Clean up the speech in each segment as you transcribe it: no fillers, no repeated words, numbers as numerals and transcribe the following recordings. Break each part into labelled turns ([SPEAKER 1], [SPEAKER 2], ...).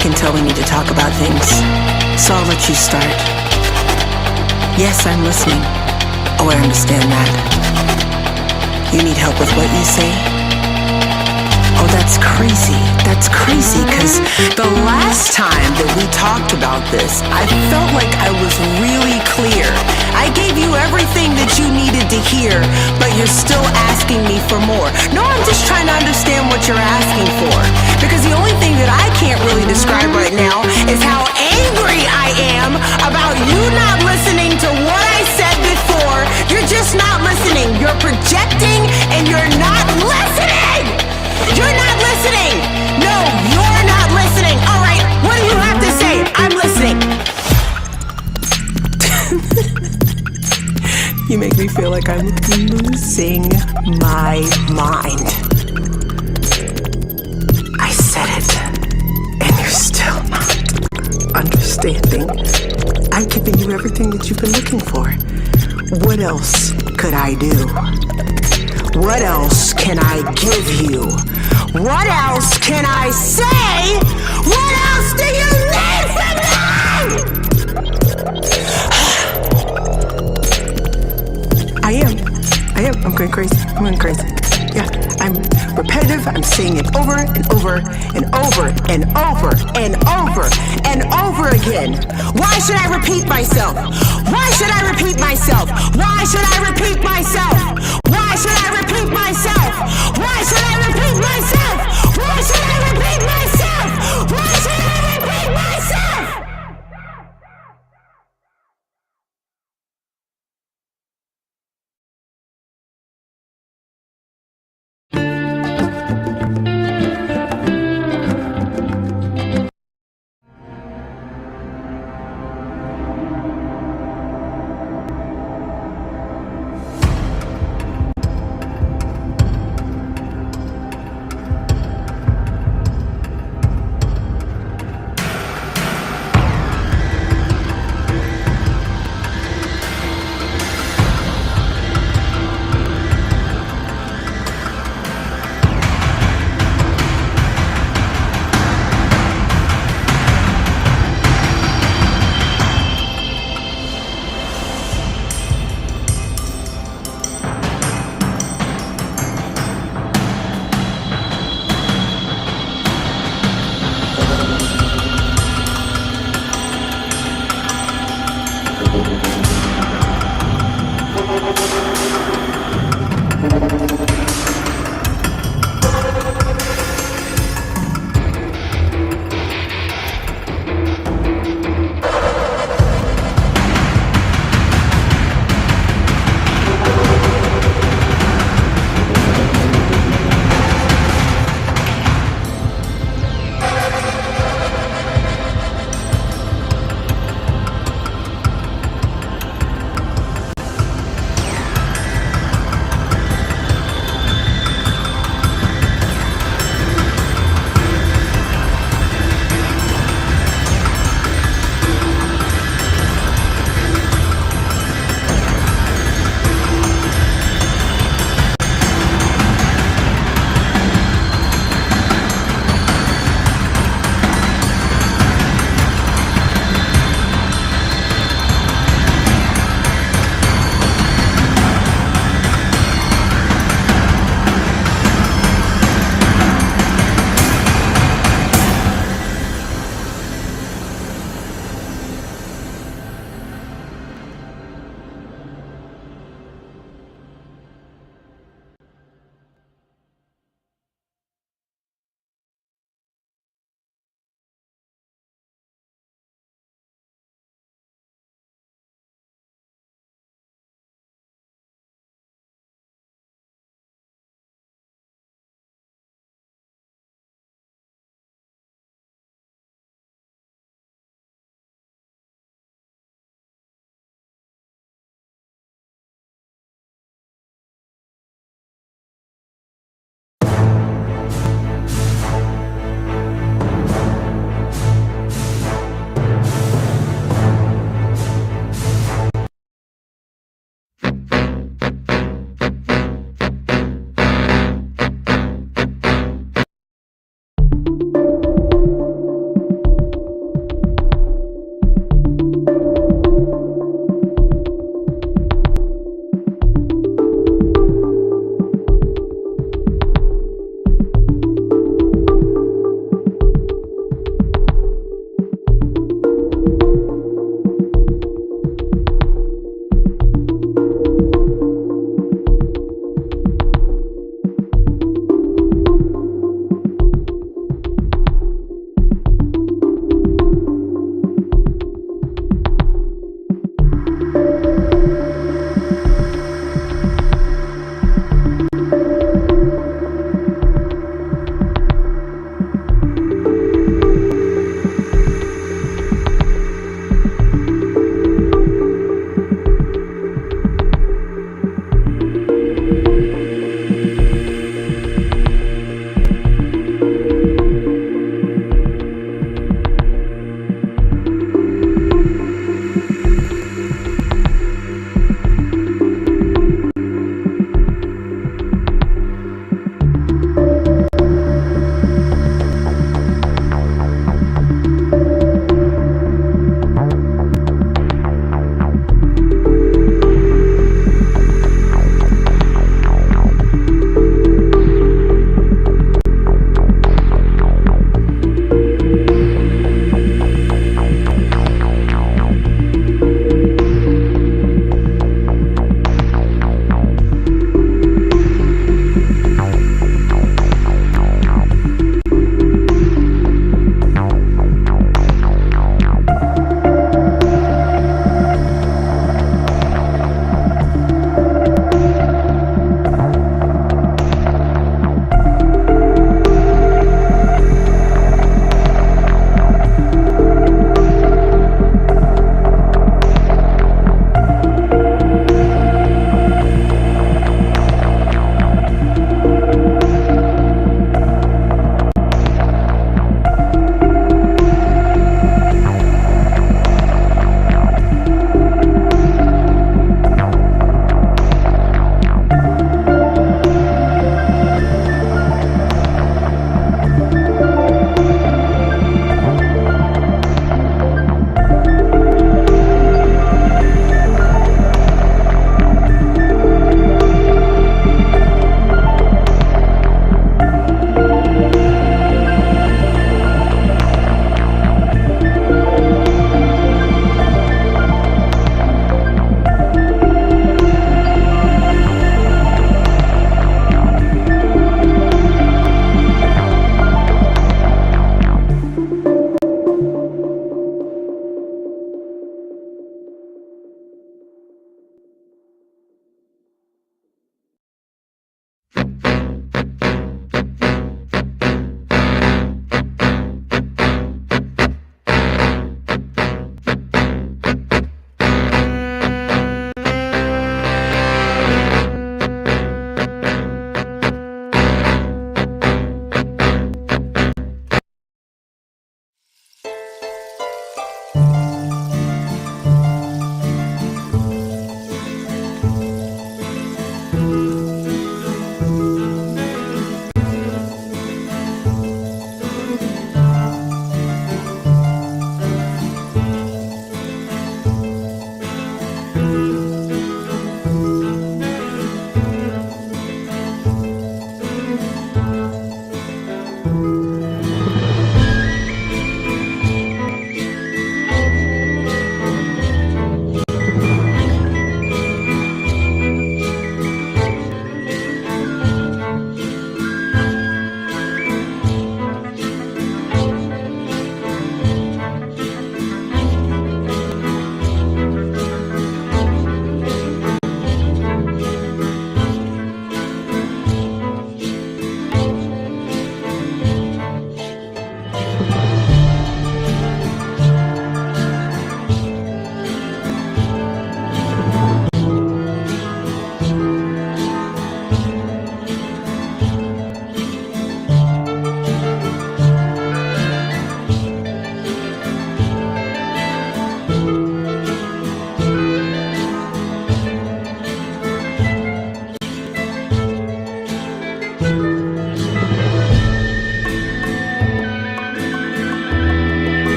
[SPEAKER 1] can tell we need to talk about things, so I'll let you start. Yes, I'm listening. Oh, I understand that. You need help with what you say? Oh, that's crazy. That's crazy, because the last time that we talked about this, I felt like I was really clear. I gave you everything that you needed to hear, but you're still asking me for more. No, I'm just trying to understand what you're asking for, because the only thing that I can't really describe right now is how angry I am about you not listening to what I said before. You're just not listening. You're projecting and you're not listening. You're not listening! No, you're not listening! Alright, what do you have to say? I'm listening! You make me feel like I'm losing my mind. I said it, and you're still not understanding. I've given you everything that you've been looking for. What else could I do? What else can I give you? What else can I say? What else do you need from me? I am. I'm going crazy. Yeah, I'm repetitive. I'm saying it over and over and over and over and over and over again. Why should I repeat myself? Why should I repeat myself? Why should I repeat myself? Why should I repeat myself? Why should I repeat myself? Why should I repeat myself? Why should I repeat myself?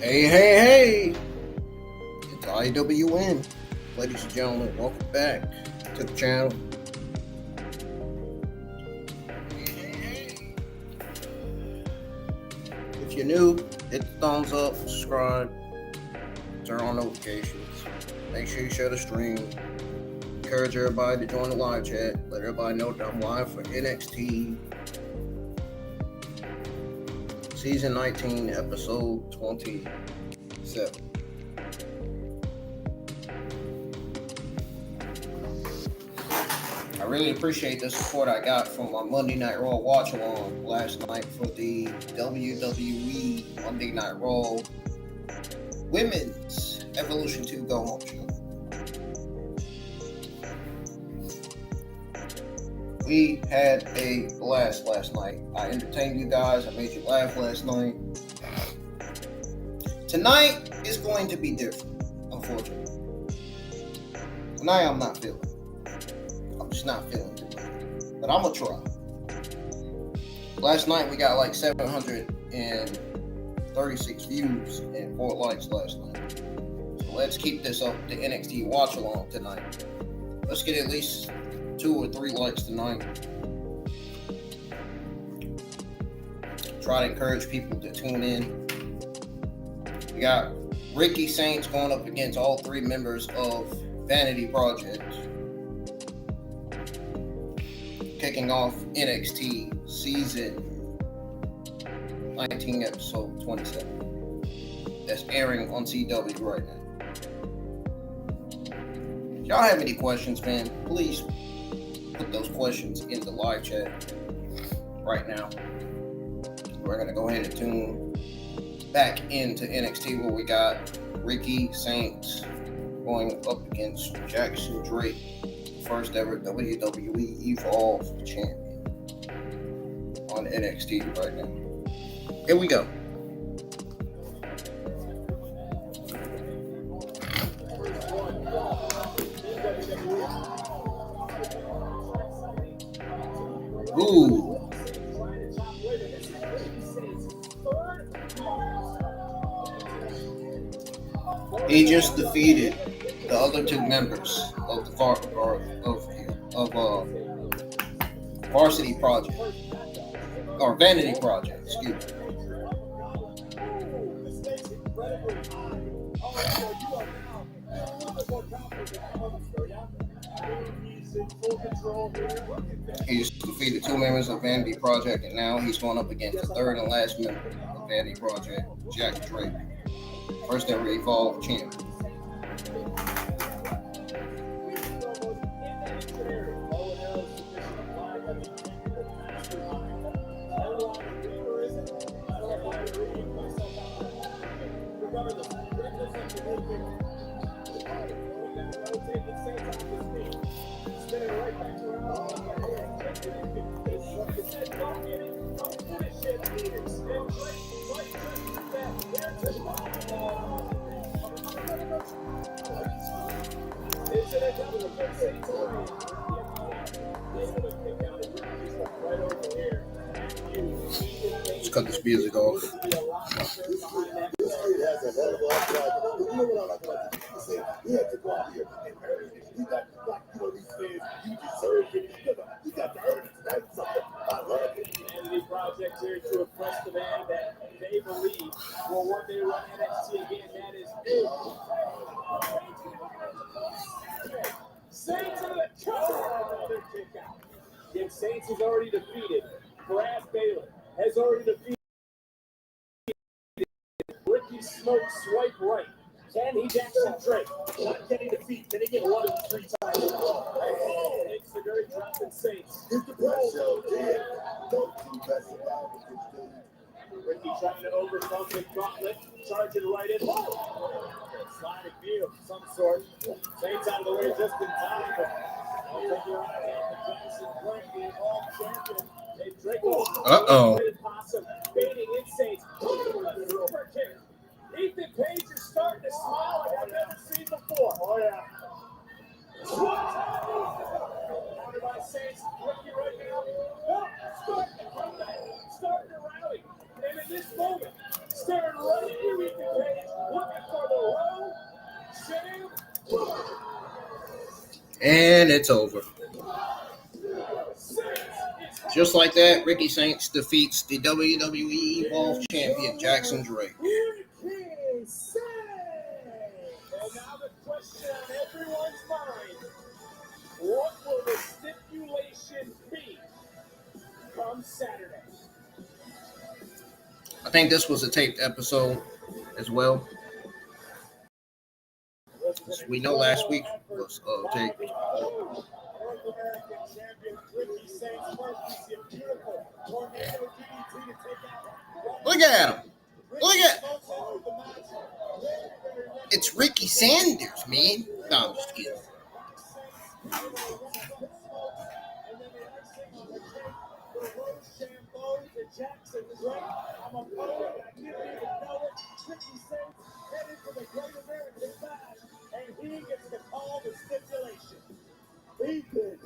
[SPEAKER 2] Hey, it's IWN. Ladies and gentlemen, welcome back to the channel. If you're new, hit the thumbs up, subscribe, turn on notifications. Make sure you share the stream. Encourage everybody to join the live chat. Let everybody know that I'm live for NXT Season 19, Episode 27. I really appreciate the support I got from my Monday Night Raw watch-along last night for the WWE Monday Night Raw Women's Evolution 2 Go-Home Show. We had a blast last night. I entertained you guys. I made you laugh last night. Tonight is going to be different, unfortunately. Tonight I'm not feeling it. I'm just not feeling it tonight. But I'm going to try. Last night we got like 736 views and 4 likes last night. So let's keep this up, the NXT watch along tonight. Let's get at least 2 or 3 likes tonight. Try to encourage people to tune in. We got Ricky Saints going up against all 3 members of Vanity Project, kicking off NXT Season 19, Episode 27. That's airing on CW right now. If y'all have any questions, man, please put those questions in the live chat right now. We're going to go ahead and tune back into NXT where we got Ricky Saints going up against Jackson Drake, first ever WWE Evolve champion on NXT right now. Here we go. Ooh. He just defeated the other 2 members of the Varsity Project, or Vanity Project, excuse me. He's defeated 2 members of Vanity Project, and now he's going up against the 3rd and last member of Vanity Project, Jack Drake, first ever Evolve champion. Let's cut this music off.
[SPEAKER 3] Vanity Project here to impress the man that they believe will one day run NXT again. That is Saints of the cover. Another kick out. Yet Saints is already defeated. Brad Baylor has already defeated Ricky Smoke swipe right. Can he Jackson Drake? Not getting defeat. Did he get one 3 times? Takes the very dropping Saints. Ricky trying to overcome the gauntlet. Charging right in. Sliding knee of some sort. Saints out of the way just in time. I'll take your eyes off the Jackson Drake, the all champion. They Drake possum baiting in Saints. Super kick. Ethan Page is starting to smile like I've never seen before. Oh, yeah. Countered by Saints. Ricky right now. Oh, starting to come back. Starting to rally. And in this moment, staring right at you, Ethan Page, looking for the low shame.
[SPEAKER 2] And it's over. Just like that, Ricky Saints defeats the WWE World Champion Jackson Drake.
[SPEAKER 3] And now the question on everyone's mind: what will the stipulation be come Saturday?
[SPEAKER 2] I think this was a taped episode as well. As we know, last week was taped.
[SPEAKER 3] North American champion Ricky Saints versus the beautiful tornado DDT to take out.
[SPEAKER 2] Look at him. Look at him. It's Ricky Sanders, man. No, I'm just kidding.
[SPEAKER 3] Jackson Drake. I'm a poet. I didn't even know it. Ricky Saints headed to the Great American Bash, and he gets to call the stipulation. Ethan,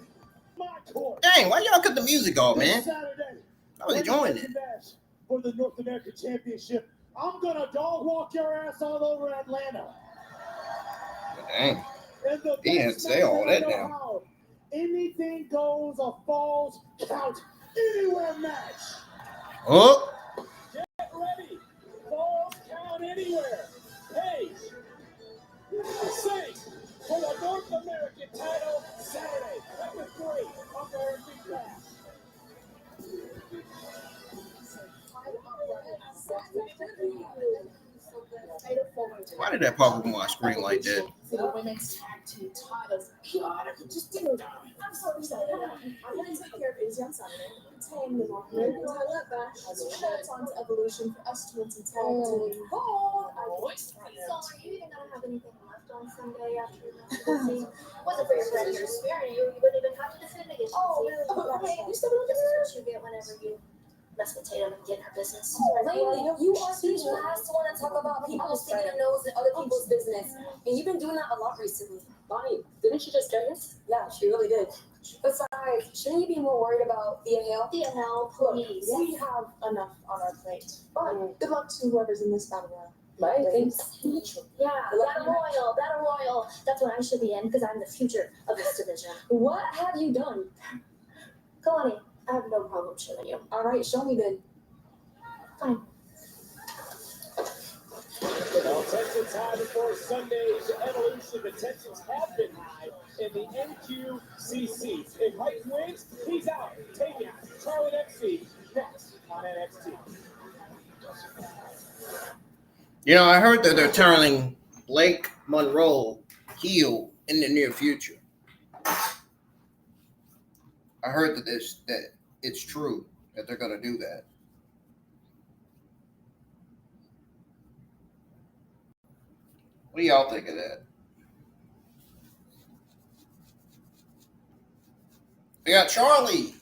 [SPEAKER 3] my court.
[SPEAKER 2] Dang, why y'all cut the music off, man?
[SPEAKER 3] Saturday,
[SPEAKER 2] I was enjoying it.
[SPEAKER 3] For the North American Championship, I'm gonna dog walk your ass all over Atlanta.
[SPEAKER 2] Dang.
[SPEAKER 3] And the
[SPEAKER 2] He had to say all that now.
[SPEAKER 3] how. Anything goes, a falls count anywhere match.
[SPEAKER 2] Oh,
[SPEAKER 3] Get ready. Falls count anywhere. Page. Saints for the North American title Saturday. Number 3 of their big match.
[SPEAKER 2] why did that pop up on my screen like that?
[SPEAKER 4] For the women's tag team titles. God, I could just do it. I'm so upset. I'm going to take care of Izzy on Saturday. Retain the North American title at Bash. Shots on to Evolution for us 20 tag team. So, are you even going to have anything left on Sunday after the wasn't for your regular spirit. You wouldn't even have to defend against you. Oh, really? Okay, you still don't get what you get whenever you mess with Tatum and get in her business.
[SPEAKER 5] Lately, you are the last one to talk about people sticking their nose in other people's business. And you've been doing that a lot recently. Bonnie, didn't she just get this? Yeah, she really did. Besides, shouldn't you be more worried about Thea Hale?
[SPEAKER 4] Thea Hale, please.
[SPEAKER 5] We have enough on our plate. But good luck to whoever's in this battle round. Right, thanks.
[SPEAKER 4] Yeah, Battle Royal. That's what I should be in because I'm the future of this division.
[SPEAKER 5] What have you done?
[SPEAKER 4] Kalani, I have no problem showing you.
[SPEAKER 5] All right, show me then.
[SPEAKER 4] Fine.
[SPEAKER 3] Well, tensions high before Sunday's Evolution. The tensions have been high in the NQCC. If Heights wins, he's out. Tavion Charlie Dempsey next on NXT.
[SPEAKER 2] You know, I heard that they're turning Blake Monroe heel in the near future. I heard that it's true that they're going to do that. What do y'all think of that? We got Charlie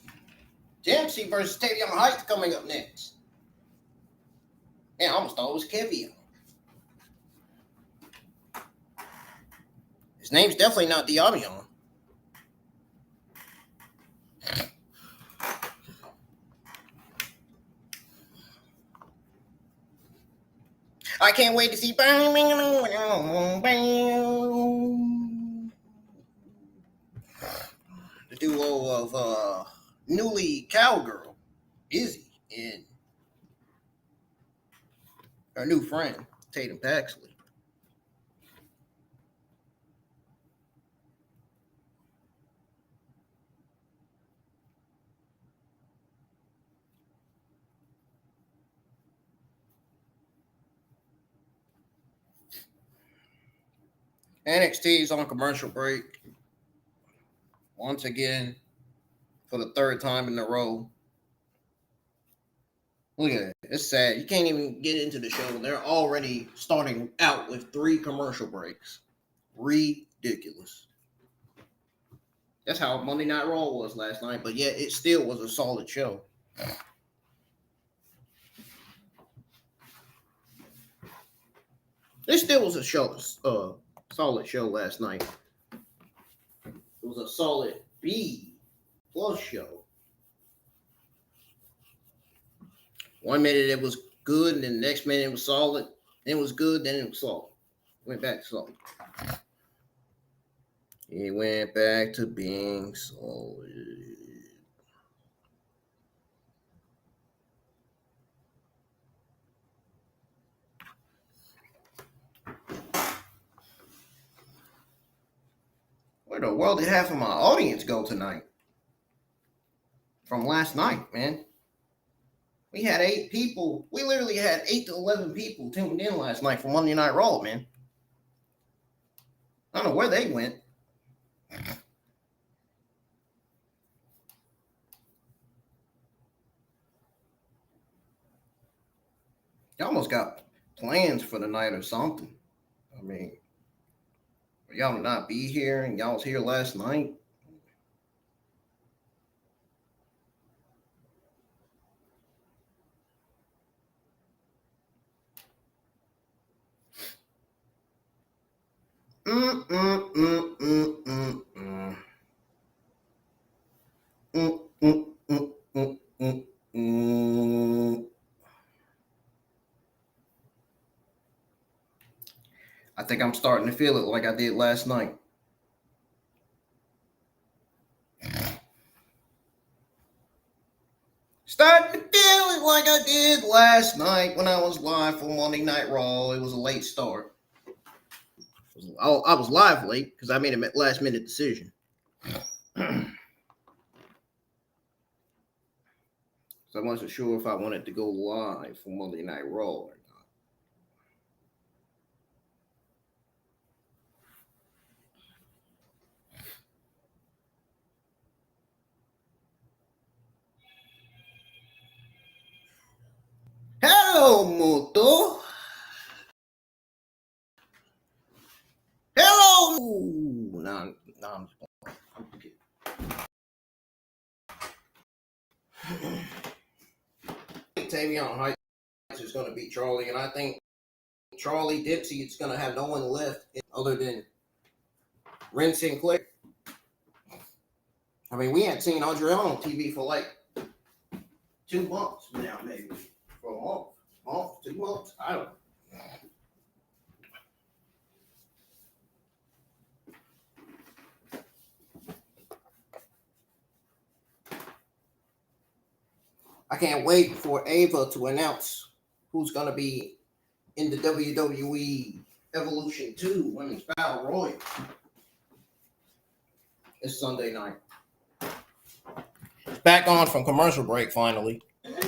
[SPEAKER 2] Dempsey versus Tavion Heights coming up next. Man, I almost thought it was Tavion. His name's definitely not Tavion. I can't wait to see the duo of newly cowgirl Izzy and her new friend Tatum Paxley. NXT is on commercial break once again for the third time in a row. Look at it. It's sad. You can't even get into the show. They're already starting out with 3 commercial breaks. Ridiculous. That's how Monday Night Raw was last night, but yet it still was a solid show. It still was a show, solid show last night. It was a solid B+ show. One minute it was good, and then the next minute it was solid. Then it was good, then it was solid. Went back to solid. He went back to being solid. Where the world did half of my audience go tonight? From last night, man. We had 8 people. We literally had 8 to 11 people tuned in last night for Monday Night Raw, man. I don't know where they went. Y'all almost got plans for the night or something. I mean, for y'all to not be here and y'all was here last night. I think I'm starting to feel it like I did last night. Starting to feel it like I did last night when I was live for Monday Night Raw. It was a late start. I was live late because I made a last-minute decision. So I wasn't sure if I wanted to go live for Monday Night Raw or not. Hello, Moto. Hello. No, I'm kidding. Tavion Heights is going to beat Charlie, and I think Charlie Dempsey is going to have no one left other than Ren Sinclair. I mean, we hadn't seen Andrea on TV for like 2 months now, maybe. For a month, 2 months. I don't know. I can't wait for Ava to announce who's going to be in the WWE Evolution 2 Women's Battle Royal. It's Sunday night. It's back on from commercial break finally.
[SPEAKER 3] Number 1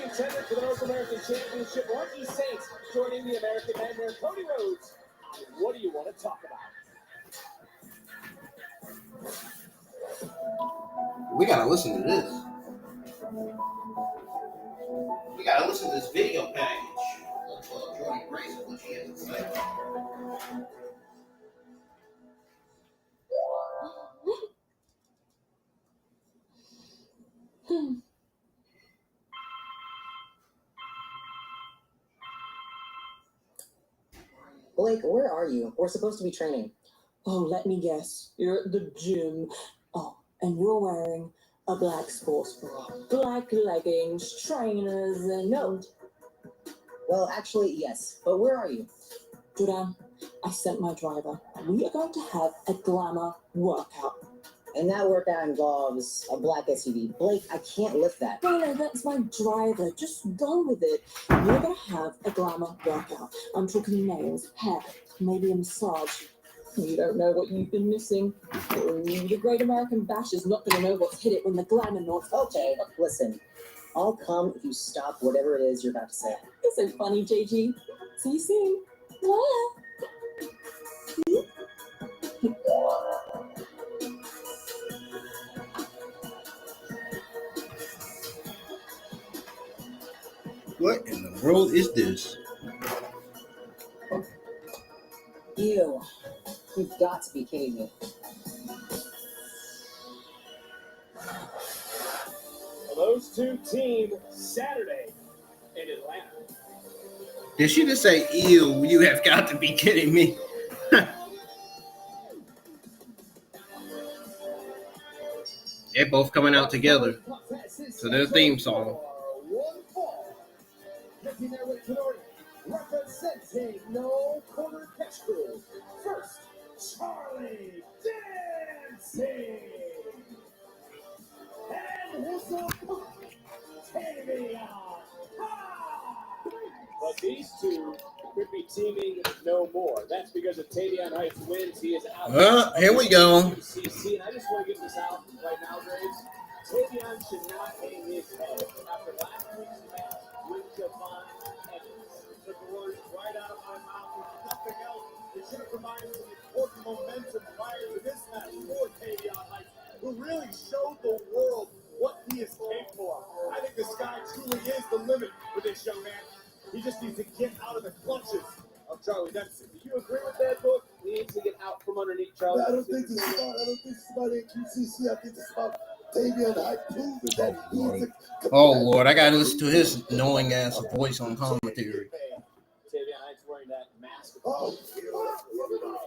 [SPEAKER 3] contender for the North American Championship, Lucky Saints, joining the American Nightmare, Cody Rhodes. What do you want to talk about?
[SPEAKER 2] We got to listen to this. We got to listen to this video package of Jordan Grace and what she has to say.
[SPEAKER 6] Blake, where are you? We're supposed to be training.
[SPEAKER 7] Oh, let me guess. You're at the gym. Oh, and you're wearing a black sports bra, black leggings, trainers, and no.
[SPEAKER 6] Well, actually, yes. But where are you?
[SPEAKER 7] Jordan, I sent my driver. We are going to have a glamour workout.
[SPEAKER 6] And that workout involves a black SUV. Blake, I can't lift that.
[SPEAKER 7] No, that's my driver. Just go with it. You're going to have a glamour workout. I'm talking nails, hair, maybe a massage. You don't know what you've been missing. The Great American Bash is not going to know what's hit it when the glamour north.
[SPEAKER 6] Okay, listen. I'll come if you stop whatever it is you're about to say.
[SPEAKER 7] You're so funny, JG. See you soon.
[SPEAKER 2] What in the world is this?
[SPEAKER 6] Ew. You've got to be kidding me.
[SPEAKER 3] Well, those two team Saturday in Atlanta.
[SPEAKER 2] Did she just say, ew, you have got to be kidding me? They're both coming out together to their theme song.
[SPEAKER 3] Making their way to the ring, representing No Corner Catch Crew. First, Charlie Dempsey. And his opponent, Tavion Heights. But these two could be teaming no more. That's because if Tavion Heights wins, he is out.
[SPEAKER 2] Well, here we go.
[SPEAKER 3] CC, and I just want to get this out right now, Graves. Tavion should not hang his head after last week's match with Divine Evans. Took the words right out of my mouth. If nothing else, it should have provided some important momentum prior to this match for Tavion Heights, who really showed the world what he is capable of. I think the sky truly is the limit for this young man. He just needs to get out of the clutches of Charlie Dempsey. Do you agree with that, Book? He needs to get out from underneath Charlie.
[SPEAKER 8] I don't think this is about QCC. I think it's about Tavion Heights proving that he's a...
[SPEAKER 2] Oh, Lord, I got to listen to his annoying ass voice on commentary.
[SPEAKER 3] Tavion Heights wearing that mask.
[SPEAKER 8] Oh,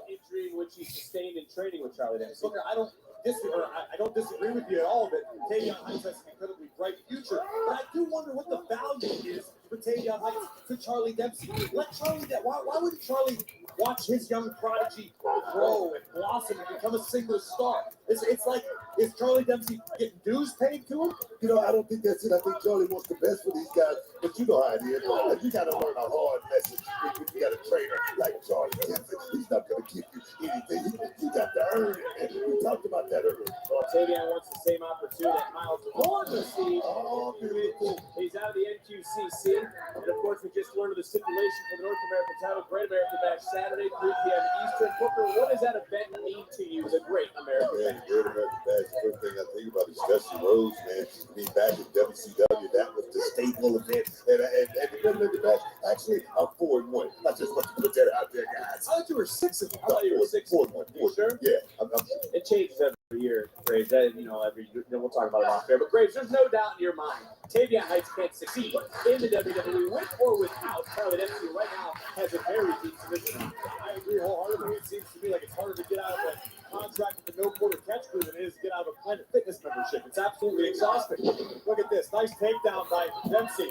[SPEAKER 3] Injury in which he sustained in training with Charlie Dempsey. Look, I don't disagree with you at all that Tavion Heights has an incredibly bright future, but I do wonder what the value is for Tavion Heights to Charlie Dempsey. Let Charlie, why wouldn't Charlie watch his young prodigy grow and blossom and become a single star? It's like, is Charlie Dempsey getting dues paid to him?
[SPEAKER 8] you know, I don't think that's it. I think Charlie wants the best for these guys, but you know how it is. Like, you got to learn a hard lesson when you got a trainer like Charlie Dempsey. He's not going to give you anything. You got to earn it, and we talked about that earlier.
[SPEAKER 3] Well, Tavion wants the same opportunity that Miles Horn received.
[SPEAKER 8] Oh, beautiful.
[SPEAKER 3] He's out of the NQCC. And of course, we just learned of the stipulation for the North American title, Great American Bash, Saturday, 3 p.m. Eastern. Booker, what does that event mean to you, the Great American
[SPEAKER 8] Man,
[SPEAKER 3] Bash?
[SPEAKER 8] Great American Bash, the first thing I think about is Dusty Rhodes, man. Being back at WCW, that was the staple event. And the Great American Bash, actually, I'm 4-1. I just want to put that out there, guys.
[SPEAKER 3] I thought you were 6-1. I thought you were 6-1.
[SPEAKER 8] 4-1.
[SPEAKER 3] You sure?
[SPEAKER 8] Yeah, I'm
[SPEAKER 3] It changes every year, Graves. That, we'll talk about it off there. But Graves, there's no doubt in your mind, Tavion Heights can't succeed in the WWE with or without Charlie Dempsey. Right now has a very deep division. I agree wholeheartedly. It seems to me like it's harder to get out of a contract with the No Quarter Catch Crew than it is to get out of a Planet Fitness membership. It's absolutely exhausting. Look at this. Nice takedown by Dempsey.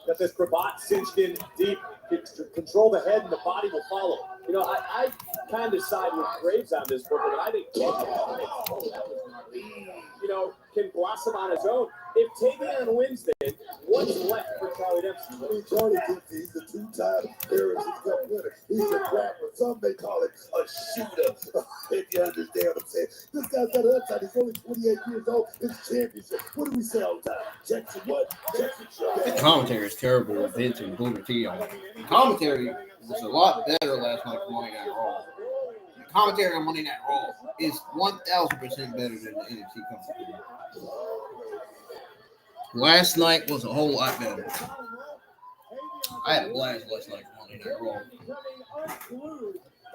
[SPEAKER 3] Got this cravat cinched in deep. Control the head and the body will follow. I kind of side with Graves on this, but I think can blossom on his own. If Tavion wins, then what's left for Charlie Dempsey?
[SPEAKER 8] I mean, Charlie Dempsey, he's a two-time Paris Cup winner. He's a grappler. Some may call it a shooter. If you understand what I'm saying. This guy's got an upside. He's only 28 years old. It's championship. What do we say all the time? Jackson what? Jackson
[SPEAKER 2] The
[SPEAKER 8] Shaw.
[SPEAKER 2] commentary is terrible with Vince and Booker T on it. The commentary was a lot better last night for Monday Night Raw. The commentary on Monday Night Raw is 1,000% better than the NXT commentary. Last night was a whole lot better. I had a blast last night for Monday Night Raw.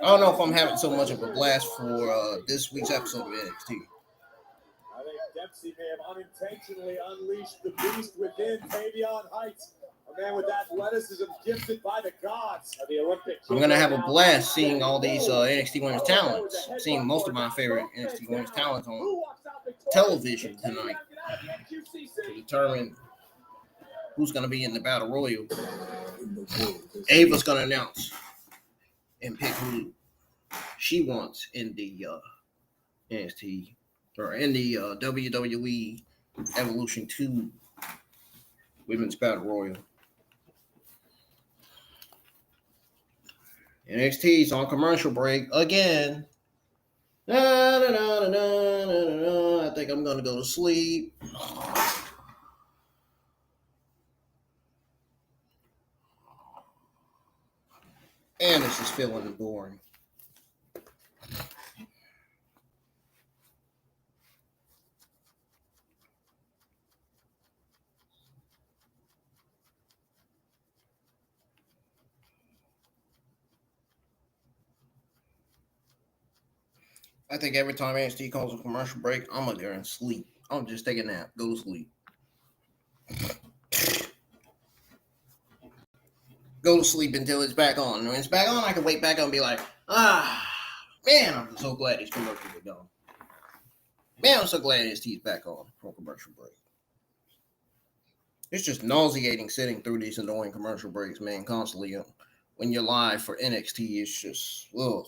[SPEAKER 2] I don't know if I'm having so much of a blast for this week's episode of NXT.
[SPEAKER 3] I think Dempsey may have unintentionally unleashed the beast within Tavion Heights. A man with athleticism gifted by the gods of the Olympic.
[SPEAKER 2] I'm going to have a blast seeing all these NXT Women's talents, seeing most of my favorite NXT Women's talents on television tonight to determine who's going to be in the Battle Royal. Ava's going to announce and pick who she wants in the NXT or in the WWE Evolution 2 Women's Battle Royal. NXT's on commercial break again. I think I'm gonna go to sleep. And this is feeling boring. I think every time NXT calls a commercial break, I'm up there and sleep. I'm just take a nap, go to sleep. Go to sleep until it's back on. When it's back on, I can wake back up and be like, man, I'm so glad these commercials are done. Man, I'm so glad NXT's back on from commercial break. It's just nauseating sitting through these annoying commercial breaks, man, constantly. When you're live for NXT, it's just, ugh.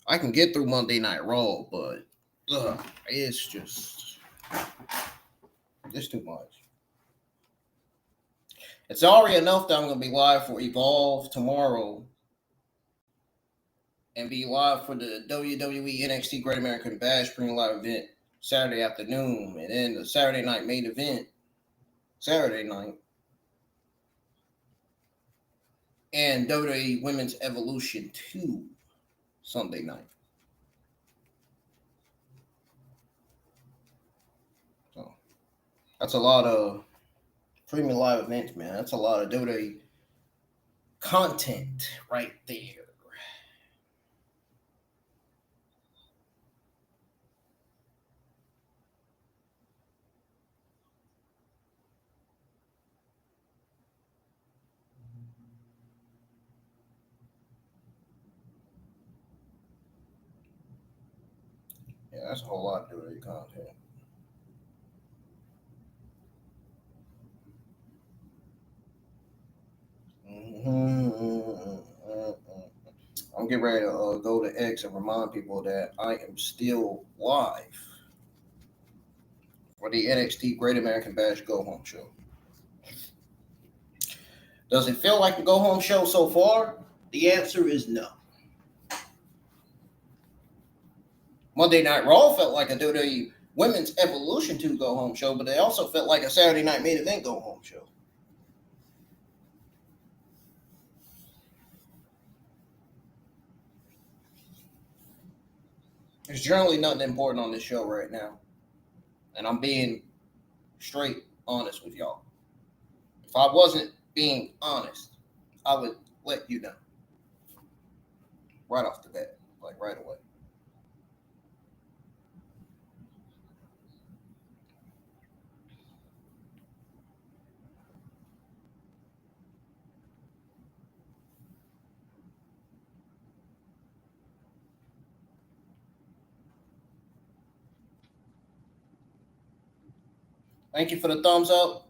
[SPEAKER 2] I can get through Monday Night Raw, but it's just, it's too much. It's already enough that I'm going to be live for Evolve tomorrow and be live for the WWE NXT Great American Bash Spring Live event Saturday afternoon, and then the Saturday night main event Saturday night, and WWE Women's Evolution 2 Sunday night. So that's a lot of premium live events, man. That's a lot of WWE content right there. Yeah, that's a whole lot of WWE content. I'm getting ready to go to X and remind people that I am still live for the NXT Great American Bash Go Home Show. Does it feel like a Go Home Show so far? The answer is no. Monday Night Raw felt like a WWE Women's Evolution 2 Go Home Show, but they also felt like a Saturday Night Main Event Go Home Show. There's generally nothing important on this show right now. And I'm being straight honest with y'all. If I wasn't being honest, I would let you know. Right off the bat. Like right away. Thank you for the thumbs up.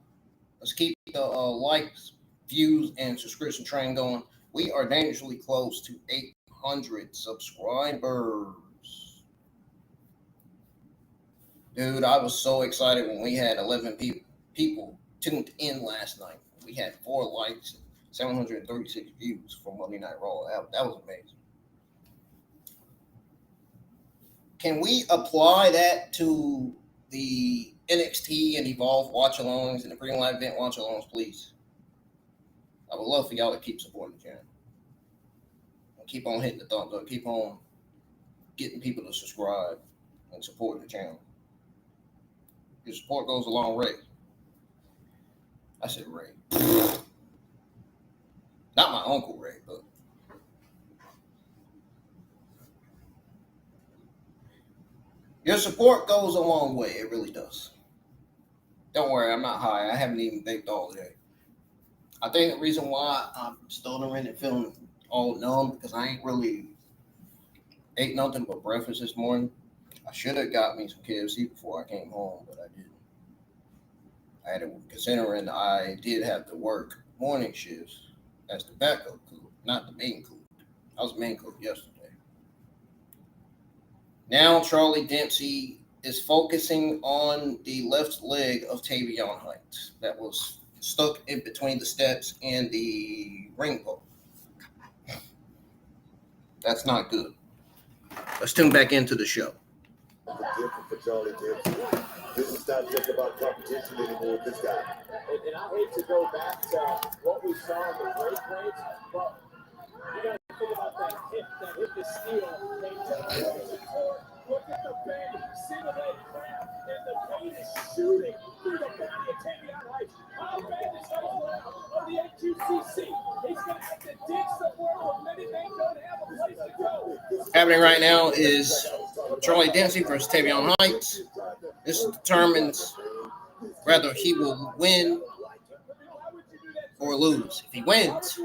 [SPEAKER 2] Let's keep the likes, views, and subscription train going. We are dangerously close to 800 subscribers. Dude, I was so excited when we had 11 people tuned in last night. We had 4 likes, 736 views from Monday Night Raw. That was amazing. Can we apply that to the NXT and Evolve watch-alongs and the Premium Live event watch-alongs, please? I would love for y'all to keep supporting the channel. And keep on hitting the thumbs up. Keep on getting people to subscribe and support the channel. Your support goes a long way. I said Ray. Not my Uncle Ray, but your support goes a long way. It really does. Don't worry, I'm not high. I haven't even baked all day. I think the reason why I'm stuttering and feeling all numb because I ain't really ate nothing but breakfast this morning. I should have got me some KFC before I came home, but I didn't. I had to, considering I did have to work morning shifts as the backup cook, not the main cook. I was the main cook yesterday. Now Charlie Dempsey is focusing on the left leg of Tavion Heights that was stuck in between the steps and the ring pole. That's not good. Let's tune back into the show.
[SPEAKER 8] Different for Charlie Dempsey. This is not just about competition anymore with this guy.
[SPEAKER 3] And I hate to go back to what we saw in the break rates, but you got to think about that hit the steel. They took the support. Look at the bend, simulate crap, and the pain is shooting through the body of Tavion Heights. How bad is that on the HQCC? He's going to have to dig somewhere where many men don't have a place to go.
[SPEAKER 2] Happening right now is Charlie Dempsey versus Tavion Heights. This determines whether he will win or lose. If he wins,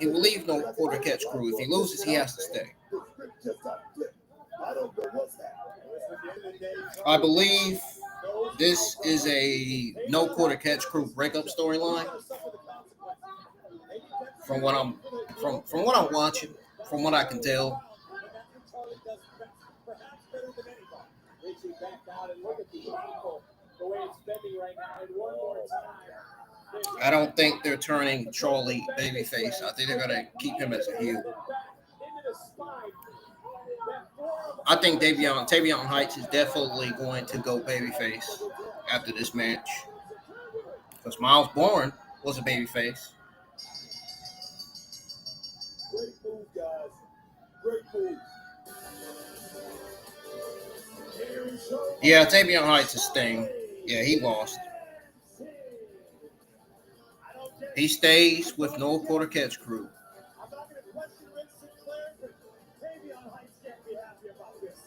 [SPEAKER 2] he will leave no quarter catch crew. If he loses, he has to stay. I believe this is a no quarter catch crew breakup storyline. From what I'm watching, from what I can tell. I don't think they're turning Charlie babyface. I think they're gonna keep him as a heel. I think Tavion Heights is definitely going to go babyface after this match. Because Miles Bourne was a babyface.
[SPEAKER 8] Great move, guys. Great move.
[SPEAKER 2] Yeah, Tavion Heights is staying. Yeah, he lost. He stays with no quarter catch crew.
[SPEAKER 3] I'm not going to question Vince Sinclair, but Tavion Heights can't be happy about this.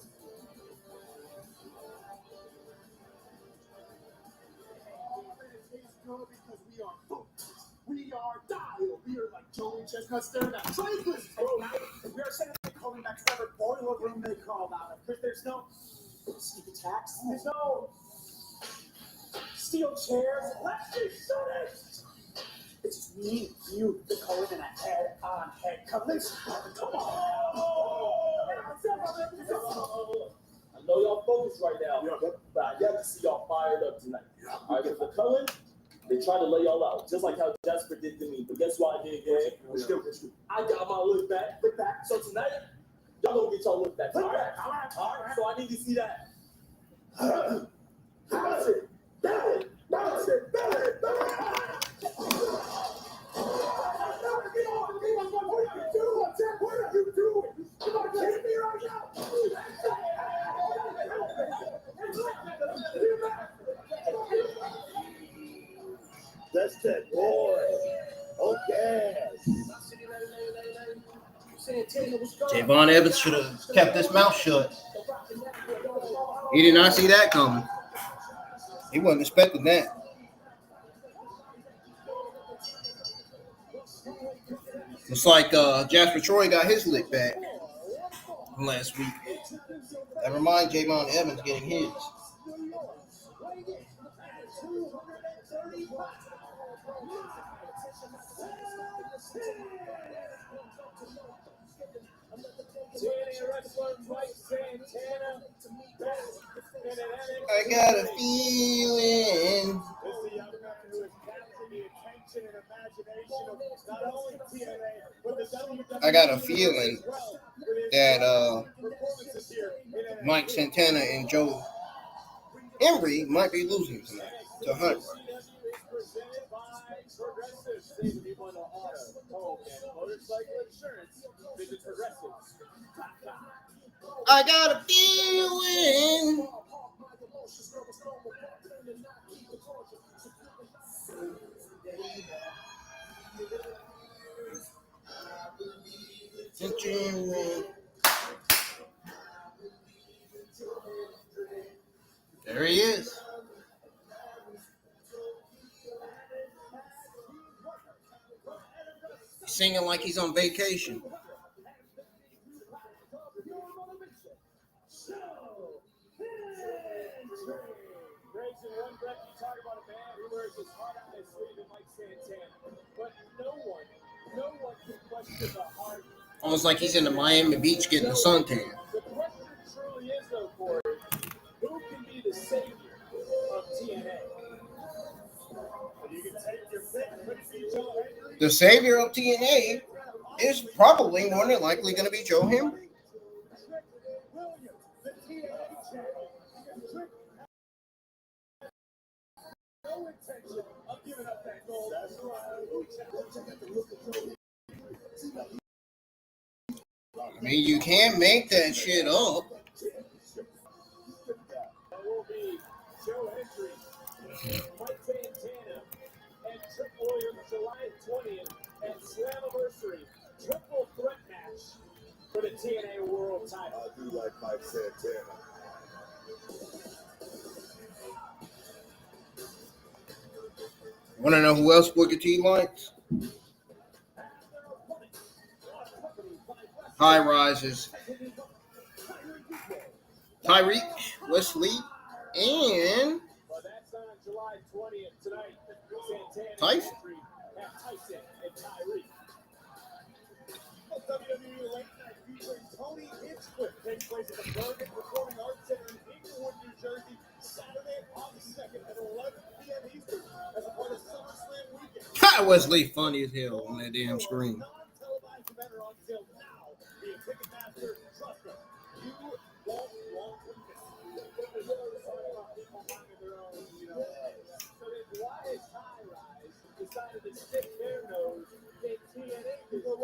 [SPEAKER 9] We are dialed. We are like Joey Chestnut staring at traitors. We are sending the Culling back to whatever boiler room they called out of. Because there's no sneak attacks. There's no steel chairs. Let's just shut it. It's just me, you, the Culling, and a head-on head collision. Come on.
[SPEAKER 3] I know y'all focused right now, but I got to see y'all fired up tonight. All right, with the Culling, they tried to lay y'all out, just like how Jasper did to me. But guess what I did, gang? I got my look back. So tonight, y'all gonna get y'all look back. All right. So I need to see that.
[SPEAKER 8] Bounce it. Bounce it. What are you doing? You are kidding me right now? That's that boy. Okay.
[SPEAKER 2] Javon Evans should have kept his mouth shut. He did not see that coming. He wasn't expecting that. Looks like Jasper Troy got his lick back from last week. Never mind Javon Evans getting his. I got a feeling. I got a feeling that Mike Santana and Joe Hendry might be losing tonight to High Ryze. I got a feeling. There he is. singing like he's on vacation.
[SPEAKER 3] Grayson, one breath, you talk about a man who wears his heart on his sleeve and like Santana. But no one can question the heart.
[SPEAKER 2] Almost like he's in the Miami Beach getting a suntan.
[SPEAKER 3] The question truly is, though, Corey, who can be the savior of TNA? You can take your pick. Could it be Joe Hendry?
[SPEAKER 2] The savior of TNA is probably more than likely going to be Joe Hendry.
[SPEAKER 3] Williams, the TNA champion. Trick has no intention of giving up that gold. That's right.
[SPEAKER 2] I mean, you can't make that shit up.
[SPEAKER 3] That will be Joe Hendry, Mike Santana, and Trick Williams, July 20th at Slammiversary. Triple threat match for the TNA World title.
[SPEAKER 8] I do like Mike Santana.
[SPEAKER 2] Want to know who else Booker T likes? High Ryzes. Tyreek, Wesley, and
[SPEAKER 3] Well, that's on July 20th tonight. Santana
[SPEAKER 2] Tyson.
[SPEAKER 3] and Tyson and Tyreek. WWE Late Night featuring Tony Hinchcliffe takes place at the Bergen Performing Arts Center in Inglewood, New Jersey, Saturday, August 2nd at 11 p.m. Eastern as a part of SummerSlam weekend.
[SPEAKER 2] God, Wesley funny as hell on that damn screen.
[SPEAKER 3] Non-televised event are until now. Be a Ticketmaster, trust us. You won't want to miss. There's always talking about people minding their own, So then why is High Ryze decided to stick their nose in TNA?
[SPEAKER 8] You know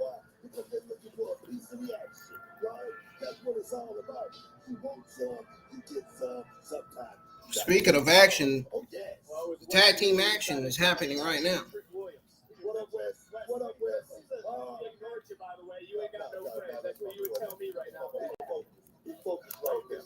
[SPEAKER 8] what? Because they're looking for a piece of the action, right? That's what it's all about. You want some, you get some, sometimes.
[SPEAKER 2] Speaking of action,
[SPEAKER 8] Oh, yes.
[SPEAKER 2] the tag team action is happening right now.
[SPEAKER 8] What up, Wes? What up, Wes?
[SPEAKER 3] Ignored you, by the way. You ain't got no friends. That's what you would tell me right now.
[SPEAKER 8] Be focused right now.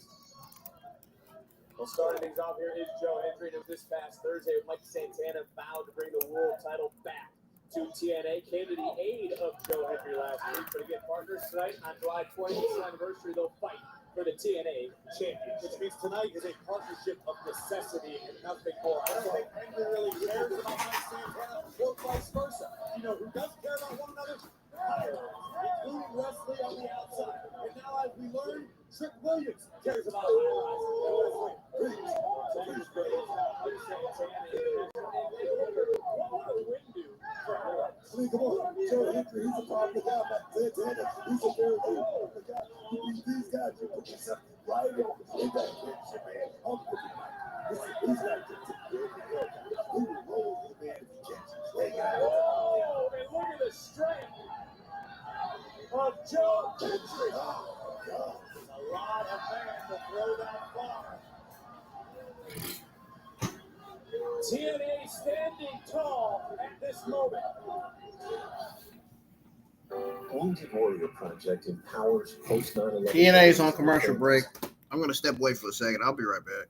[SPEAKER 3] Well, starting things off here is Joe Hendry. It was this past Thursday. Mike Santana vowed to bring the world title back to TNA. Came to the aid of Joe Hendry last week. But again, partners tonight on July 20th anniversary, they'll fight for the TNA Championship. Which means tonight is a partnership of necessity and nothing more. I don't think Hendry really cares about Mike Santana or vice versa. You know who does care about one another? High Ryze, including Wesley on the outside. And now, as we learn, Trick Williams cares about High Ryze and Wesley. What would a win do for High Ryze?
[SPEAKER 8] I mean, come on. Joe Hendry, he's a popular guy. Mike Santana, he's a very popular guy. These guys, you put yourself right in that picture, man. I'm looking like, he's not just a good guy. He will roll you, man, if you catch him. Hey, guys.
[SPEAKER 3] Oh, and look at the strength of Joe Hendry.
[SPEAKER 8] Oh, God.
[SPEAKER 3] A lot of man to throw that far. TNA standing tall at this moment.
[SPEAKER 10] Wounded Warrior Project empowers post 9/11.
[SPEAKER 2] TNA is on commercial break. I'm going to step away for a second. I'll be right back.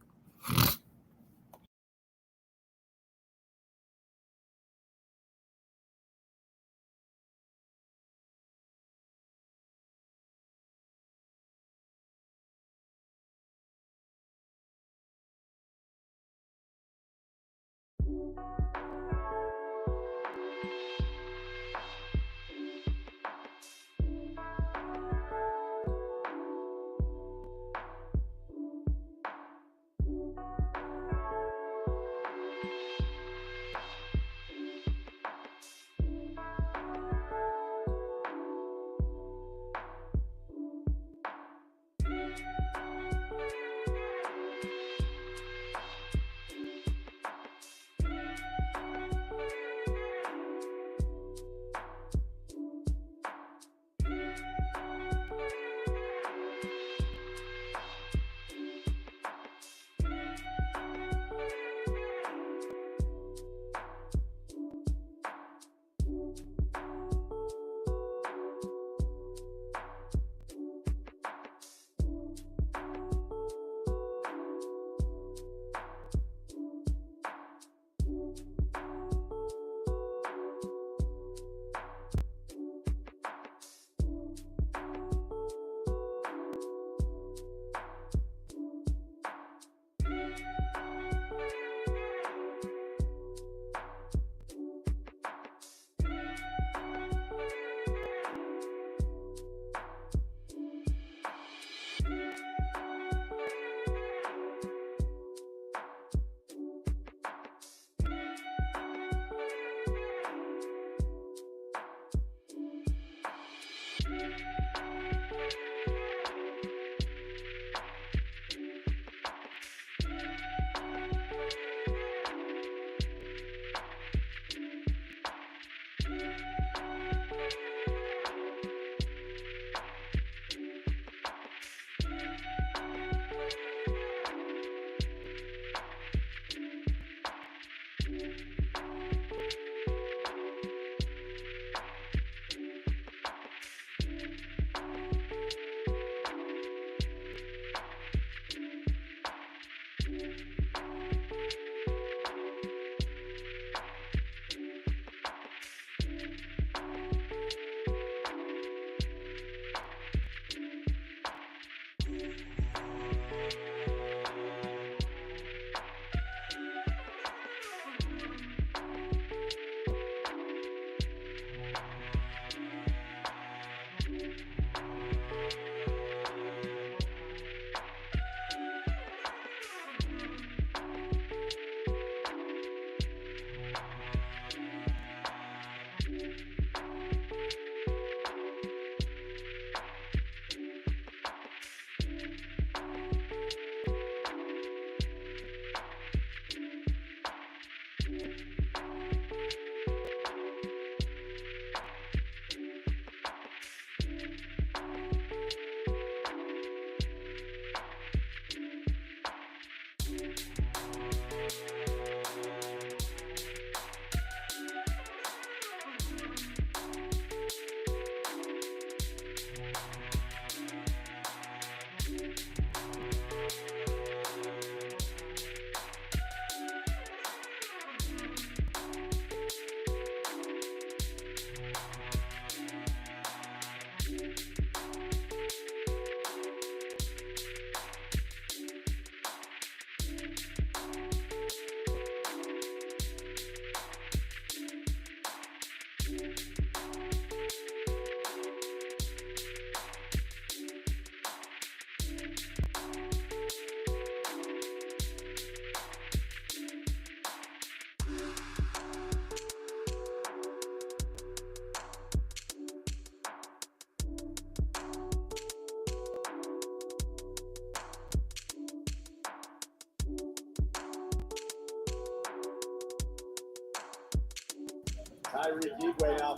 [SPEAKER 3] Tyreek Igwe now.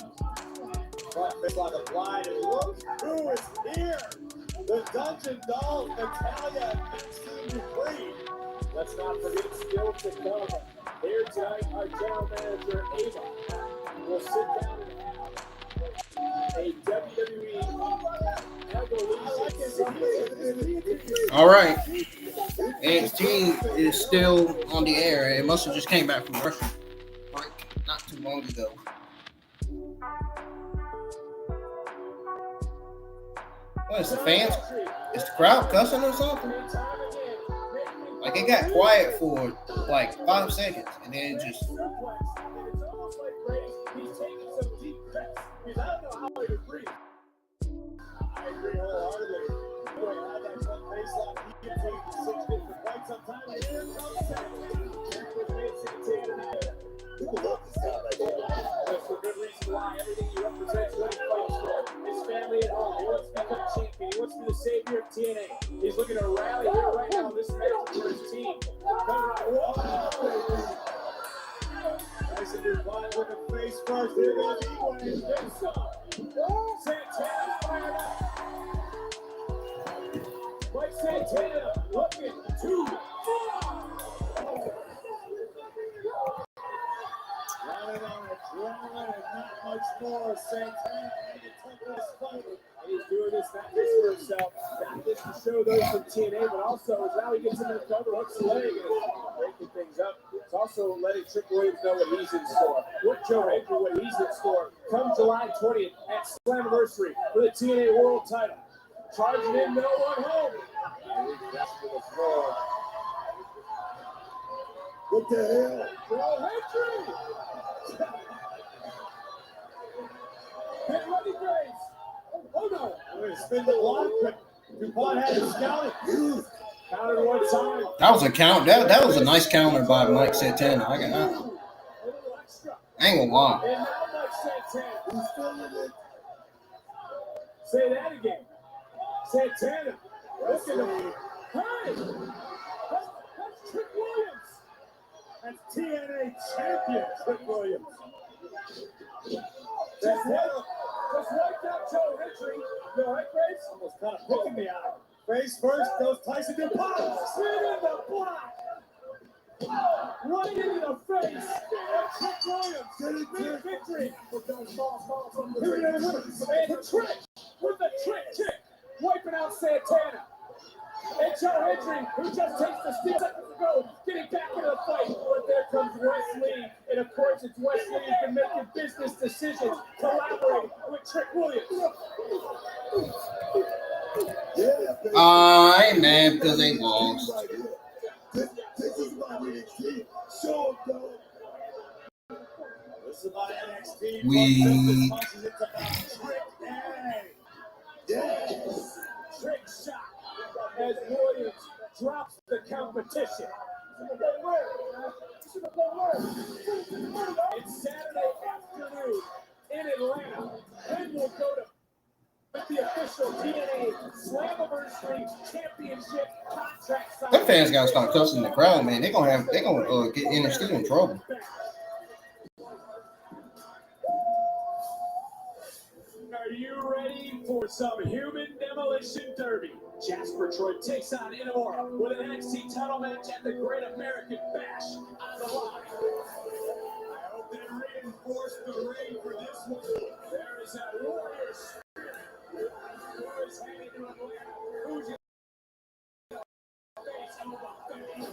[SPEAKER 3] Front face like a blind, and look who is here. The Dungeon Dolls, Natalia and Dupree. Let's not forget still to come. Here tonight, our general manager, Ava, will sit down and have a WWE Evolution.
[SPEAKER 2] All right. NXT is still on the air. It must have just came back from Russia break not too long ago. What is the fans? Is the crowd cussing or something? Like it got quiet for like 5 seconds and then it just.
[SPEAKER 3] It's almost like he's taking some deep breaths because I don't know how he would breathe. I agree wholeheartedly. Boy, had that front baseline he can take 60 for quite some time. And here comes Santana.
[SPEAKER 8] People love this guy right there.
[SPEAKER 3] That's for good reason why. Everything he represents, what he fights for. His family at home. He wants to become champion. He wants to be the savior of TNA. He's looking to rally here right now in this match for his team. Coming right. Whoa! Nice and refined with the face first. Here goes Igwe. Santana fired up. Mike Santana looking to running on it, and not much more. Santana had to take this fight. And he's doing this not just for himself, not just to show those from TNA, but also now he gets in the cover, hooks the leg, and breaking things up. It's also letting Trick Williams know what he's in store. What Joe Hendry, what he's in store. Come July 20th at Slammiversary for the TNA World Title. Charging in, no one home. And he gets to the floor.
[SPEAKER 8] What the hell?
[SPEAKER 3] Joe Hendry! Get ready, Graves. Oh no! We're going to spin the block, but DuPont had it scouted. Counted one time.
[SPEAKER 2] That was a count. That was a nice counter by Mike Santana. I ain't gonna lie.
[SPEAKER 3] And now Mike Santana.
[SPEAKER 8] He's feeling it.
[SPEAKER 3] Say that again. Santana. Look at him. Hey! That's Trick Williams. That's TNA champion Trick Williams. Just wiped out Joe Hendry. You all right, Graves? Almost kind of poking me out. Face first goes Tyson DuPont. Straight in the block. Right into the face of Trick Williams. Big victory. And Trick with the trick kick. Wiping out Santana. And Joe Hendry, who just takes the steal seconds ago, getting back into the fight. But there comes Wesley. And of course, it's Wesley who's been making business decisions, collaborating with Trick Williams.
[SPEAKER 2] I man because they lost.
[SPEAKER 8] This is my NXT. Show them, though.
[SPEAKER 3] This is about NXT.
[SPEAKER 2] We.
[SPEAKER 3] It's about Trick A.
[SPEAKER 8] Yes.
[SPEAKER 3] Trick shot as Williams drops the competition. It's Saturday afternoon in Atlanta. Then we'll go to the official TNA Slammiversary Championship contract signing.
[SPEAKER 2] Them fans gotta stop cussing the crowd, man. They're gonna get NXT in trouble.
[SPEAKER 3] Are you ready for some human demolition derby? Jasper Troy takes on Inora with an NXT title match at the Great American Bash on the line. I hope they reinforce the ring for this one. There is a warrior spirit. Who is heading to Atlanta? Who's your face of a thing?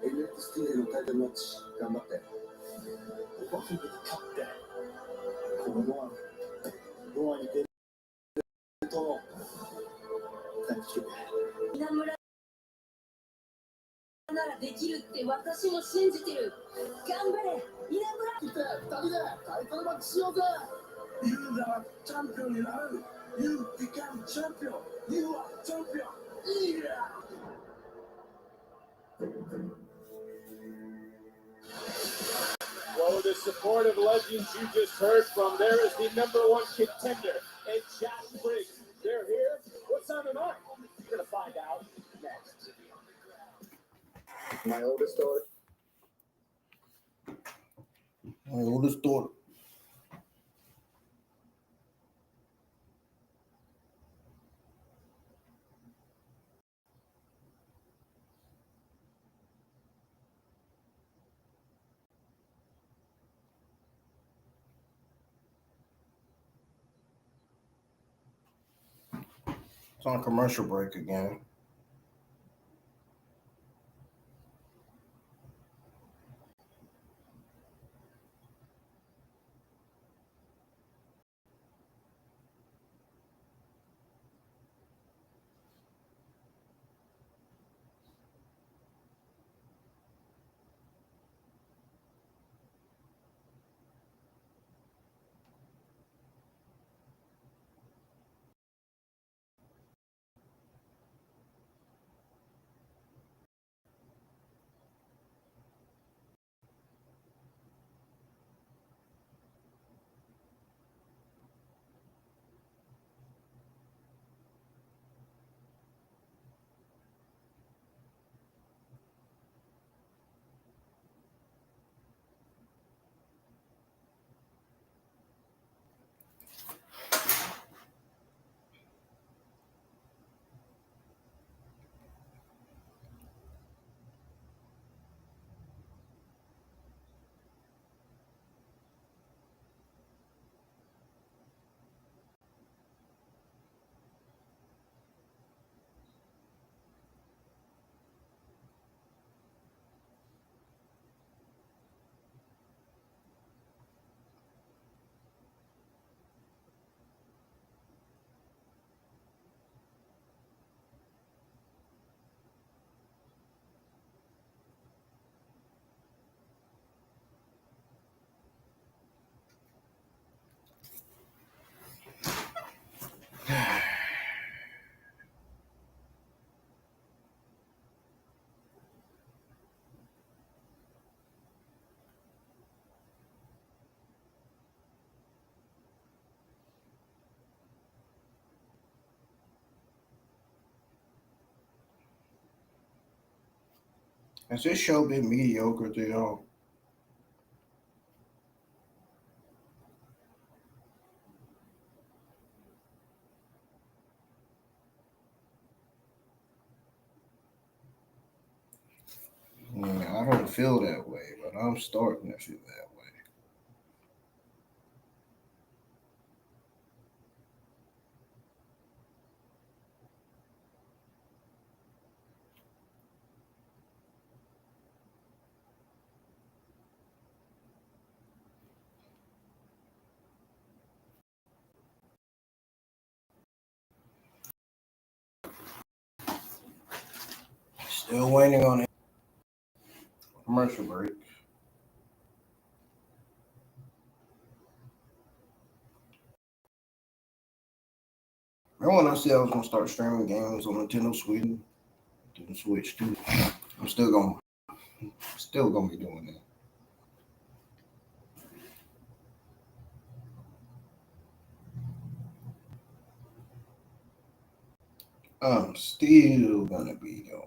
[SPEAKER 10] NXT のタイトルマッチ頑張って。ここは勝ってこのドアに出ると
[SPEAKER 5] 稲村ならできるって私も信じてる。頑張れ稲村。
[SPEAKER 8] 2人でタイトルマッチしようぜ。
[SPEAKER 10] ユーザーはチャンピオンになれる。You become champion. You are champion. Yeah.
[SPEAKER 3] Well, with the support of legends you just heard from, there is the #1 contender and Josh Briggs. They're here. What's on their mind? You're going to find out next.
[SPEAKER 10] My oldest daughter.
[SPEAKER 2] My oldest daughter. It's on commercial break again. Has this show been mediocre to y'all? Yeah, I don't feel that way, but I'm starting to feel that way. Still waiting on it. Commercial break. Remember when I said I was gonna start streaming games on Nintendo Switch too? I'm still gonna be doing that. I'm still gonna be doing that.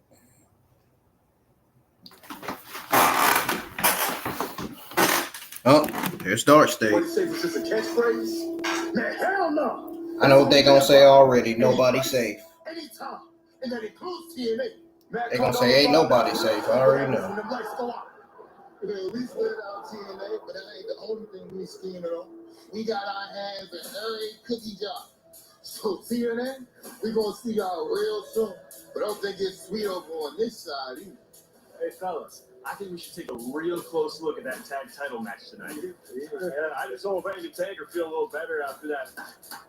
[SPEAKER 2] Oh, here's start state.
[SPEAKER 10] What do you say? This is a catchphrase? Man, hell no.
[SPEAKER 2] I know what they're gonna say already. Nobody's safe.
[SPEAKER 10] Anytime. And that includes TNA.
[SPEAKER 2] They're gonna say ain't nobody safe. I already know.
[SPEAKER 8] We split out TNA, but that ain't the only thing we scheming on. We got our hands in every cookie jar. So TNA, we gonna see y'all real soon. But don't think it's sweet over on this side either.
[SPEAKER 3] Hey, fellas, I think we should take a real close look at that tag title match tonight. Yeah, I just hope Vanity Tag feel a little better after that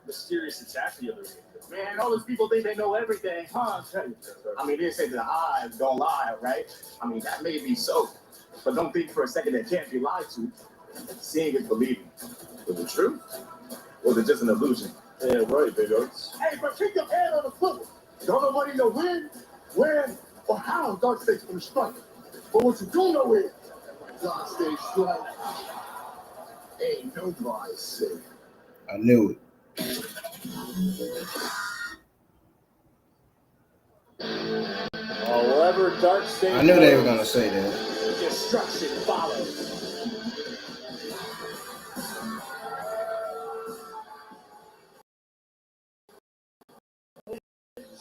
[SPEAKER 3] mysterious attack the other week.
[SPEAKER 9] Man, all those people think they know everything, huh? I mean, they say the eyes don't lie, right? I mean, that may be so. But don't think for a second that can't be lied to. Seeing is believing. Was it true? Or was it just an illusion?
[SPEAKER 10] Yeah, right, big oaks.
[SPEAKER 8] Hey, but keep your head on the swivel. Don't nobody know when, where, or how Dark State's gonna strike. But what you do know is, Dark State strike ain't nobody safe.
[SPEAKER 2] I knew it.
[SPEAKER 3] However, Dark State.
[SPEAKER 2] I knew they were gonna say that.
[SPEAKER 3] Destruction follows.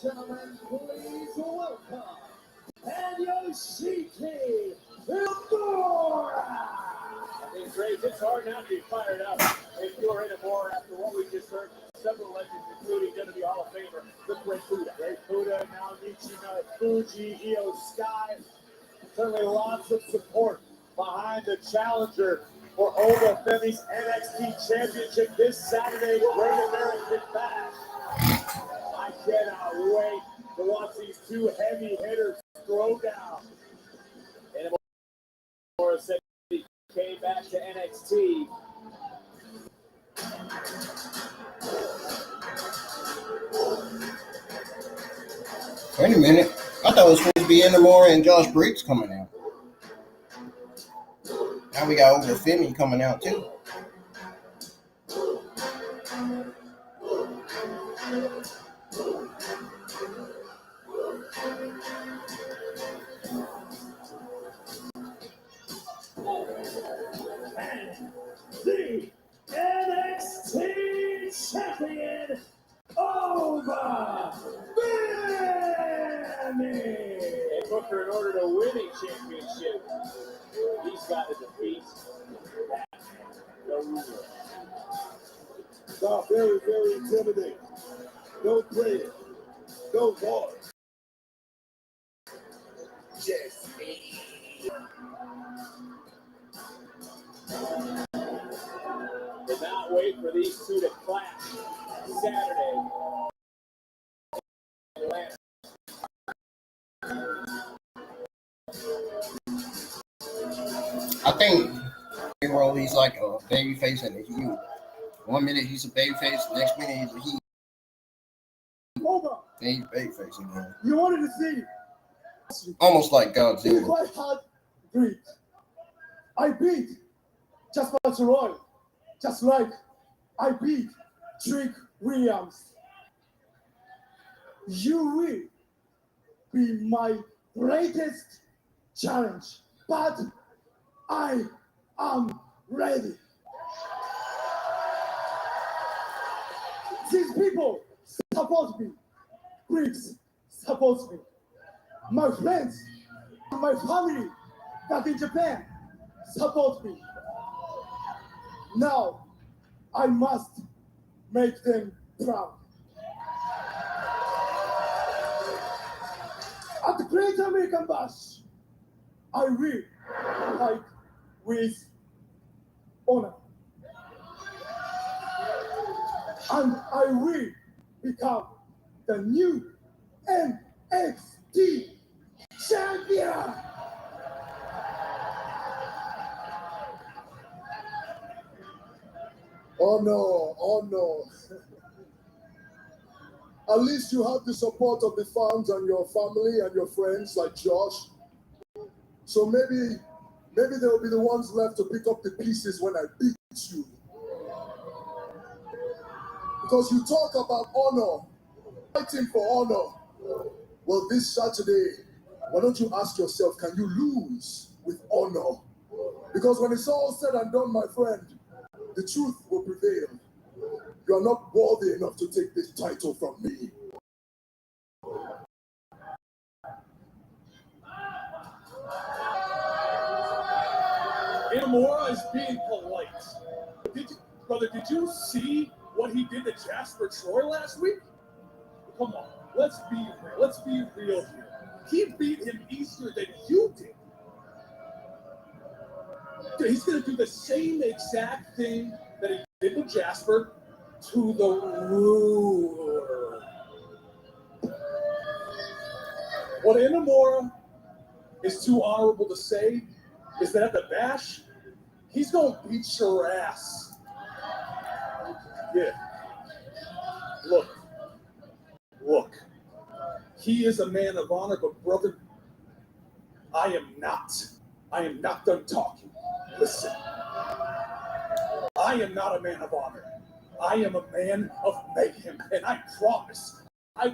[SPEAKER 9] Gentlemen, please welcome Yoshiki Imura.
[SPEAKER 3] It's great. It's hard not to be fired up if you're in a more after what we just heard from several legends, including WWE Hall of Famer, the Great Buddha. Great Buddha, now Nichino Fuji, Io Sky. Certainly lots of support behind the challenger for Oba Femi's NXT Championship this Saturday, Great American Bash. I cannot wait to watch these two heavy hitters throw down. And Imura said he came back to NXT.
[SPEAKER 2] Wait a minute. I thought it was supposed to be Enamora and Josh Briggs coming out. Now we got Oba Femi coming out too.
[SPEAKER 9] The NXT champion, Oba Femi.
[SPEAKER 3] And Booker, in order to win a championship, he's got to defeat the ruler.
[SPEAKER 8] Stop, very, very intimidating. No prayer, no war. Just me.
[SPEAKER 3] Cannot wait for these two to clash Saturday. Atlanta.
[SPEAKER 2] I think Hero, he's like a babyface and a heel. 1 minute he's a babyface, next minute he's a heel.
[SPEAKER 8] Oba,
[SPEAKER 2] Then he's a babyface again.
[SPEAKER 8] you wanted to see.
[SPEAKER 2] Almost like
[SPEAKER 8] It's
[SPEAKER 2] Godzilla.
[SPEAKER 8] quite hard to beat. I beat Jasper Roy, just like I beat Trick Williams. You will be my greatest challenge, but I am ready. These people support me. Briggs supports me. My friends, my family back in Japan support me. Now, I must make them proud. At the Great American Bash, I will fight with honor. And I will become the new NXT champion. Oh no. At least you have the support of the fans and your family and your friends like Josh. So maybe they'll be the ones left to pick up the pieces when I beat you. Because you talk about honor, fighting for honor. Well, this Saturday, why don't you ask yourself, can you lose with honor? Because when it's all said and done, my friend, the truth will prevail. You are not worthy enough to take this title from me.
[SPEAKER 3] Imura is being polite. Did you see what he did to Jasper Troy last week? Come on, let's be real. Let's be real here. He beat him easier than you did. He's going to do the same exact thing that he did with Jasper to the ruler. What Imura is too honorable to say is that at the Bash, he's going to beat your ass. Yeah.
[SPEAKER 9] Look, he is a man of honor, but brother, I am not. I am not done talking. Listen, I am not a man of honor. I am a man of mayhem, and I promise I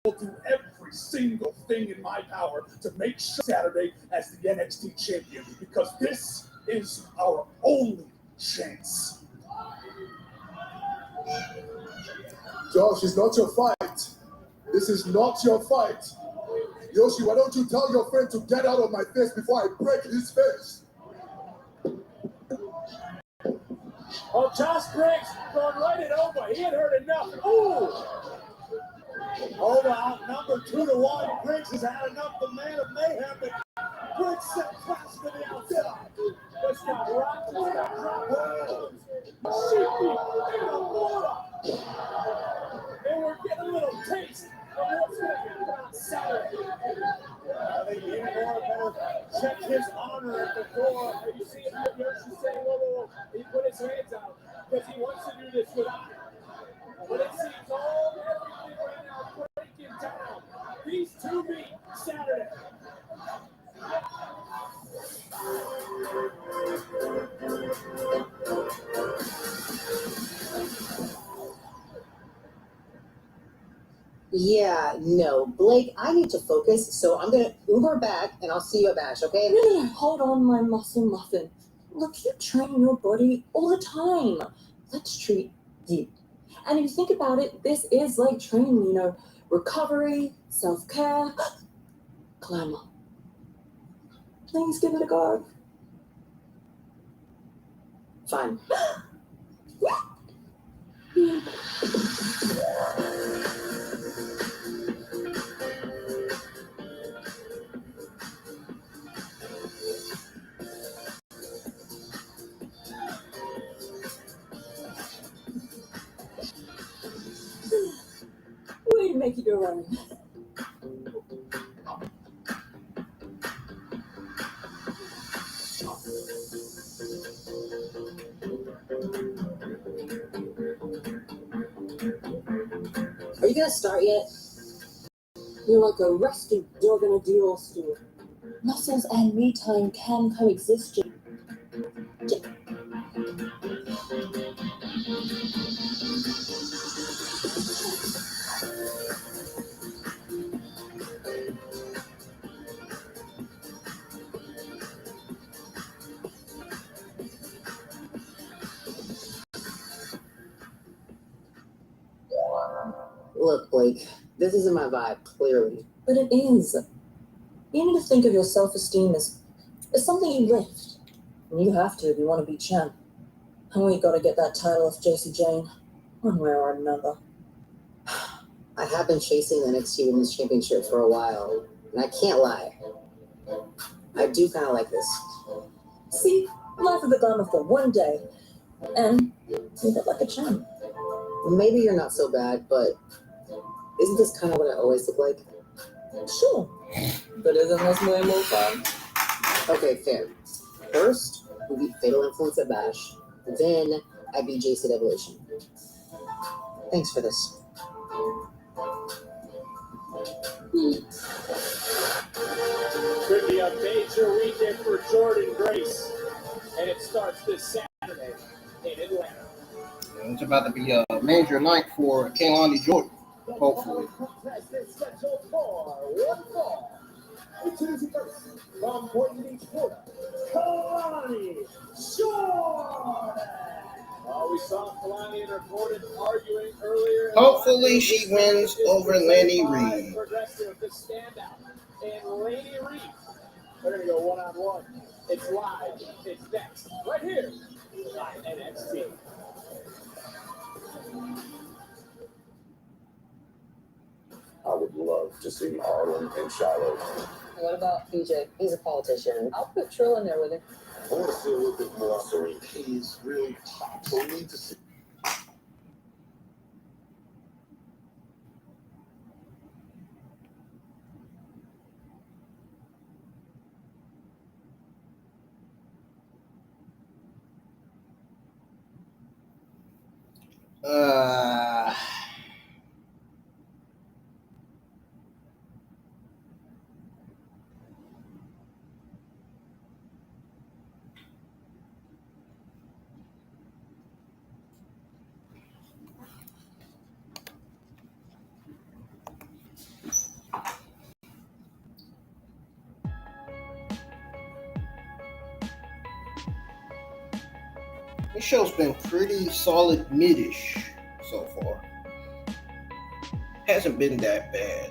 [SPEAKER 9] will do every single thing in my power to make sure Saturday as the NXT champion, because this is our only chance.
[SPEAKER 8] Josh, it's not your fight. This is not your fight. Yoshi, why don't you tell your friend to get out of my face before I break his face?
[SPEAKER 3] Oh, Josh Briggs going right it over. He had heard enough. Ooh! Over outnumbered 2-1. Briggs has had enough. The man of mayhem, but Briggs sent crash to the outside. Just got rocked. Just got dropped. Sheepy in the water. And we're getting a little taste of what's going to happen on Saturday. I think Unicorn better check his honor at the door. You see him here, Yoshi saying, whoa, whoa, whoa. He put his hands out because he wants to do this with honor. But it seems everything right now breaking down. These two meet Saturday.
[SPEAKER 6] Yeah, no, Blake, I need to focus, so I'm gonna Uber back and I'll see you at Bash, okay?
[SPEAKER 7] No, hold on, my muscle muffin. Look, you train your body all the time. Let's treat you. And if you think about it, this is like training, recovery, self-care, glamour. Please give it a go.
[SPEAKER 6] Fine.
[SPEAKER 7] Way to make it your own.
[SPEAKER 6] Are you gonna start yet?
[SPEAKER 7] You're like a resting dog in a Dior store. Muscles and me time can coexist.
[SPEAKER 6] Look, Blake, this isn't my vibe, clearly.
[SPEAKER 7] But it is. You need to think of your self-esteem as something you lift. And you have to if you want to be champ. And we gotta get that title off JC Jane, one way or another.
[SPEAKER 6] I have been chasing the NXT Women's Championship for a while, and I can't lie. I do kind of like this.
[SPEAKER 7] See, life of the glamour for one day, and you live like a champ.
[SPEAKER 6] Maybe you're not so bad, but isn't this kind of what I always look like?
[SPEAKER 7] Sure. But isn't this way more fun?
[SPEAKER 6] Okay, fair. First, we beat Fatal Influence at Bash. Then, I beat JC at Evolution. Thanks for this.
[SPEAKER 3] Could be a major weekend for Jordan Grace. And it starts this Saturday in Atlanta.
[SPEAKER 2] It's about to be a major night for Kaylani Jordan, hopefully.
[SPEAKER 3] Scheduled for one fall. Introducing first from Boynton Beach, Florida, Kalani Jordan. We saw Kalani and her opponent arguing earlier.
[SPEAKER 2] Hopefully she wins over Lenny Reed.
[SPEAKER 3] Progressive, the standout, and Lenny Reed. They're going to go one-on-one. It's live. It's next, right here on NXT.
[SPEAKER 8] I would love to see Harlem and Charlotte.
[SPEAKER 6] What about BJ? He's a politician. I'll put Trill in there with him.
[SPEAKER 8] I want to see a little bit more serene. He's really top, so we need to see.
[SPEAKER 2] This show's been pretty solid mid-ish so far. Hasn't been that bad.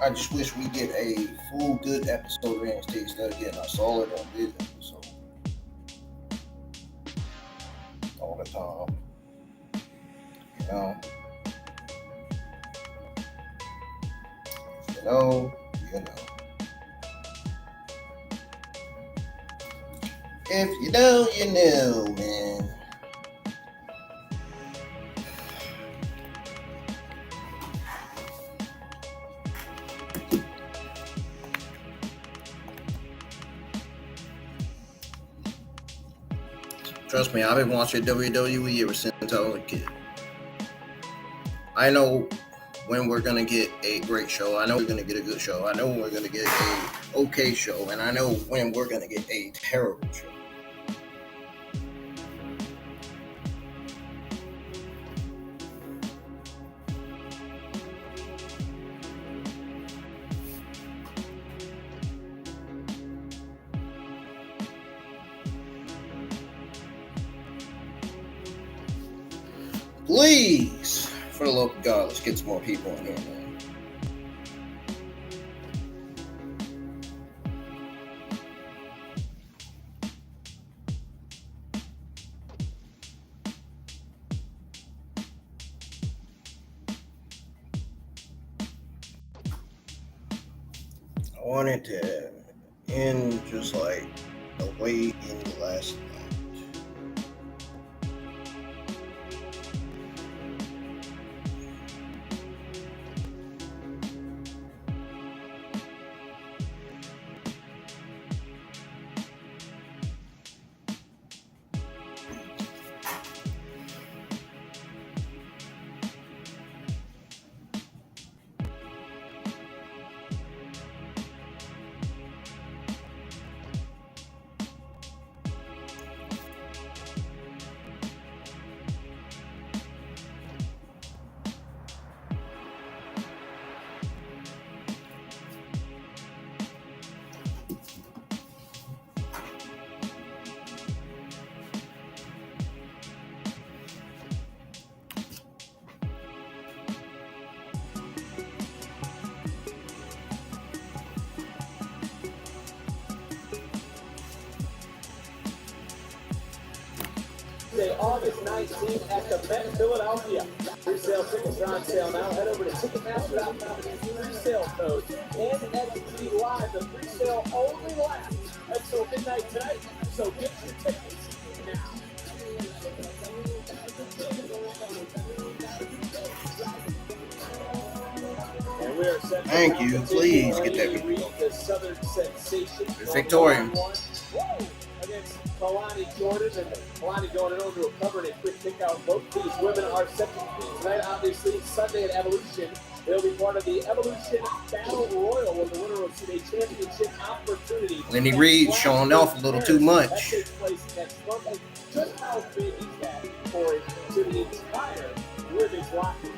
[SPEAKER 2] I just wish we get a full good episode of NXT instead of getting a solid on this episode all the time. You know. If you know, you know, man. Trust me, I've been watching WWE ever since I was a kid. I know when we're going to get a great show. I know we're going to get a good show. I know when we're going to get a okay show. And I know when we're going to get a terrible show. Please, for the love of God, let's get some more people in here, man. I wanted to end just like the way in the last night.
[SPEAKER 3] August 19th at the Met in Philadelphia. Pre-sale tickets are on sale now. Head over to Ticketmaster.com and use pre-sale code NXT Live. The pre-sale only lasts until midnight tonight, so get your tickets now. And we are set.
[SPEAKER 2] Thank you. Please get that.
[SPEAKER 3] The Southern Sensation.
[SPEAKER 2] Victorian.
[SPEAKER 3] Against Kalani Jordan, and Kalani going over to a cover and a quick kick out. Both these women are set to compete tonight. Obviously, Sunday at Evolution, they'll be part of the Evolution Battle Royal, where the winner will see a championship opportunity.
[SPEAKER 2] Lenny Reed showing off a little too much.
[SPEAKER 3] That takes place next month. And just how big is that for to the entire women's locker room?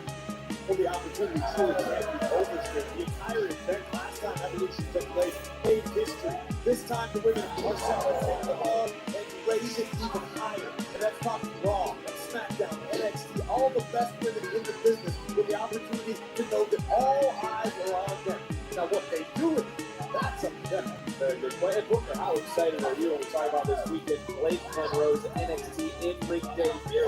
[SPEAKER 3] For the opportunity to overstep the entire event. Last time Evolution took place, made history. This time the women are set to take the ball and raise it even higher. And that's talking Raw, SmackDown, NXT, all the best women in the business with the opportunity to know that all eyes are on them. Now what they do with it, that's a very good play. And Booker, how excited are you when we talk about this weekend? Blake Monroe's NXT in-ring debut.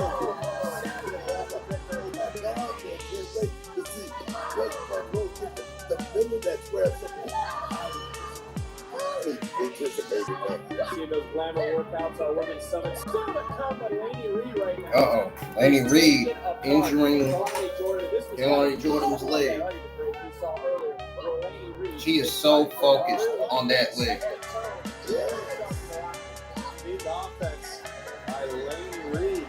[SPEAKER 8] The feeling that's where anticipated that.
[SPEAKER 3] Seeing those glamour workouts, our women's summit still to come by Laney Reed right now.
[SPEAKER 2] Uh-oh. Laney Reed injuring Kalani Jordan's leg. She is so focused on that leg.
[SPEAKER 3] Speed offense by Laney Reed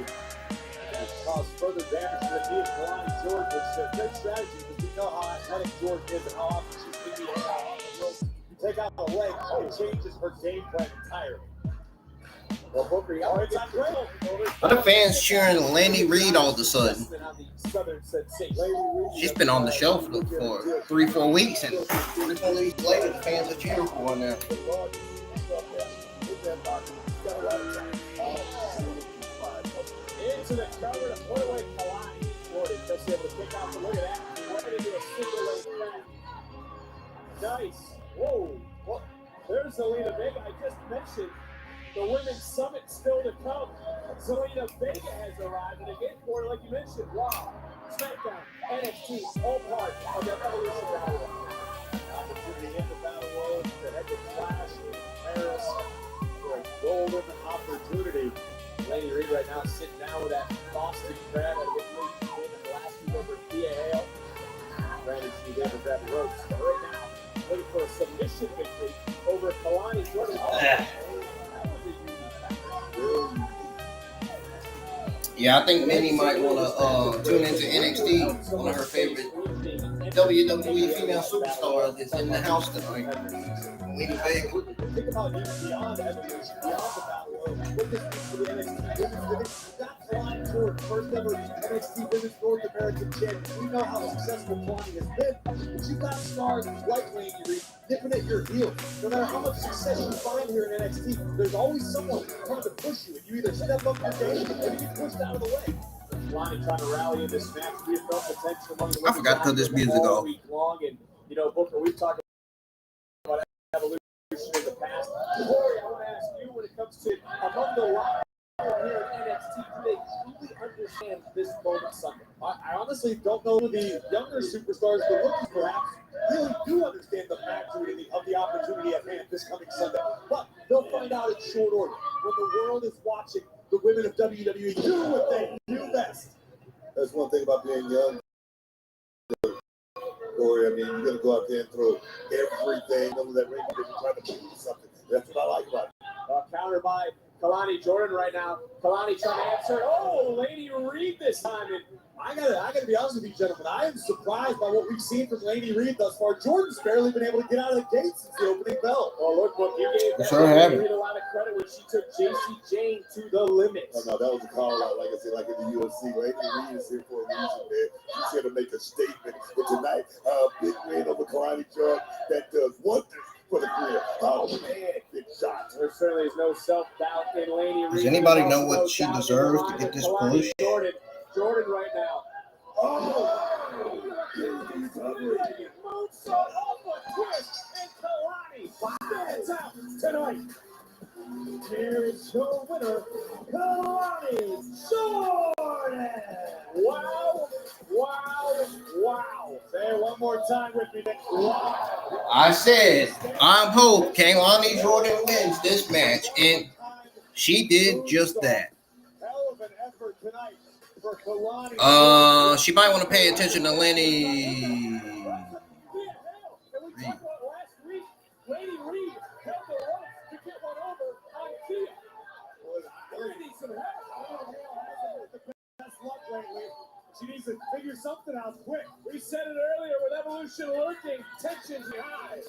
[SPEAKER 3] has caused further damage to the knee of Kalani Jordan, which is a great strategy because we know how athletic Jordan is and how often she's going to be on the ropes. You take out the leg, it changes her game plan entirely. Well, Booker, it's on Grable.
[SPEAKER 2] What are fans cheering Lanny Reed all of a sudden? She's been on the show for 3-4 weeks, and which one of these ladies the fans are cheering for now?
[SPEAKER 3] Into the cover to put away Kalani. Jordan just able to kick out. Look at that. Right into a single leg thing. Nice. Whoa. Well, there's Zelina Vega. I just mentioned the women's summit still to come. Zelina Vega has arrived. And again, Corey, like you mentioned, Raw, SmackDown, NXT, all part of that Evolution Battle Royal. Opportunity in the Battle Royal to head to Clash in Paris for a golden opportunity. Lanny Reed right now sitting down with that Boston crab that hit late in the last week over Thea Hale. Granted, she did have that ropes. But right now, looking for a submission victory over Kalani Jordan.
[SPEAKER 2] Yeah, I think Minnie might want to tune into NXT. One of her favorite WWE female superstars is in the house tonight. Lena Vega.
[SPEAKER 3] Think about even beyond Evolution, beyond the Battle Royal. What this means for the NXT Women's. Got Kalani Jordan, first ever NXT Women's North American champion. We know how successful Kalani has been, but you got stars like Lanny Reed nipping at your heels. No matter how much success you find here in NXT, there's always someone trying to push you, and you either step up your game or you get pushed out of the way. Kalani trying to rally in this match, reaffirm potential among the
[SPEAKER 2] I forgot to cut this music off.
[SPEAKER 3] week long, and you know, Booker, we've talked about Evolution in the past. Corey, I want to ask you when it comes to among the line here at NXT, do they truly understand this moment Sunday? I honestly don't know the younger superstars, the rookies perhaps, really do understand the magnitude of the opportunity at hand this coming Sunday. But they'll find out in short order. When the world is watching, the women of WWE do what they do best.
[SPEAKER 8] That's one thing about being young, Corey. I mean, you got to go out there and throw everything over that ring because you're trying to prove something. That's what I like about it.
[SPEAKER 3] Countered by Kalani Jordan right now. Kalani trying to answer. Oh, Lanny Reed this time. And I gotta be honest with you, gentlemen. I am surprised by what we've seen from Lanny Reed thus far. Jordan's barely been able to get out of the gate since the opening bell. Oh, look, you gave Lanny Reed a lot of credit when she took JC Jane to the limit.
[SPEAKER 8] Oh, no, that was a call out, like I said, like in the UFC. Lanny Reed is here for a reason, man. He's here to make a statement. And tonight, big win over Kalani Jordan that does wonders for the career. Oh, man, big shot.
[SPEAKER 3] There certainly is no self-doubt in Lanny Reed.
[SPEAKER 2] Does anybody know what she deserves to get this push?
[SPEAKER 3] Jordan right now.
[SPEAKER 8] Oh!
[SPEAKER 3] Moonsault off a twist, and Kalani stands out tonight. Here is your winner, Kalani Jordan. Wow. Say it one more time with me. Wow.
[SPEAKER 2] I said, I'm hope Kalani Jordan wins this match, and she did just that.
[SPEAKER 3] Hell of an effort tonight for Kalani.
[SPEAKER 2] She might want to pay attention to Lanny.
[SPEAKER 3] Lanny Reed held the ropes to get one over on Tia. Needs some help. Hasn't had the best luck lately. She needs to figure something out quick. We said it earlier with Evolution lurking, tensions high.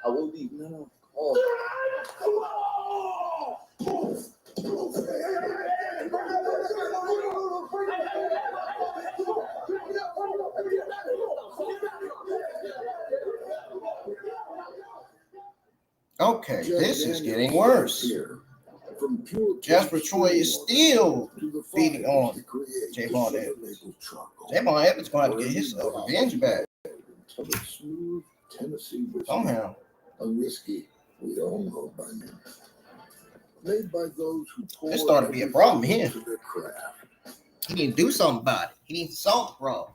[SPEAKER 10] I will leave. No.
[SPEAKER 2] Okay, this is getting worse. Jasper Troy is still beating on Javon Evans. Javon Evans going to have to get his revenge back.
[SPEAKER 8] Smooth Tennessee whiskey.
[SPEAKER 2] Somehow.
[SPEAKER 8] A whiskey we all know by now. Made by those who pour
[SPEAKER 2] This started to be a problem here.
[SPEAKER 8] into their craft.
[SPEAKER 2] He didn't do something about it. He didn't solve the problem.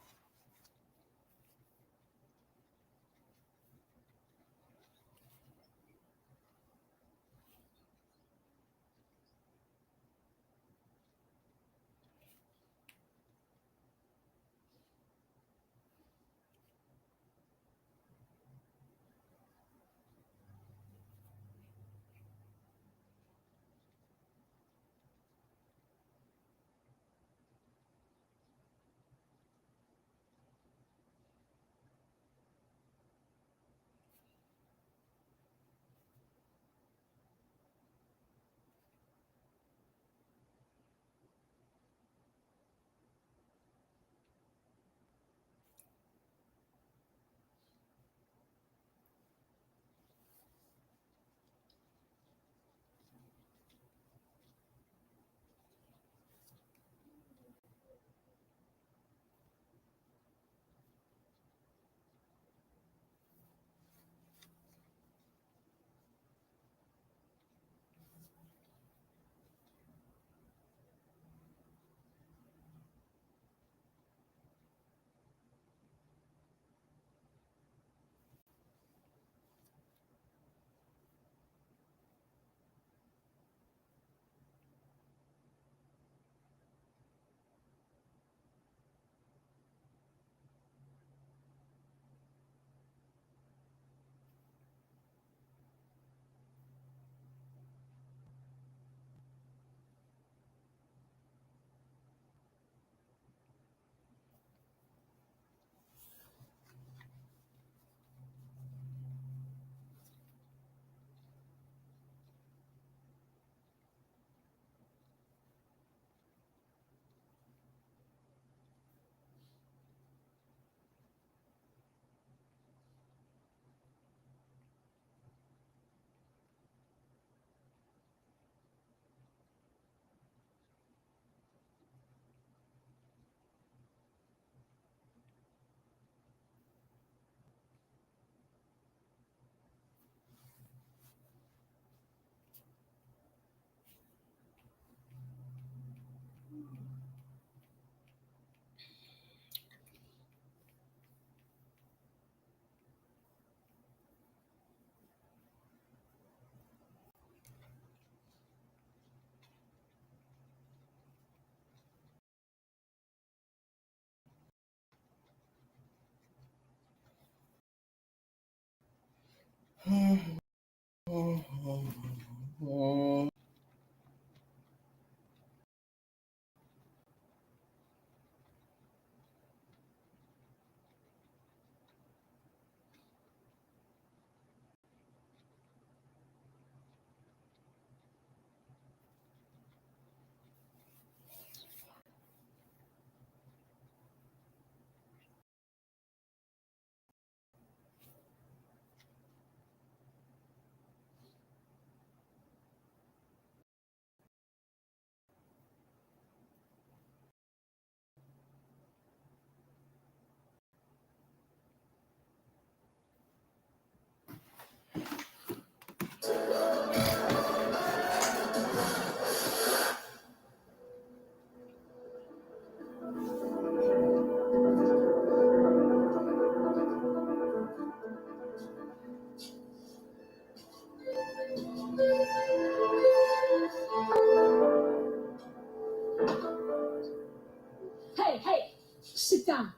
[SPEAKER 11] Hey, sit down.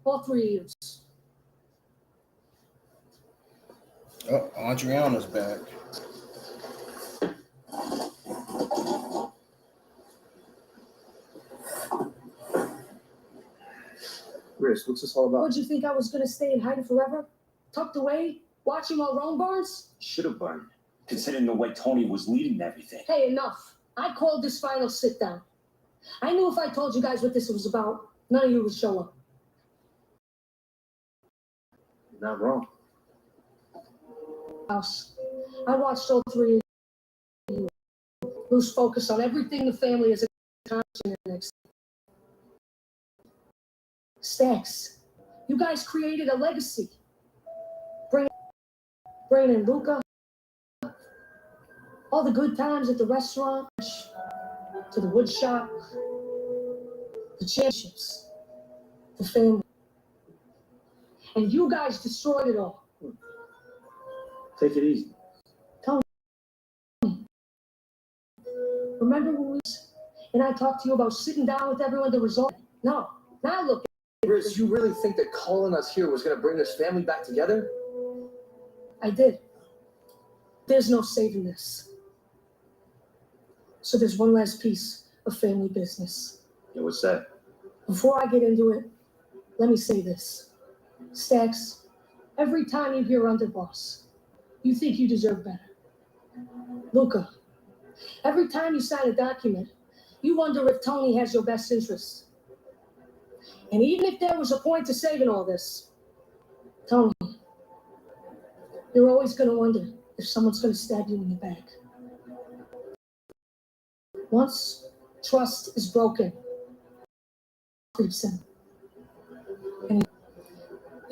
[SPEAKER 11] All three of you.
[SPEAKER 2] Oh, Adriana's back.
[SPEAKER 10] Riz, what's this all about?
[SPEAKER 11] What'd you think I was gonna stay and hide forever? Tucked away, watching our own barns?
[SPEAKER 12] Should have burned, considering the way Tony was leading everything.
[SPEAKER 11] Hey, enough. I called this final sit down. I knew if I told you guys what this was about, none of you would show up.
[SPEAKER 10] You're not wrong.
[SPEAKER 11] House. I watched all three of you lose focus on everything the family has accomplished in the next. Stacks, you guys created a legacy. Bringing in Luca, all the good times at the restaurant, to the wood shop, the championships, the family. And you guys destroyed it all.
[SPEAKER 10] Take it easy.
[SPEAKER 11] Tony, remember when we and I talked to you about sitting down with everyone to resolve it? No. Now look.
[SPEAKER 13] Riz, you really think that calling us here was going to bring this family back together?
[SPEAKER 11] I did. There's no saving this. So there's one last piece of family business.
[SPEAKER 10] Yeah, what's that?
[SPEAKER 11] Before I get into it, let me say this. Stacks, every time you hear underboss, you think you deserve better. Luca, every time you sign a document, you wonder if Tony has your best interests. And even if there was a point to saving all this, Tony, you're always going to wonder if someone's going to stab you in the back. Once trust is broken, creeps in. And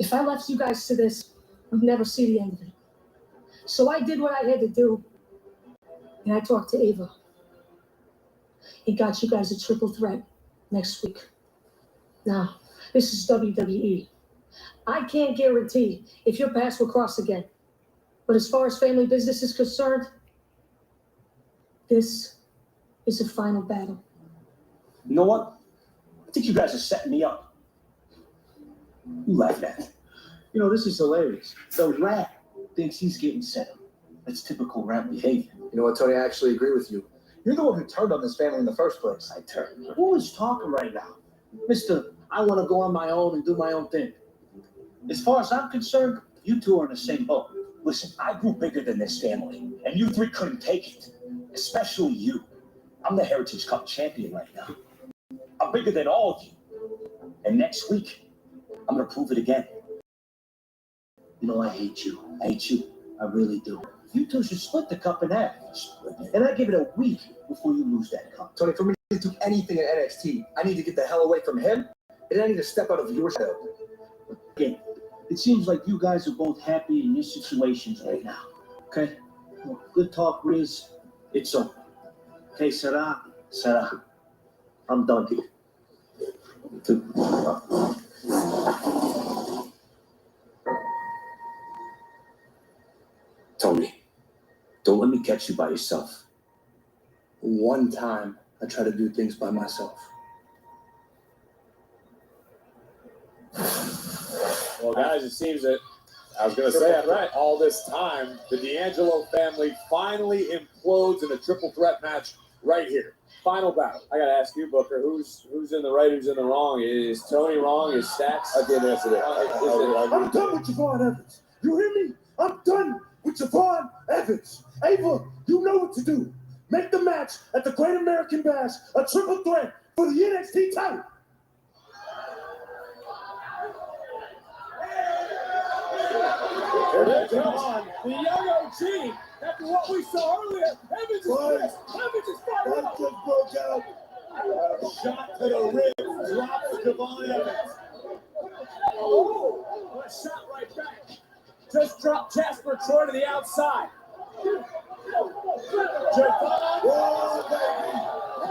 [SPEAKER 11] if I left you guys to this, we'd never see the end of it. So I did what I had to do, and I talked to Ava. He got you guys a triple threat next week. Now, this is WWE. I can't guarantee if your paths will cross again. But as far as family business is concerned, this is a final battle.
[SPEAKER 12] You know what? I think you guys are setting me up. You laugh at it.
[SPEAKER 10] You know, this is hilarious.
[SPEAKER 12] The rat thinks he's getting set up. That's typical rat behavior.
[SPEAKER 13] You know what, Tony? I actually agree with you. You're the one who turned on this family in the first place.
[SPEAKER 12] I turned.
[SPEAKER 9] Who is talking right now? Mr. I want to go on my own and do my own thing. As far as I'm concerned, you two are in the same boat.
[SPEAKER 12] Listen, I grew bigger than this family, and you three couldn't take it. Especially you. I'm the Heritage Cup champion right now. I'm bigger than all of you. And next week, I'm going to prove it again.
[SPEAKER 9] You know, I hate you.
[SPEAKER 12] I hate you.
[SPEAKER 9] I really do. You two should split the cup in half. And I give it a week before you lose that cup.
[SPEAKER 13] Tony, for me to do anything at NXT, I need to get the hell away from him, and I need to step out of your show.
[SPEAKER 9] Again, it seems like you guys are both happy in your situations right now. Okay? Well, good talk, Riz. It's over. Okay, Sarah. Sarah. I'm done here.
[SPEAKER 12] Tony, don't let me catch you by yourself.
[SPEAKER 13] One time, I try to do things by myself.
[SPEAKER 3] Well, guys, it seems that I was going to say, right, all this time, the D'Angelo family finally implodes in a triple threat match right here. Final battle. I got to ask you, Booker, who's in the right, who's in the wrong? Is Tony wrong? Is Stacks?
[SPEAKER 8] I didn't answer that. I'm done with Javon Evans. You hear me? I'm done with Javon Evans. Ava, you know what to do. Make the match at the Great American Bash a triple threat for the NXT title.
[SPEAKER 3] Come on, the young OG. After what we saw earlier, Evans is fired up.
[SPEAKER 8] Just broke out.
[SPEAKER 3] Shot to the ribs, drops Javon Evans. Oh, what a shot right back. Just dropped Jasper Troy to the outside. Javon,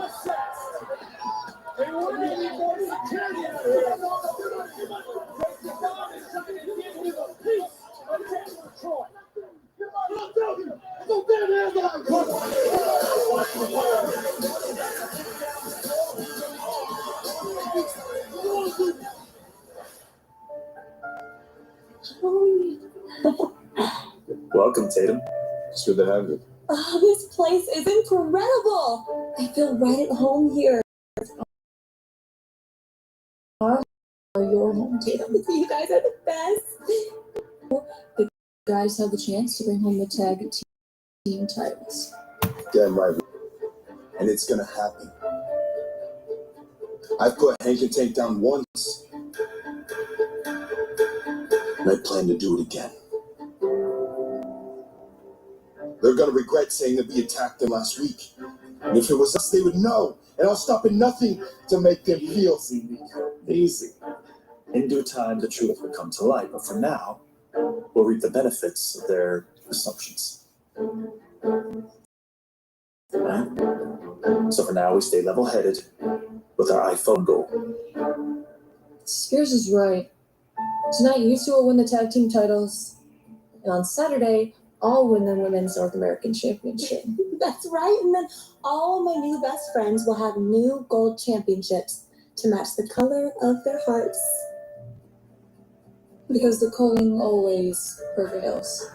[SPEAKER 3] assessed. They want to need more security out here. Javon is trying to give him a piece of Jasper Troy.
[SPEAKER 10] Welcome, Tatum. It's good to have you.
[SPEAKER 7] Oh, this place is incredible. I feel right at home here. Your home, Tatum. You guys are the best. The guys have the chance to bring home the tag team titles.
[SPEAKER 10] Damn right. And it's gonna happen. I've put Hank and Tank down once. And I plan to do it again. They're gonna regret saying that we attacked them last week. And if it was us, they would know. And I'll stop at nothing to make them feel.
[SPEAKER 14] Easy. In due time, the truth will come to light. But for now, we'll reap the benefits of their assumptions. Right? So for now, we stay level-headed with our iPhone goal.
[SPEAKER 7] Spears is right. Tonight, you two will win the tag team titles. And on Saturday, I'll win the Women's North American Championship. That's right. And then all my new best friends will have new gold championships to match the color of their hearts. Because the Culling always prevails.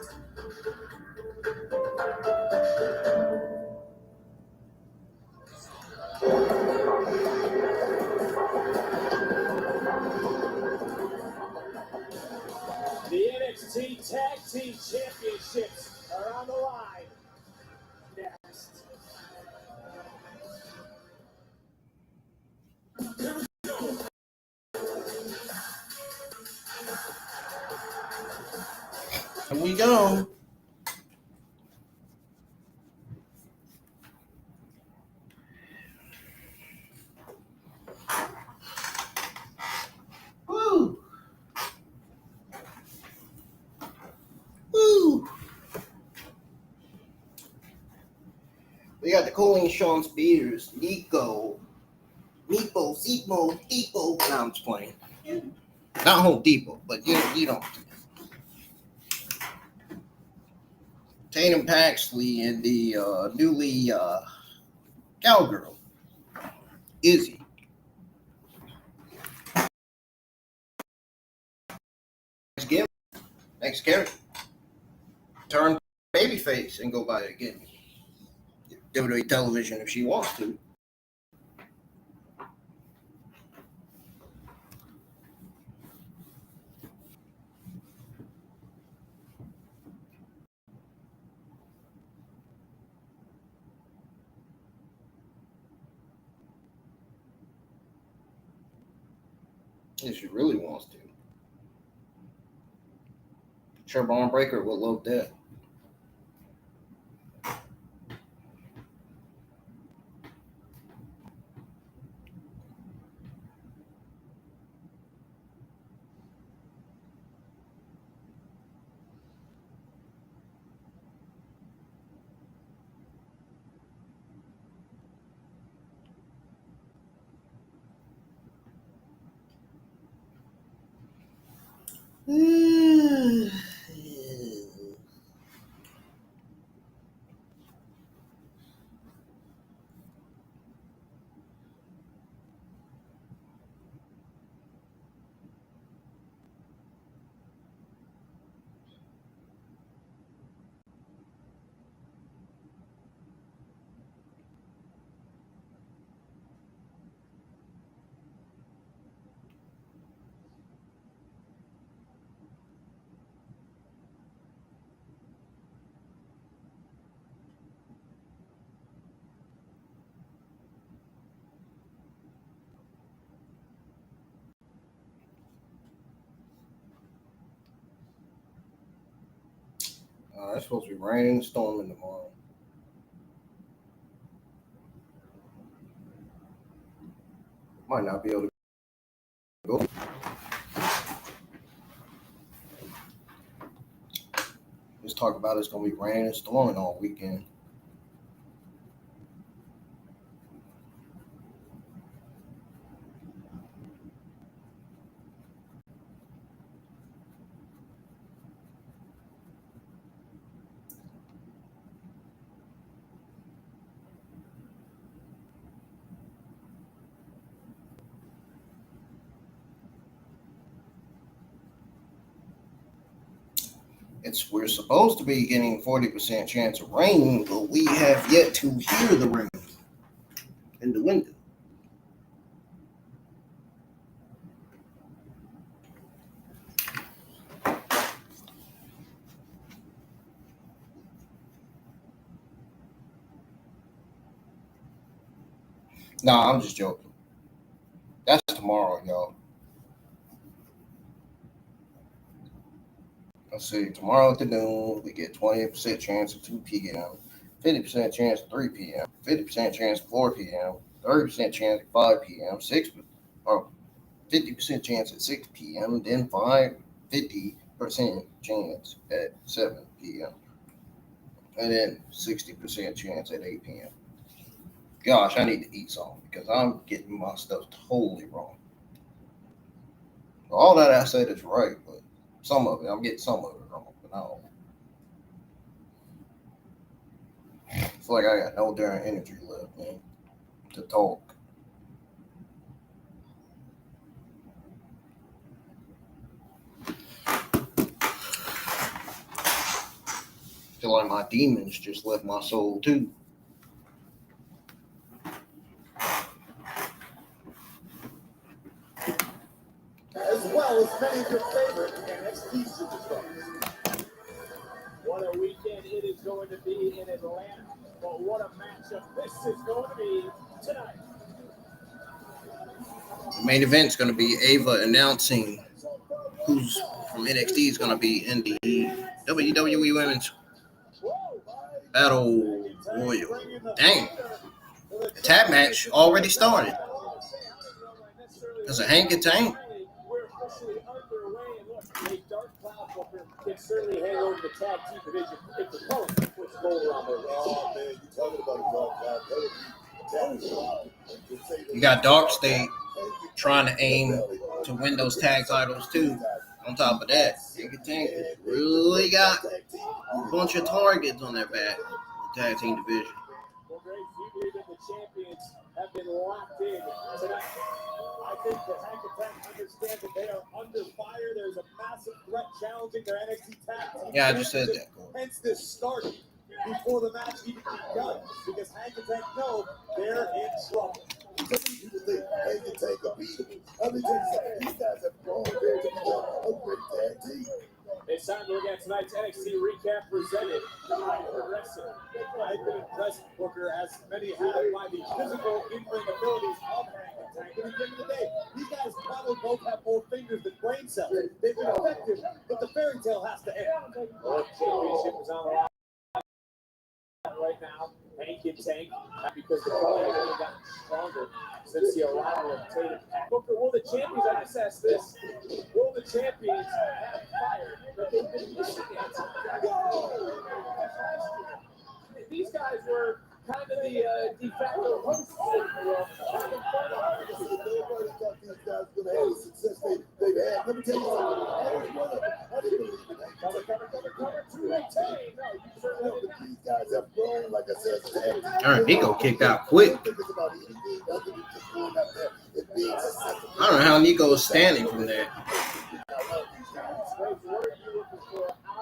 [SPEAKER 3] The NXT Tag Team Championships are on the line. Next.
[SPEAKER 2] Here we go. Woo! Woo! We got the Culling, Sean Spears, Nico, Meepo, Seepo, Depot. No, I'm just playing. Not Home Depot, but you don't. Tatum Paxley and the newly cowgirl, Izzy. Next character. Turn babyface and go by it again. WWE television if she wants to. If she really wants to. Sure, Barn Breaker will love that. It's supposed to be raining and storming tomorrow. Might not be able to go. Let's talk about it's going to be raining and storming all weekend. We're supposed to be getting 40% chance of rain, but we have yet to hear the rain in the window. Nah, I'm just joking. That's tomorrow, y'all. Let's see. Tomorrow afternoon, we get 20% chance of 2 p.m., 50% chance of 3 p.m., 50% chance of 4 p.m., 30% chance at 5 p.m., 50% chance at 6 p.m., then 50% chance at 7 p.m., and then 60% chance at 8 p.m. Gosh, I need to eat something because I'm getting my stuff totally wrong. All that I said is right, but some of it, I'm getting some of it wrong. But I feel like I got no darn energy left, man, to talk. Feel like my demons just left my soul too.
[SPEAKER 9] As well as many of your favorite NXT superstars. What a weekend it is going to be in Atlanta. But what a matchup this is going to be tonight.
[SPEAKER 2] The main event's going to be Ava announcing who's from NXT is going to be in the WWE Women's Battle Royal. Dang. The tag match already started. There's a Hank and Tank.
[SPEAKER 9] We're officially underway, and look, a dark cloud booker can certainly hang over the tag team division if the Culling puts gold around their waist.
[SPEAKER 8] Oh, man, you talking about a dark cloud.
[SPEAKER 2] You got Dark State trying to aim to win those tag titles too. On top of that, Hank and Tank really got a bunch of targets on their back in the tag team division.
[SPEAKER 9] Well, Greg, you believe that the champions have been locked in tonight? I think that Hank and Tank understand that they are under fire. There's a massive threat challenging their NXT Tag Team.
[SPEAKER 2] Yeah, I just said that.
[SPEAKER 9] Hence this started before the match even begun, because Hank and Tank know they're in trouble.
[SPEAKER 8] So many people think Hank and Tank are beatable. Let me tell you something. These guys have grown there to become a great tag team.
[SPEAKER 9] It's time to look at tonight's NXT recap presented by Progressive. I've been impressed, Booker, as many have, by the physical in-ring abilities of Hank and Tank. But at the end of the day, these guys probably both have more fingers than brain cells. They've been effective, but the fairy tale has to end. The championship is on the line right now. Hank and Tank, because the Culling has only gotten stronger since the arrival of Tatum. Booker, will the champions, I just asked this, will the champions have fire that they've been missing at times? These guys were kind of the de facto hosts.
[SPEAKER 8] Nobody thought these guys were going to have the success they've had. Let me tell you something. I was one of them. I didn't believe in that.
[SPEAKER 9] Cover to retain. No, you certainly did not.
[SPEAKER 8] These guys have grown, like I said, tag team.
[SPEAKER 2] Darn, Nico kicked out quick.
[SPEAKER 8] I don't think it's about anything other than just going out there and being successful.
[SPEAKER 2] I don't know how Nico is standing from there.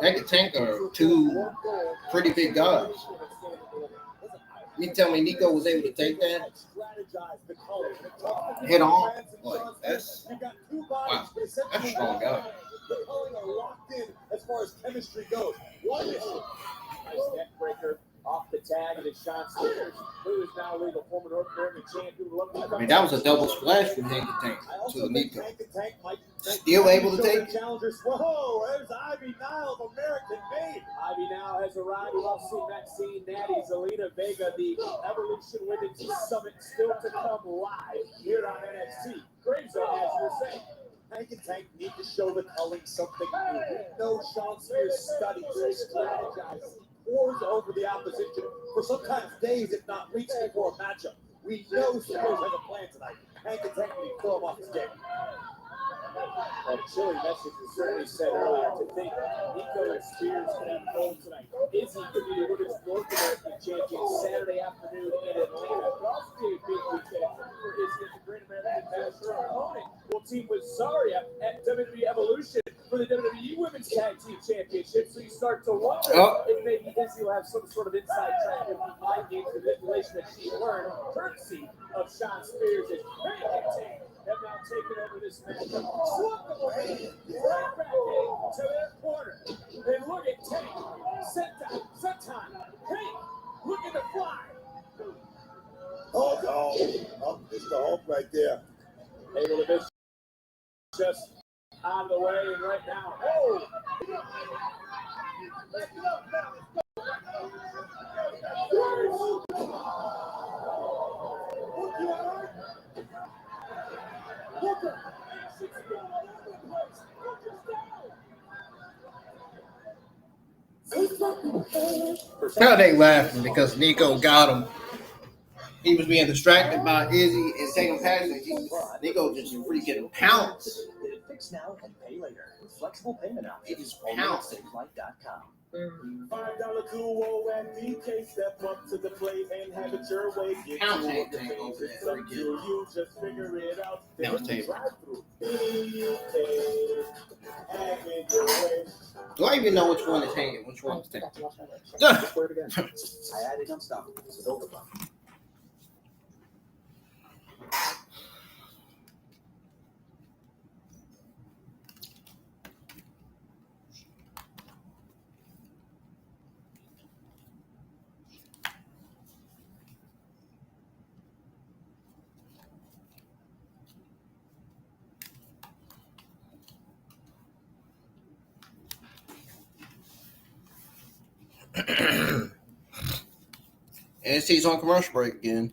[SPEAKER 2] Hank and Tank are two pretty big guys. You tell me Nico was able to take that head on? Like, that's wow. That's a strong guy.
[SPEAKER 9] The Culling are locked in as far as chemistry goes. One issue. Nice neck breaker off the tag, and it's Sean Spears, who is now
[SPEAKER 3] now legal former North American champion.
[SPEAKER 2] I mean, that was a double splash from Hank Tank
[SPEAKER 3] I
[SPEAKER 2] to
[SPEAKER 3] also
[SPEAKER 2] the
[SPEAKER 3] think
[SPEAKER 2] Nico.
[SPEAKER 3] Tank and Tank might
[SPEAKER 2] Still able to take it.
[SPEAKER 3] challengers. Whoa, there's Ivy Nile of American made. Ivy Nile has arrived. We've all seen Maxine, Natty, Zelina Vega, the Evolution Women's Summit still to come live here on NXT. Great zone, as you were saying. Hank and Tank need to show the Culling something new. We know Sean Spears studies, strategizes, pours over the opposition for sometimes days, if not weeks, before a matchup. We know Spears has a plan tonight. Hank and Tank need to throw him off his game. A chilly message was certainly said earlier to think Nico and Spears could have home tonight. Izzy could be the women's North American champion Saturday afternoon in Atlanta. It could also be a big weekend for Izzy at the Great American Bash. Her opponent will team with Zarya at WWE Evolution for the WWE Women's Tag Team Championships. So you start to wonder if maybe Izzy will have some sort of inside track with the mind games manipulation that she learned, courtesy of Sean Spears. And have now taken over this matchup. Swung the momentum right back into their corner. And look at Tank. Santana. Hey, looking to fly.
[SPEAKER 8] Oh, it's the Hulk right there.
[SPEAKER 3] Able to miss just out of the way, and right now, oh!
[SPEAKER 2] Now they laughing because Nico got him. He was being distracted by Izzy and taking passes. Nico just freaking pounced.
[SPEAKER 12] Fix now and pay later. Flexible payment options.
[SPEAKER 2] He just pounced.
[SPEAKER 12] SafeLife.com.
[SPEAKER 3] $5 Kuo and DK step up to the plate and have it your way. Get
[SPEAKER 2] Count
[SPEAKER 3] to
[SPEAKER 2] Tank
[SPEAKER 3] the
[SPEAKER 2] Tank
[SPEAKER 3] things
[SPEAKER 2] over
[SPEAKER 3] it's
[SPEAKER 2] there.
[SPEAKER 3] up to you. Just figure it out.
[SPEAKER 2] That was Tavion.
[SPEAKER 3] Have it your way.
[SPEAKER 2] Do I even know which one is hanging? Which one is taking?
[SPEAKER 13] Just wear it again. I added unstoppable with overclock.
[SPEAKER 2] NXT's on commercial break again.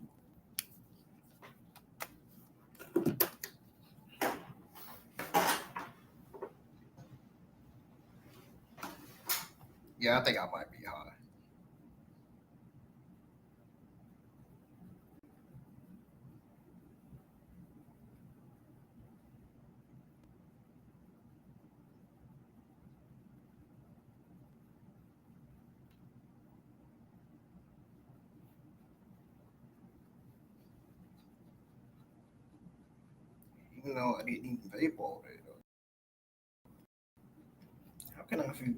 [SPEAKER 2] Yeah, I think I might be high. Even though I didn't even vape all day, though. How can I feel?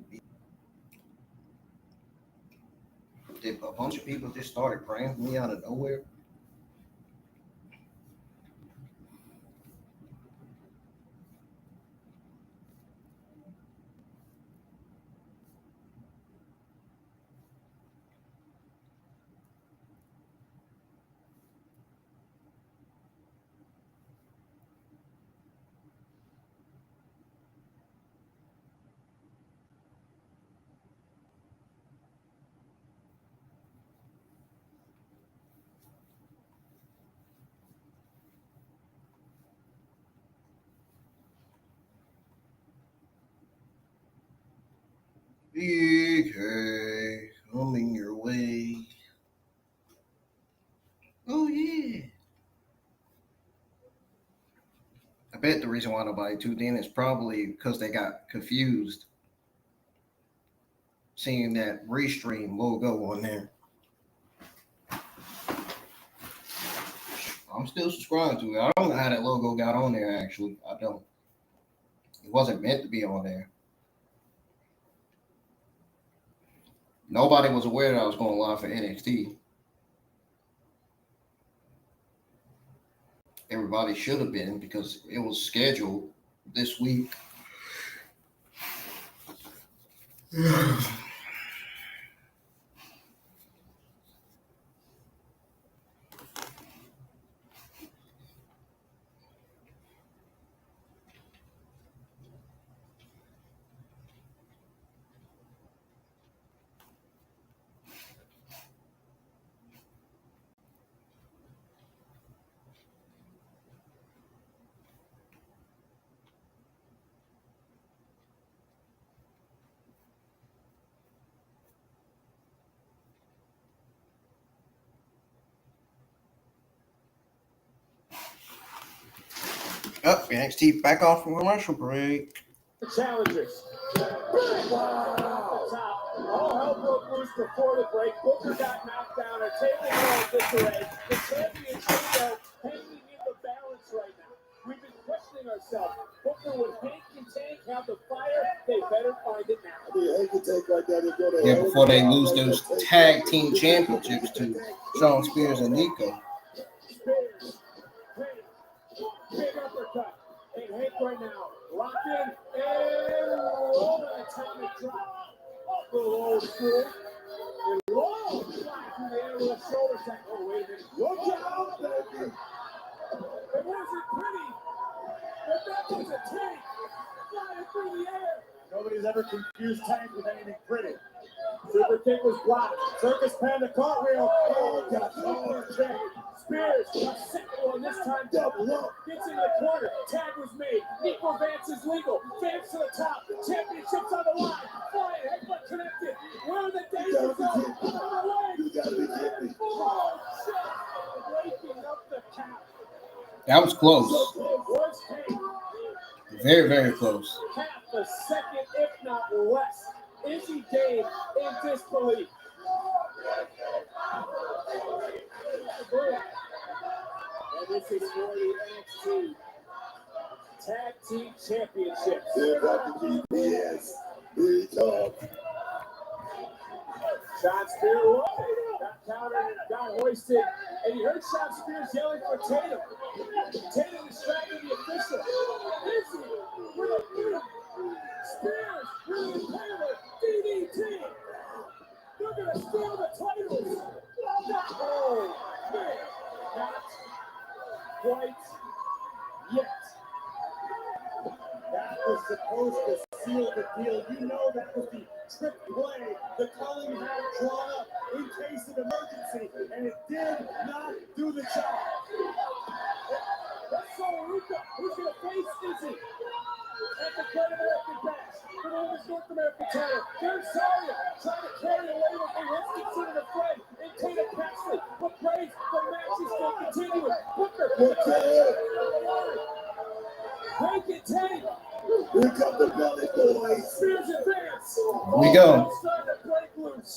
[SPEAKER 2] Did a bunch of people just started praying for me out of nowhere? BK, coming your way. Oh, yeah. I bet the reason why nobody tuned in is probably because they got confused seeing that Restream logo on there. I'm still subscribed to it. I don't know how that logo got on there, actually. I don't. It wasn't meant to be on there. Nobody was aware that I was going live for NXT. Everybody should have been because it was scheduled this week. Up, NXT back off from commercial break.
[SPEAKER 3] Challengers. Wow. All hell broke loose before the break. Booker got knocked down. Our table was disarray. The championship belt hanging in the balance right now. We've been questioning ourselves. Booker would Hank and Tank have the fire. They better find it now.
[SPEAKER 8] Hank and Tank like that is going to
[SPEAKER 2] Yeah, before they lose those tag team championships to Shawn Spears and Nico.
[SPEAKER 3] Spears. Hank. Big uppercut. And Hank right now. Lock in and roll an atomic drop. A little old school. And roll. Fly through the air with a shoulder tap. Oh, wait a minute. Look out, baby. It wasn't pretty. But that was a tank. Flying through the air. Nobody's ever confused Tank with anything pretty. Super kick was blocked. Circus Panda cartwheel. Oh, got shoulder check. Spears, a second one this time. Double up. Gets in the corner. Tag was made. Nico Vance is legal. Vance to the top. Championship's on the line. Flying headbutt connected. Where are the danger zones? On the leg.
[SPEAKER 8] You gotta be kidding me.
[SPEAKER 3] Oh, shit. Breaking up the cap.
[SPEAKER 2] That was close.
[SPEAKER 3] Was Hank.
[SPEAKER 2] Very, very close.
[SPEAKER 3] Half a second, if not less. Izzy Dave in disbelief. And this is for the NXT Tag Team Championships.
[SPEAKER 8] Here got the GPS. Here he comes.
[SPEAKER 3] Sean Spears got countered and got hoisted. And you heard Sean Spears yelling for Tatum. Tatum distracted the official. Izzy with a boot. Spears with a impaler. DDT. They're going to steal the titles. Oh, man. Not quite yet.
[SPEAKER 9] That was supposed to seal the deal. You know that was the trick play the Culling had drawn up in case of emergency, and it did not do the job.
[SPEAKER 3] That's Soloruka, who's going to face Izzy at the Great American Bash for the Women's North American title. There's Zarya trying to carry away what they once considered a friend in Tatum Paxley. But praise, the match is still continuing. Booker, Hank and Tank.
[SPEAKER 8] Here come the belly boys.
[SPEAKER 3] Spears advance.
[SPEAKER 2] Here we go.
[SPEAKER 3] Starting to break loose.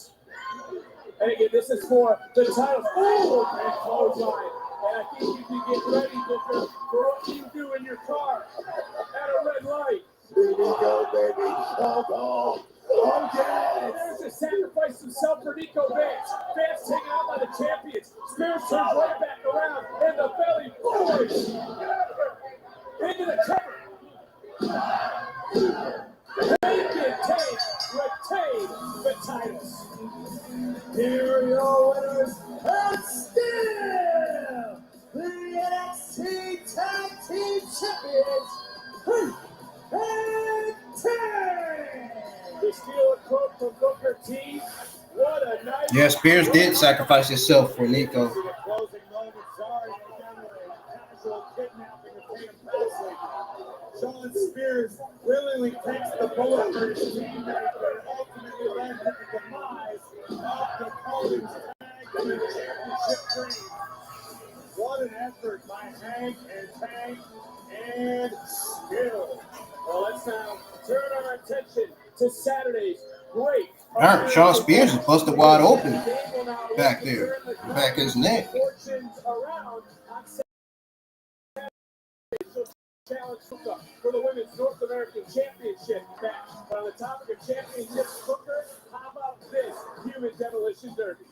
[SPEAKER 3] And again, this is for the title. Oh, and clothesline. And I think you can get ready, Booker, for what you do in your car at a red light.
[SPEAKER 8] Here we go, baby. Oh,
[SPEAKER 3] And there's a sacrifice himself for Nico Vance. Vance taken out by the champions. Spears turns right back around, and the belly boys into the cover. Hank and Tank retain the titles.
[SPEAKER 9] Here are your winners, and still the NXT Tag Team Champions, and Tank.
[SPEAKER 3] They steal a quote from Booker T. What a night.
[SPEAKER 2] Yeah, Spears did sacrifice himself for Nico.
[SPEAKER 3] Closing moment. Sorry, again with a casual kidnapping of Tatum Paxley.
[SPEAKER 9] Sean Spears willingly takes the bullet for his teammate, but ultimately led to the demise of the Culling Tag Team Championship dream. What an effort by Hank and Tank and skill.
[SPEAKER 3] Well, let's now turn our attention to Saturday's great.
[SPEAKER 2] All right, Shawn Spears is busted wide open back there, back his neck.
[SPEAKER 3] Fortunes around on Saturday. Challenge for the Women's North American Championship match. On the topic of championships, Booker, how about this human demolition derby?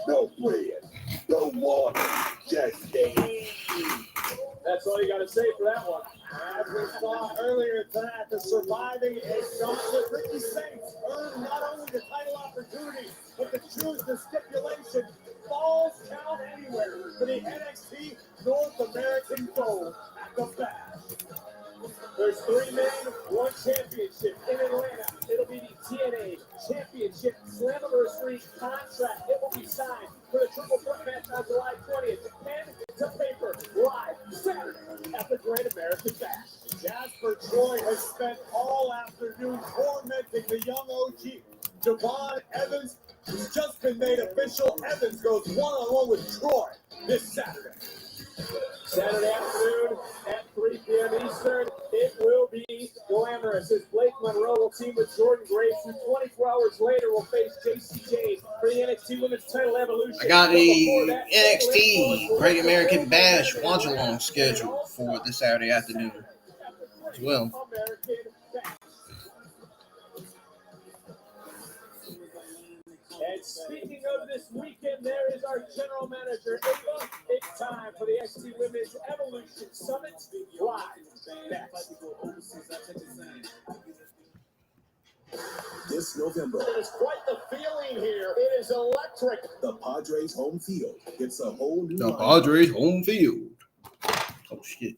[SPEAKER 8] no bread, no water, just game.
[SPEAKER 3] That's all you got to say for that one.
[SPEAKER 9] As we saw earlier tonight, the surviving a gauntlet, Ricky Saints earned not only the title opportunity, but to choose the stipulation. Falls count anywhere for the NXT North American Gold at the Bash.
[SPEAKER 3] There's 3 men, 1 championship in Atlanta. It'll be the TNA Championship Slammiversary contract. It will be signed for the triple threat match on July 20th. Pen to paper, live Saturday at the Great American Bash.
[SPEAKER 9] Jasper Troy has spent all afternoon tormenting the young OG. Javon Evans has just been made official. Evans goes one-on-one with Troy this Saturday.
[SPEAKER 3] Saturday afternoon at 3 p.m. Eastern, it will be glamorous as Blake Monroe will team with Jordan Grace, who 24 hours later will face JC James for the NXT Women's Title Evolution.
[SPEAKER 2] I got the NXT Great American Bash watch along scheduled for this Saturday afternoon as well.
[SPEAKER 3] And speaking of this weekend, there is our general manager, Ava. It's time for the NXT Women's Evolution Summit live.
[SPEAKER 8] This November,
[SPEAKER 3] It is quite the feeling here. It is electric.
[SPEAKER 8] the Padres home field gets a whole new
[SPEAKER 2] The
[SPEAKER 8] lineup.
[SPEAKER 2] Padres home field. Oh, shit.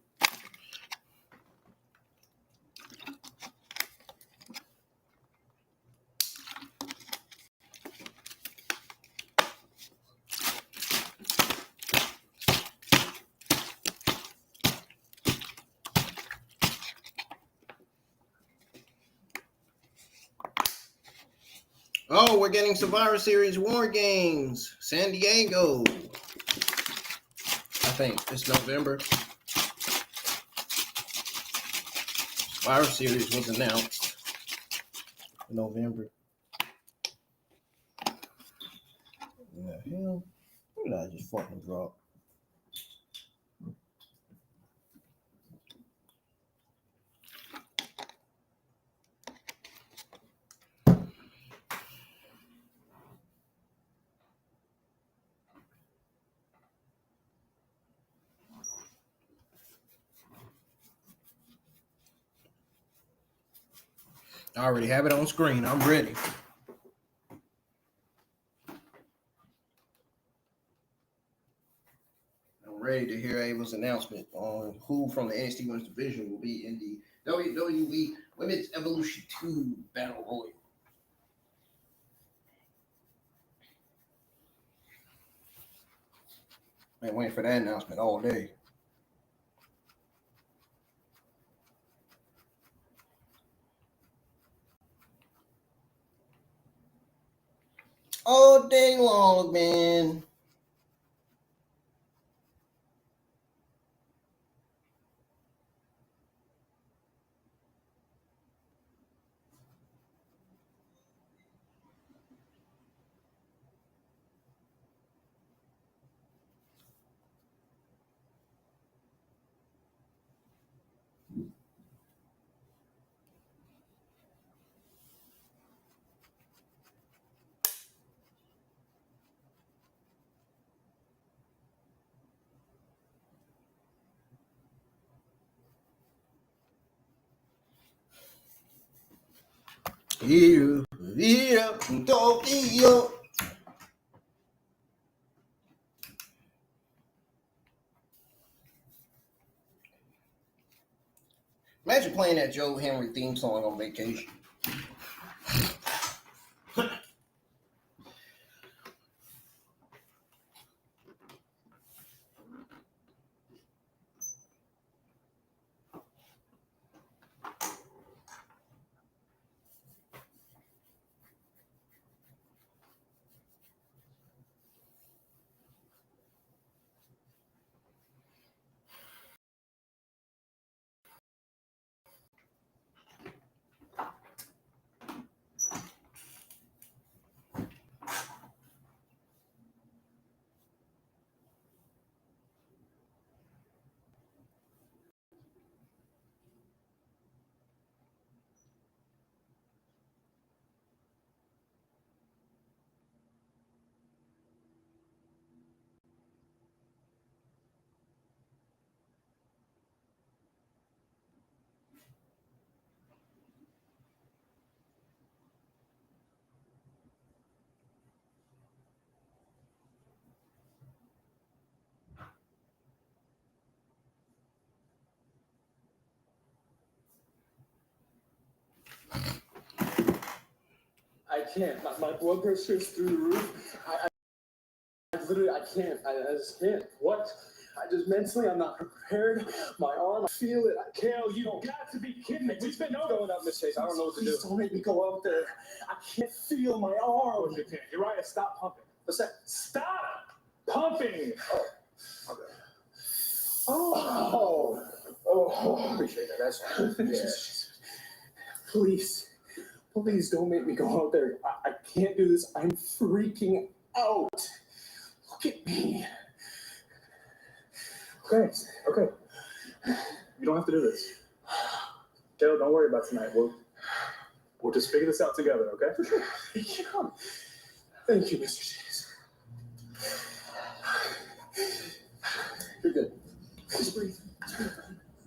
[SPEAKER 2] Oh, we're getting Survivor Series War Games, San Diego. I think it's November. Survivor Series was announced in November. What the hell? What did I just fucking drop? I already have it on screen. I'm ready. I'm ready to hear Ava's announcement on who from the NXT Women's Division will be in the WWE Women's Evolution 2 Battle Royal. Been waiting for that announcement all day. All day long, man. Here, Tokyo. Imagine playing that Joe Hendry theme song on vacation.
[SPEAKER 15] I can't. My blood pressure is through the roof. I literally, I can't. I just can't. What? I just mentally, I'm not prepared. My arm, I feel it.
[SPEAKER 3] Kale, you got to be kidding me. We've been over.
[SPEAKER 15] Going up, Miss Chase. I don't know what to do.
[SPEAKER 3] Please
[SPEAKER 15] Don't make me go out there. I can't feel my arm.
[SPEAKER 3] You can't. You're right. Stop pumping.
[SPEAKER 15] What's that?
[SPEAKER 3] Stop pumping.
[SPEAKER 15] Oh, okay. Oh, appreciate that. That's Please don't make me go out there. I can't do this. I'm freaking out. Look at me.
[SPEAKER 14] Okay. You don't have to do this. Joe, don't worry about tonight. We'll just figure this out together, okay?
[SPEAKER 15] For sure. Thank you, Mr. Chase. You're good. Just breathe.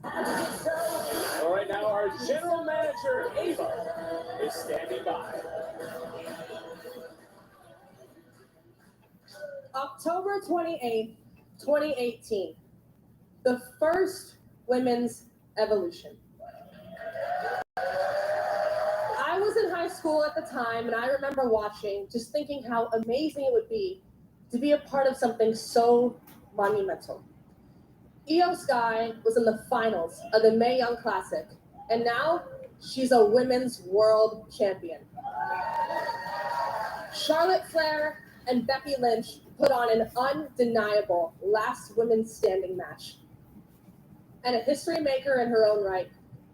[SPEAKER 15] All right, now our general manager, Ava, is standing by.
[SPEAKER 16] October 28th, 2018. The first women's evolution. I was in high school at the time, and I remember watching, just thinking how amazing it would be to be a part of something so monumental. Io Sky was in the finals of the Mae Young Classic, and now she's a women's world champion. Charlotte Flair and Becky Lynch put on an undeniable last women's standing match. And a history maker in her own right,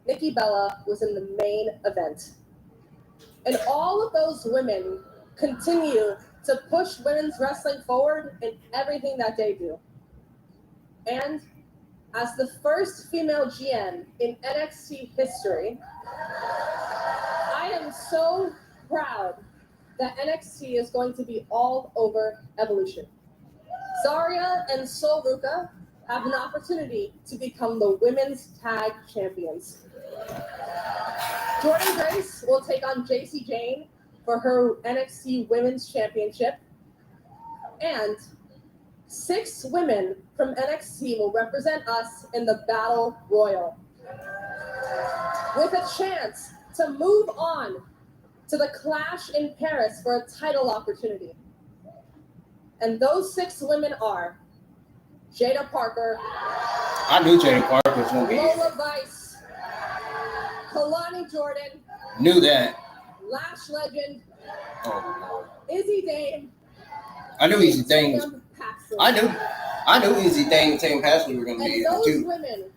[SPEAKER 16] Nikki Bella was in the main event. And all of those women continue to push women's wrestling forward in everything that they do. And as the first female GM in NXT history, I am so proud that NXT is going to be all over Evolution. Zarya and Sol Ruka have an opportunity to become the women's tag champions. Jordan Grace will take on JC Jane for her NXT Women's Championship. And 6 women from NXT will represent us in the Battle Royal, with a chance to move on to the Clash in Paris for a title opportunity. And those 6 women are Jada Parker.
[SPEAKER 2] I knew Jada Parker was going to be here.
[SPEAKER 16] Lola Vice. Kalani Jordan.
[SPEAKER 2] Knew that.
[SPEAKER 16] Lash Legend.
[SPEAKER 2] Oh,
[SPEAKER 16] Izzy Dame.
[SPEAKER 2] I knew Izzy Dame. I knew Izzy Dame and Tatum Paxley were going to be
[SPEAKER 16] And
[SPEAKER 2] here
[SPEAKER 16] those
[SPEAKER 2] too.
[SPEAKER 16] women,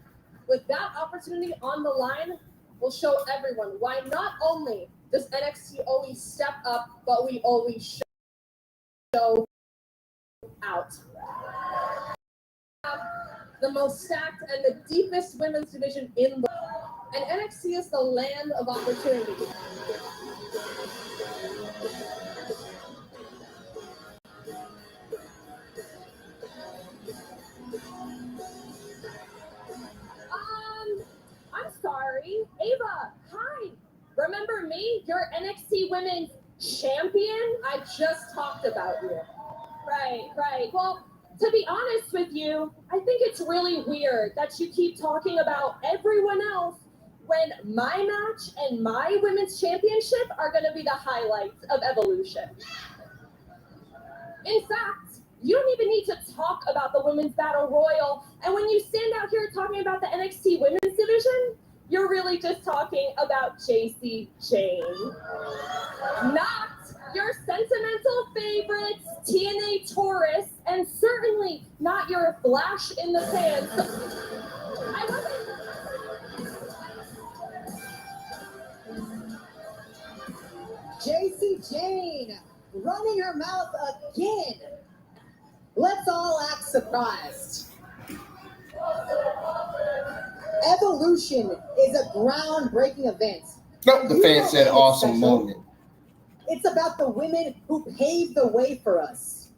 [SPEAKER 16] with that opportunity on the line, will show everyone why not only does NXT always step up, but we always show out. The most stacked and the deepest women's division in the world. And NXT is the land of opportunity. I'm sorry. Ava, hi. Remember me? You're NXT Women's Champion? I just talked about you. Right. Well, to be honest with you, I think it's really weird that you keep talking about everyone else when my match and my women's championship are going to be the highlights of Evolution. In fact, you don't even need to talk about the Women's Battle Royal. And when you stand out here talking about the NXT Women's Division, you're really just talking about JC Jane. Not your sentimental favorites, TNA Taurus, and certainly not your flash in the pan. I love it.
[SPEAKER 6] JC Jane, running her mouth again. Let's all act surprised. Evolution is a groundbreaking event.
[SPEAKER 2] Nope, the fan said awesome moment.
[SPEAKER 6] It's about the women who paved the way for us.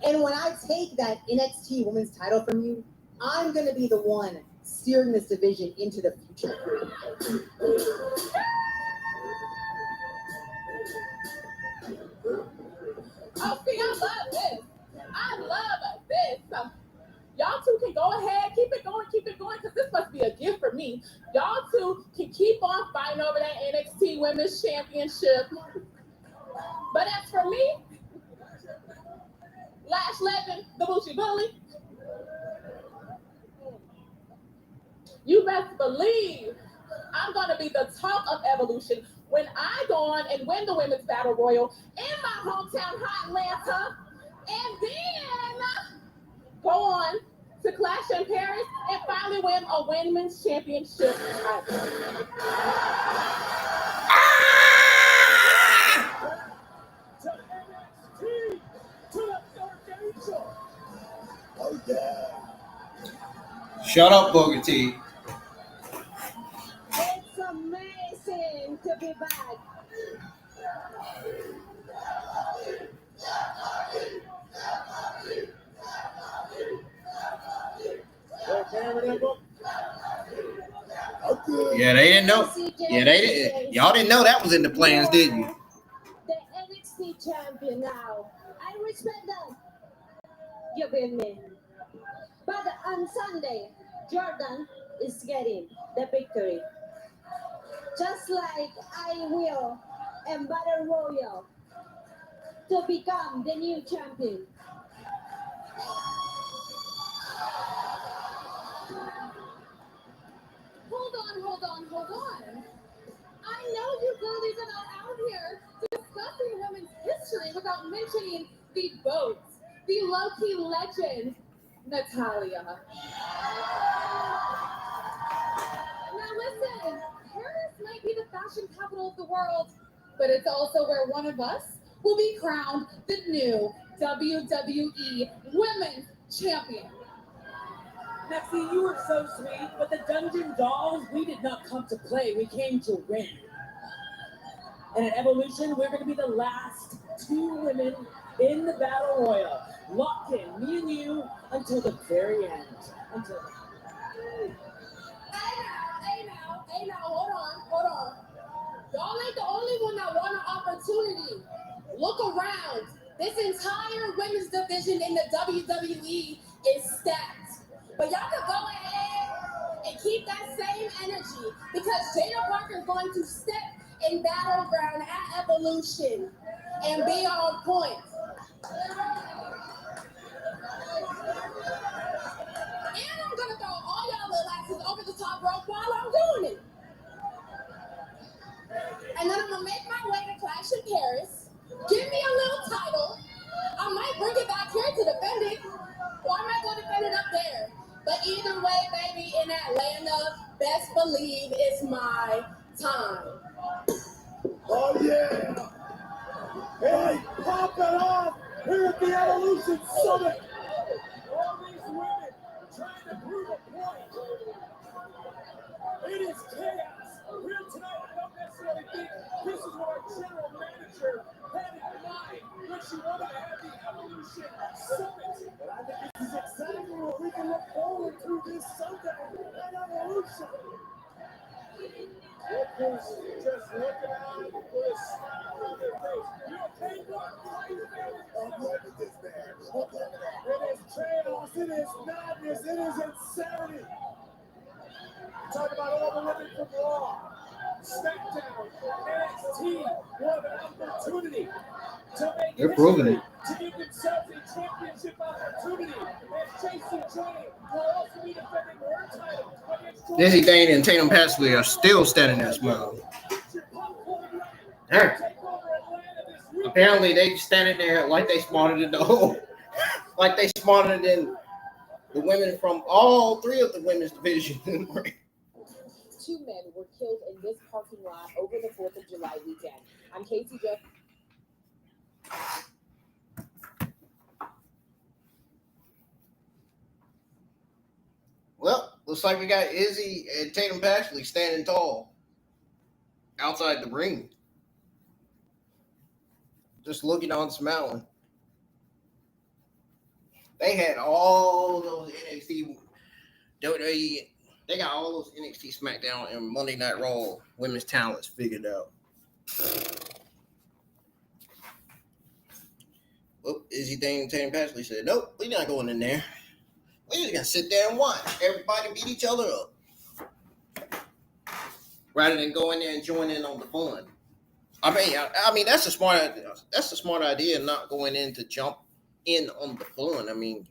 [SPEAKER 6] And when I take that NXT Women's title from you, I'm going to be the one steering this division into the future.
[SPEAKER 16] Oh, see, I love this. Y'all two can go ahead, keep it going, because this must be a gift for me. Y'all two can keep on fighting over that NXT Women's Championship. But as for me, Lash Legend, the Boochie Bully, you best believe I'm going to be the talk of Evolution when I go on and win the Women's Battle Royal in my hometown, Hot Atlanta. And then go on to clash in Paris and finally win a women's championship title.
[SPEAKER 3] To NXT, to the Dark Angel.
[SPEAKER 8] Oh, yeah.
[SPEAKER 2] Shut up, Booker T.
[SPEAKER 16] It's amazing to be back.
[SPEAKER 2] Yeah, they didn't know. Yeah, they didn't. Y'all didn't know that was in the plans, did you?
[SPEAKER 16] The NXT champion now. I respect that. You win me. But on Sunday, Jordan is getting the victory. Just like I will and Battle Royal to become the new champion. Hold on. I know you girlies are not out here discussing women's history without mentioning the GOAT, the low-key legend, Natalia. Now listen, Paris might be the fashion capital of the world, but it's also where one of us will be crowned the new WWE Women's Champion.
[SPEAKER 7] Maxie, you were so sweet, but the Dungeon Dolls, we did not come to play. We came to win. And at Evolution, we're going to be the last two women in the Battle Royal. Locked in, me and you, until the very end.
[SPEAKER 16] Hey now, hold on. Y'all ain't the only one that want an opportunity. Look around. This entire women's division in the WWE is stacked. But y'all can go ahead and keep that same energy because Jada Parker is going to step in Battleground at Evolution and be on point. And I'm gonna throw all y'all little asses over the top rope while I'm doing it. And then I'm gonna make my way to Clash in Paris. Give me a little title. I might bring it back here to defend it, or I might go defend it up there. But either way, baby, in Atlanta, best believe it's my time.
[SPEAKER 3] Oh, yeah. Hey, pop it off here at the Evolution Summit. All these women trying to prove a point. It is chaos. Here tonight, I don't necessarily think this is what our general manager had in mind when she wanted to have the Evolution Summit. But I think this is exactly what we can look forward to this Sunday at Evolution. Look who's just looking out with a smile on their face. You okay, Mark? I'm glad with this, man. It is chaos. It is madness. It is insanity. Talk about all the women from Raw, SmackDown, NXT. What an opportunity to make
[SPEAKER 2] They're proving it.
[SPEAKER 3] to give themselves a championship opportunity. And Chasing Jane will also be defending her title against
[SPEAKER 2] Dizzy Dane and Tatum Pasley are still standing there smiling. There. Apparently they standing there like they smarter than the whole, like they smarter than the women from all three of the women's divisions.
[SPEAKER 16] Two men were killed in this parking lot over the 4th of July weekend. I'm Casey Jeff.
[SPEAKER 2] Well, looks like we got Izzy and Tatum Pasley standing tall outside the ring. Just looking on, smiling. They had all those NXT, WWE, they got all those NXT SmackDown and Monday Night Raw women's talents figured out. Well, Izzy Dane and Tatum Pasley said, nope, we're not going in there. We're just going to sit there and watch everybody beat each other up. Rather than go in there and join in on the fun. I mean that's a smart idea, not going in to jump in on the fun. I mean,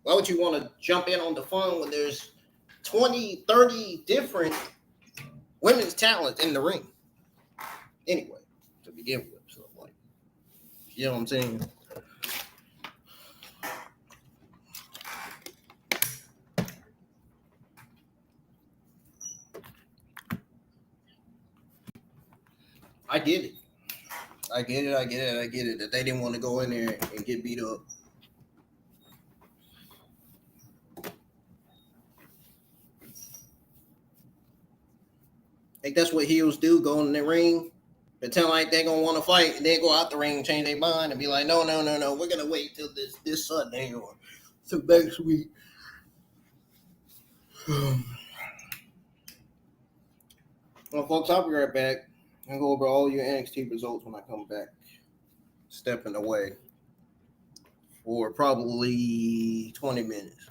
[SPEAKER 2] why would you want to jump in on the fun when there's 20, 30 different women's talents in the ring? Anyway, to begin with, so like, you know what I'm saying? I get it. I get it. That they didn't want to go in there and get beat up. I think that's what heels do, go in the ring, pretend like they're going to want to fight, and then go out the ring, change their mind, and be like, no, we're going to wait till this Sunday or till next week. Well, folks, I'll be right back and go over all your NXT results when I come back. Stepping away for probably 20 minutes.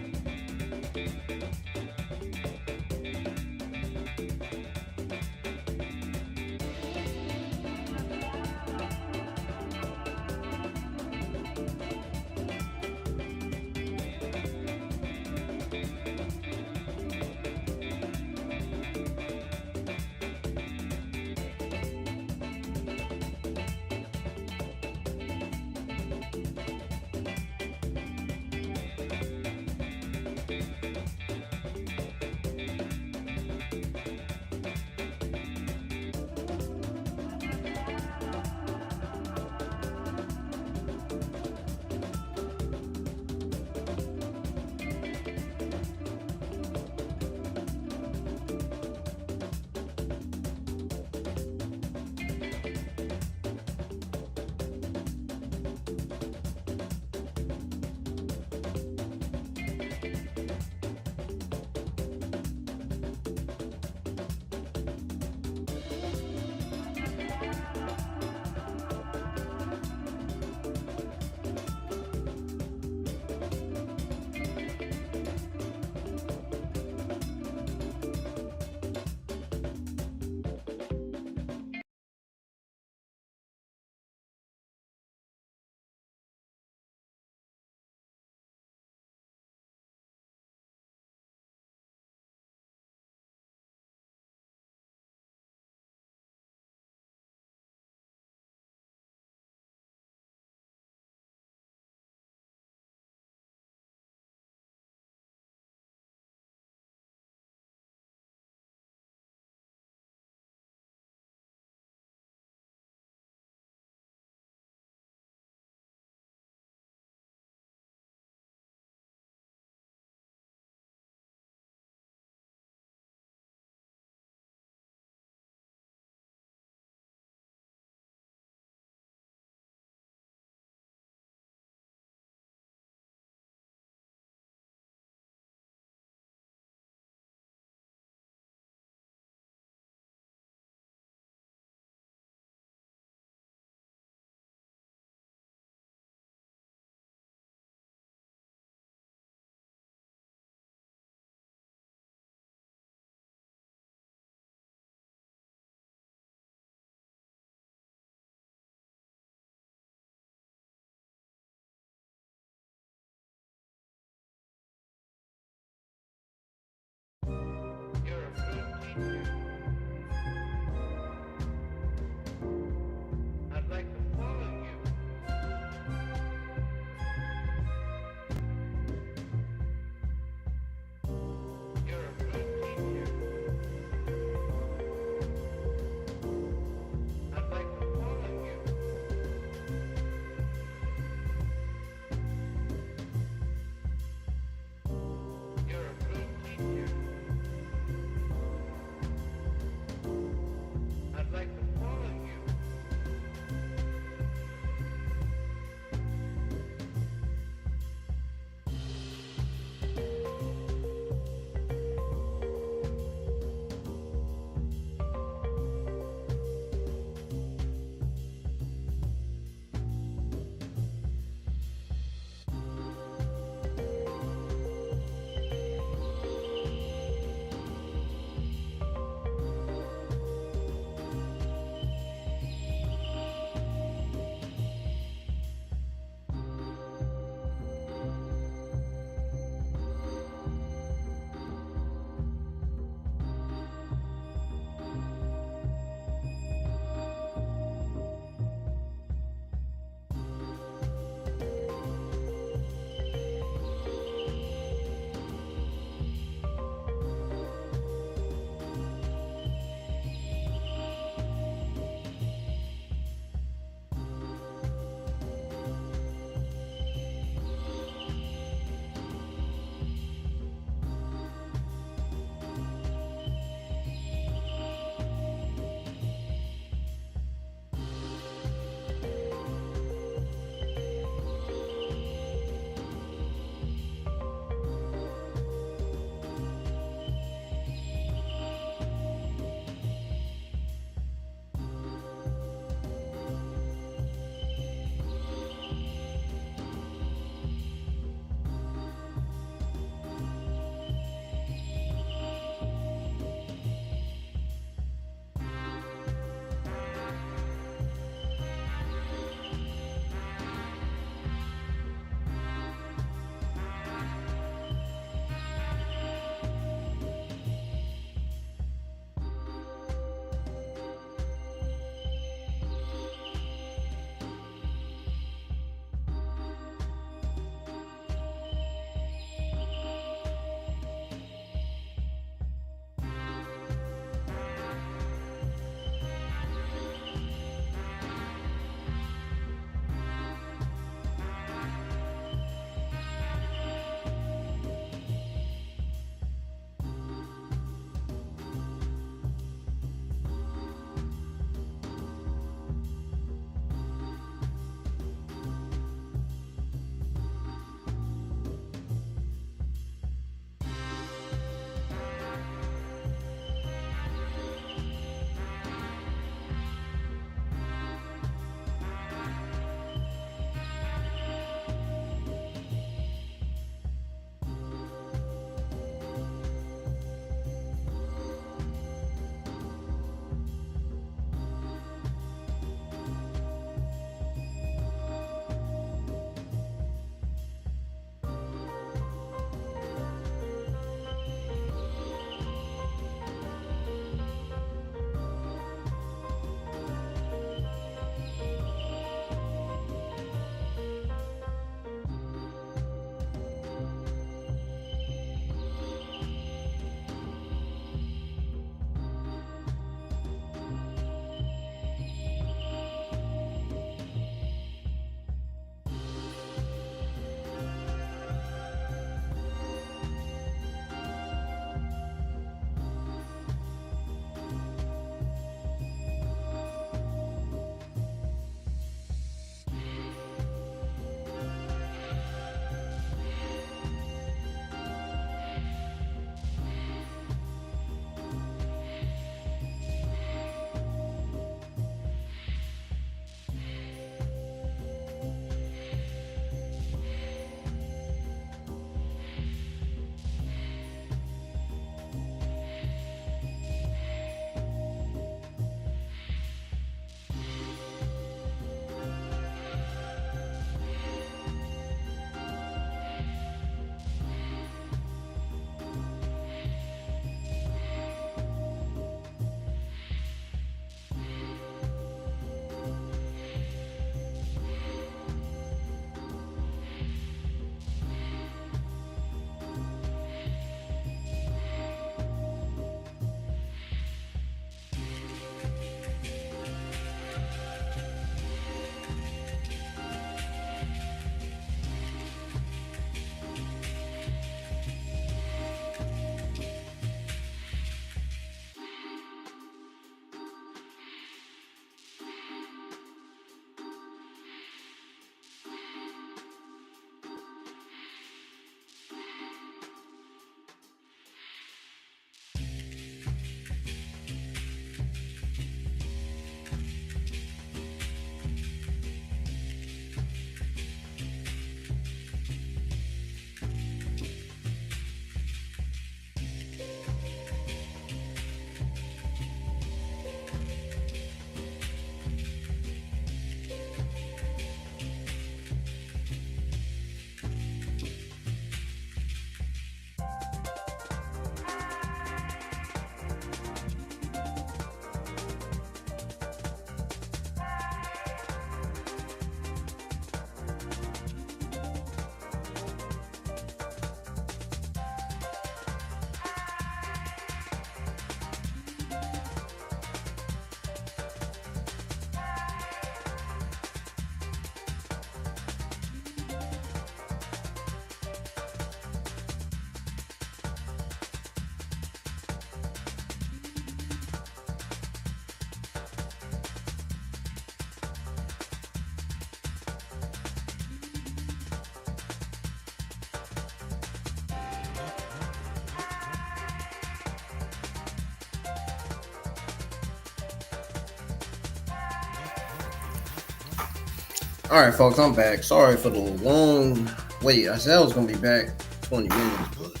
[SPEAKER 2] Alright, folks, I'm back. Sorry for the long wait. I said I was going to be back 20 minutes, but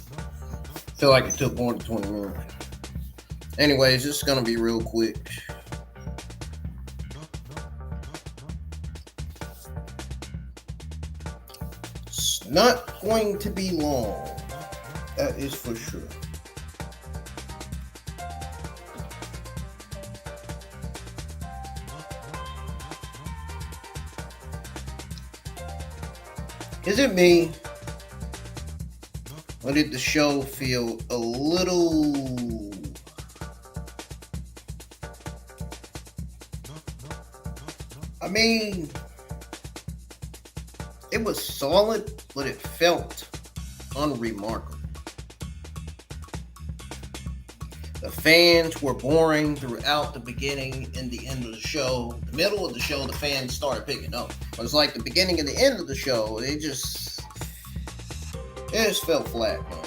[SPEAKER 2] I feel like it took more than 20 minutes. Anyways, this is going to be real quick. It's not going to be long. That is for sure. Is it me? Or did the show feel a little I mean, it was solid, but it felt unremarkable. The fans were boring throughout the beginning and the end of the show. The middle of the show, the fans started picking up. It was like the beginning and the end of the show, it just felt flat, man.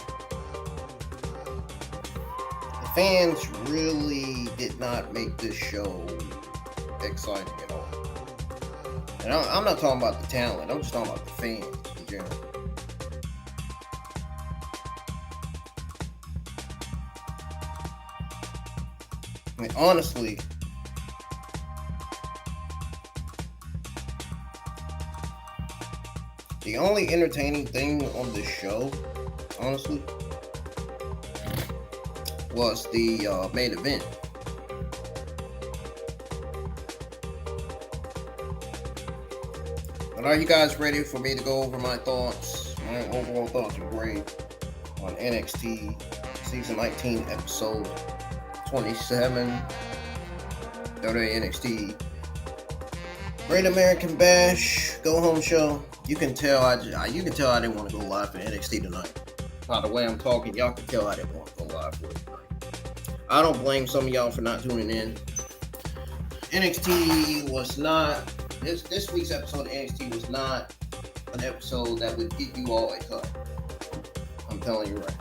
[SPEAKER 2] The fans really did not make this show exciting at all. And I'm not talking about the talent, I'm just talking about the fans in general. I mean, honestly, the only entertaining thing on this show, honestly, was the main event. But are you guys ready for me to go over my thoughts? My overall thoughts are great on NXT Season 19, Episode 27, WWE NXT Great American Bash Go Home Show. You can tell I didn't want to go live for NXT tonight. By the way I'm talking, y'all can tell I didn't want to go live for it tonight. I don't blame some of y'all for not tuning in. NXT was not this week's episode of NXT was not an episode that would get you all a cut. I'm telling you right.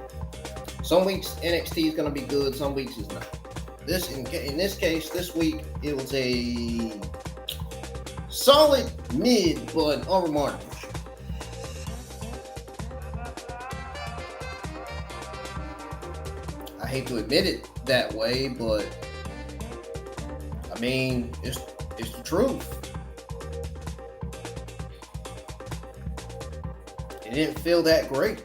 [SPEAKER 2] Some weeks NXT is gonna be good, some weeks it's not. In this case, this week it was a solid mid but unremarkable. I hate to admit it that way, but I mean it's the truth. It didn't feel that great.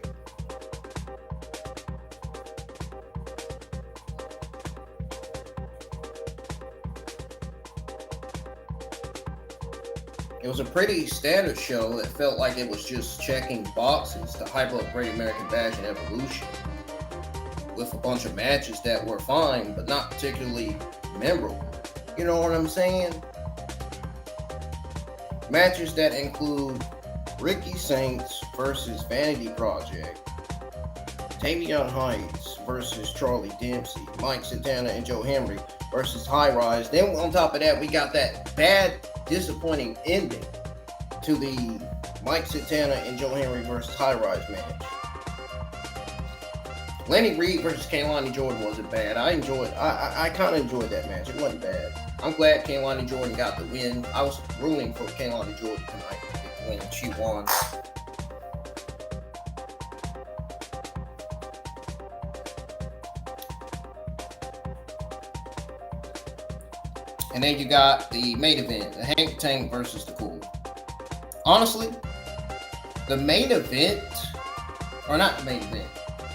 [SPEAKER 2] It was a pretty standard show that felt like it was just checking boxes to hype up Great American Bash and Evolution, with a bunch of matches that were fine but not particularly memorable. You know what I'm saying? Matches that include Ricky Saints versus Vanity Project, Tavion Heights versus Charlie Dempsey, Mike Santana and Joe Hendry versus High Ryze. Then on top of that, we got that bad, disappointing ending to the Mike Santana and Joe Hendry versus High Ryze match. Lenny Reed versus Kaylani Jordan wasn't bad. I kind of enjoyed that match. It wasn't bad. I'm glad Kaylani Jordan got the win. I was rooting for Kaylani Jordan tonight when she won. And then you got the main event, the Hank Tank versus the Cool. Honestly, the main event, or not the main event,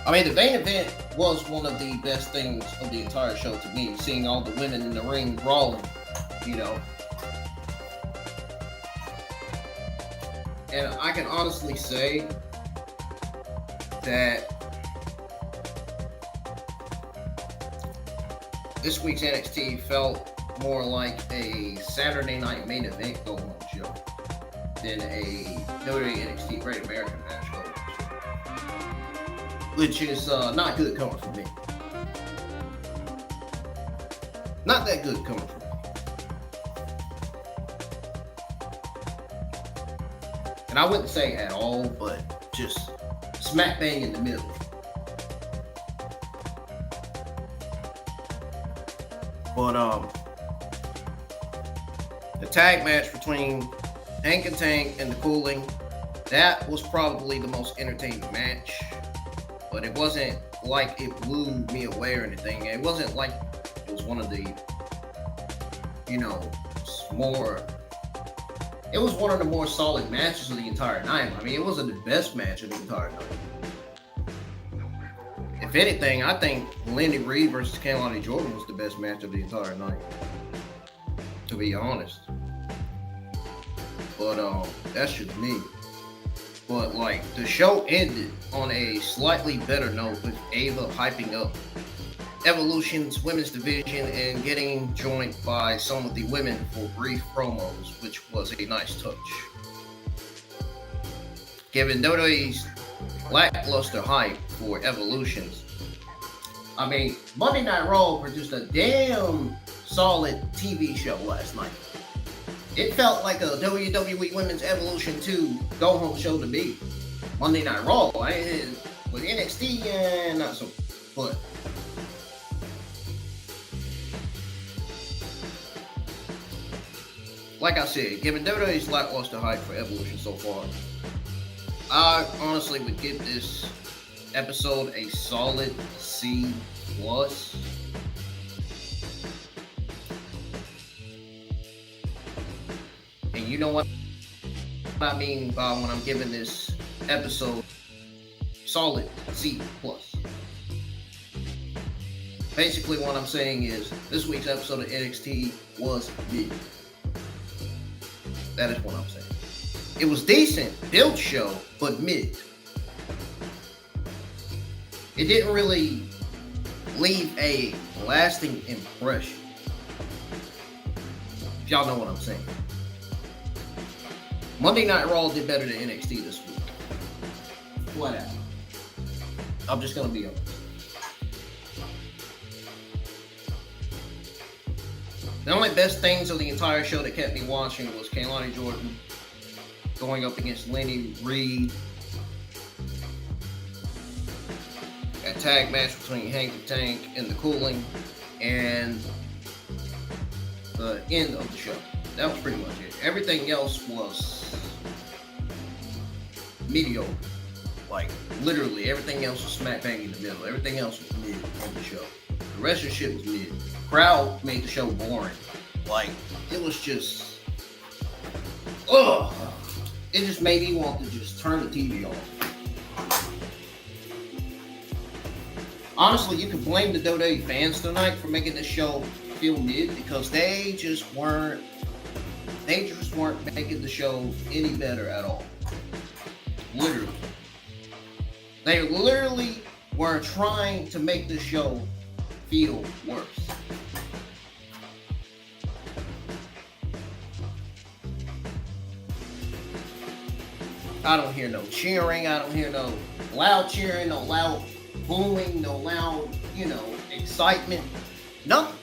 [SPEAKER 2] I mean, the main event was one of the best things of the entire show to me, seeing all the women in the ring brawling, you know. And I can honestly say that this week's NXT felt more like a Saturday night main event go-home show than a WWE NXT Great American Bash go-home show, which is not good coming from me. Not that good coming from me. And I wouldn't say at all, but just smack bang in the middle. But the tag match between Hank and Tank and the Culling, that was probably the most entertaining match. But it wasn't like it blew me away or anything. It wasn't like it was one of the, it was one of the more solid matches of the entire night. I mean, it wasn't the best match of the entire night. If anything, I think Lenny Reed versus Kelani Jordan was the best match of the entire night, to be honest. But that's just me. But like, the show ended on a slightly better note with Ava hyping up Evolution's women's division and getting joined by some of the women for brief promos, which was a nice touch. Given WWE's lackluster hype for Evolutions, I mean, Monday Night Raw produced a damn solid TV show last night. It felt like a WWE Women's Evolution 2 go-home show to me. Monday Night Raw, with NXT, not so, but like I said, given WWE's lackluster hype for Evolution so far, I honestly would give this episode a solid C+. And you know what I mean by when I'm giving this episode solid C+. Basically what I'm saying is this week's episode of NXT was mid. That is what I'm saying. It was decent, build show, but mid. It didn't really leave a lasting impression. If y'all know what I'm saying. Monday Night Raw did better than NXT this week. Whatever. I'm just gonna be honest. The only best things of the entire show that kept me watching was Kelani Jordan going up against Lenny Reed. A tag match between Hank the Tank and the Culling, and the end of the show. That was pretty much it. Everything else was mediocre. Like, literally, everything else was smack bang in the middle. Everything else was mid on the show. The rest of the shit was mid. The crowd made the show boring. Like, it was just, ugh. It just made me want to just turn the TV off. Honestly, you can blame the WWE fans tonight for making this show feel mid, because they just weren't making the show any better at all. Literally. They literally were trying to make the show feel worse. I don't hear no cheering. I don't hear no loud cheering, no loud booing, no loud, excitement. Nothing.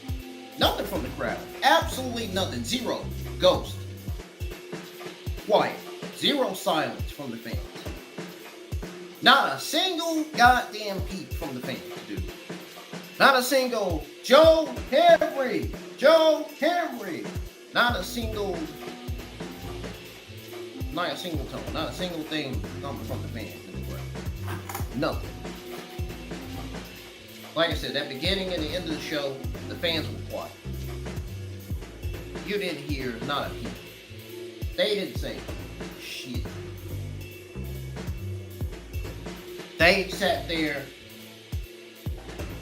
[SPEAKER 2] Nothing from the crowd. Absolutely nothing. Zero. Ghost. Quiet. Zero silence from the fans. Not a single goddamn peep from the fans, dude. Not a single Joe Hendry. Joe Hendry. Not a single tone. Not a single thing coming from the fans in the crowd. Nothing. Like I said, at the beginning and the end of the show, the fans were quiet. You didn't hear not a peep. They didn't say shit. They sat there.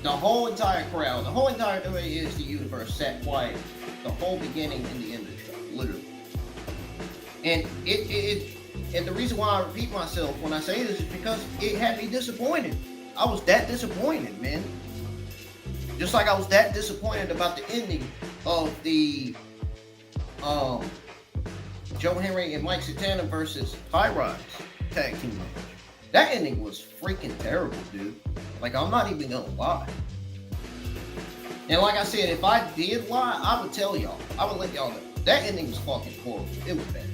[SPEAKER 2] The whole entire crowd, the whole entire WWE universe sat quiet the whole beginning and the end of the show, literally. And and the reason why I repeat myself when I say this is because it had me disappointed. I was that disappointed, man. Just like I was that disappointed about the ending of the Joe Hendry and Mike Santana versus High Ryze tag team match. That ending was freaking terrible, dude. Like, I'm not even gonna lie. And like I said, if I did lie, I would tell y'all. I would let y'all know. That ending was fucking horrible. It was bad.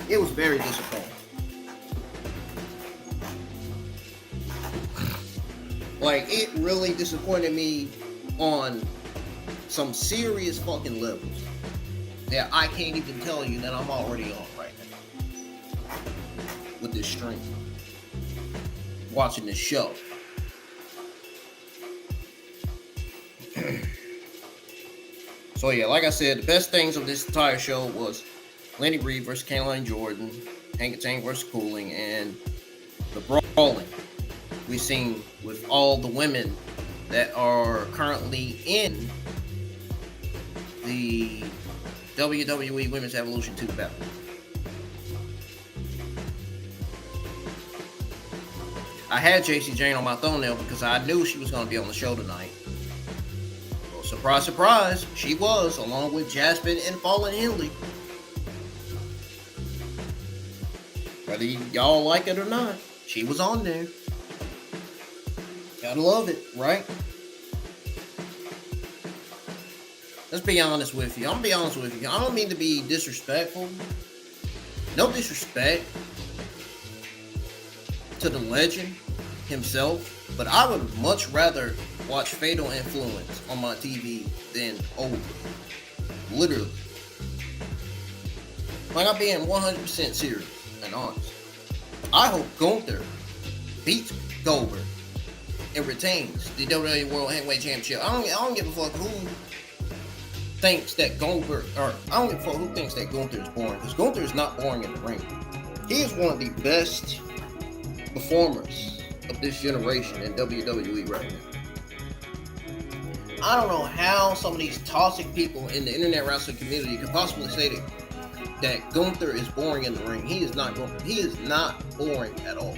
[SPEAKER 2] It was very disappointing. Like, it really disappointed me on some serious fucking levels. that I can't even tell you that I'm already on right now with this stream, watching this show. So yeah, like I said, the best things of this entire show was Lenny Reed versus Caroline Jordan, Hank Tank versus Culling, and the brawling we've seen with all the women that are currently in the WWE Women's Evolution 2 battle. I had JC Jane on my thumbnail because I knew she was going to be on the show tonight. Well, surprise, surprise, she was, along with Jasmine and Fallen Henley. Whether y'all like it or not, she was on there. Gotta love it, right? Let's be honest with you. I'm gonna be honest with you. I don't mean to be disrespectful. No disrespect to the legend himself, but I would much rather watch Fatal Influence on my TV than Over. Literally. Like, I'm being 100% serious and honest. I hope Gunther beats Goldberg and retains the WWE World Heavyweight Championship. I don't give a fuck who thinks that Goldberg, or I don't give a fuck who thinks that Gunther is boring, because Gunther is not boring in the ring. He is one of the best performers of this generation in WWE right now. I don't know how some of these toxic people in the internet wrestling community could possibly say that Gunther is boring in the ring. He is not boring at all.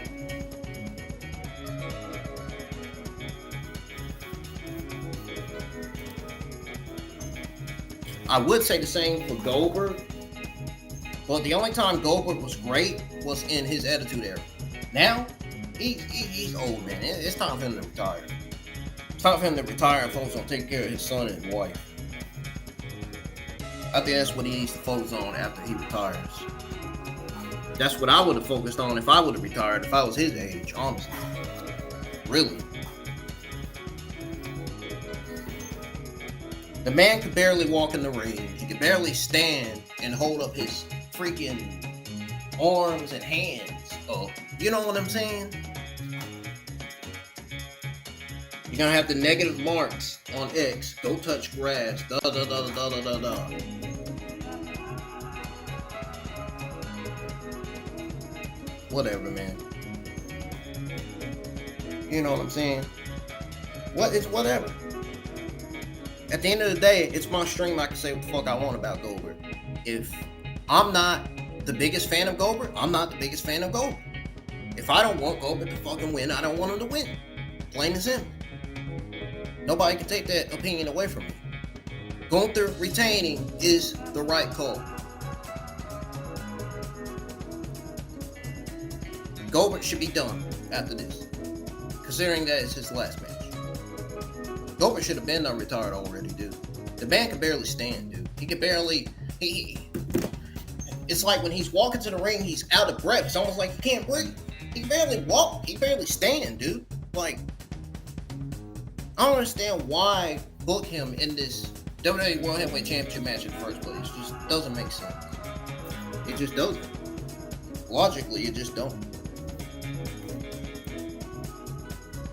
[SPEAKER 2] I would say the same for Goldberg, but the only time Goldberg was great was in his Attitude Era. Now, he's old, man. It's time for him to retire. It's time for him to retire and focus on taking care of his son and his wife. I think that's what he needs to focus on after he retires. That's what I would have focused on if I would have retired, if I was his age, honestly. Really. The man could barely walk in the ring. He could barely stand and hold up his freaking arms and hands up. You know what I'm saying? You're gonna have the negative marks on X. Go touch grass. Da da da da da da da da. Whatever, man. You know what I'm saying? It's whatever. At the end of the day, it's my stream. I can say what the fuck I want about Goldberg. If I'm not the biggest fan of Goldberg, I'm not the biggest fan of Goldberg. If I don't want Goldberg to fucking win, I don't want him to win. Plain and simple. Nobody can take that opinion away from me. Gunther retaining is the right call. Goldberg should be done after this, considering that it's his last match. Goldberg should have been retired already, dude. The man can barely stand, dude. He can barely. It's like when he's walking to the ring, he's out of breath. It's almost like he can't breathe. He can barely walk. He barely stand, dude. Like, I don't understand why book him in this WWE World Heavyweight Championship match in the first place. It just doesn't make sense. It just doesn't. Logically, it just don't.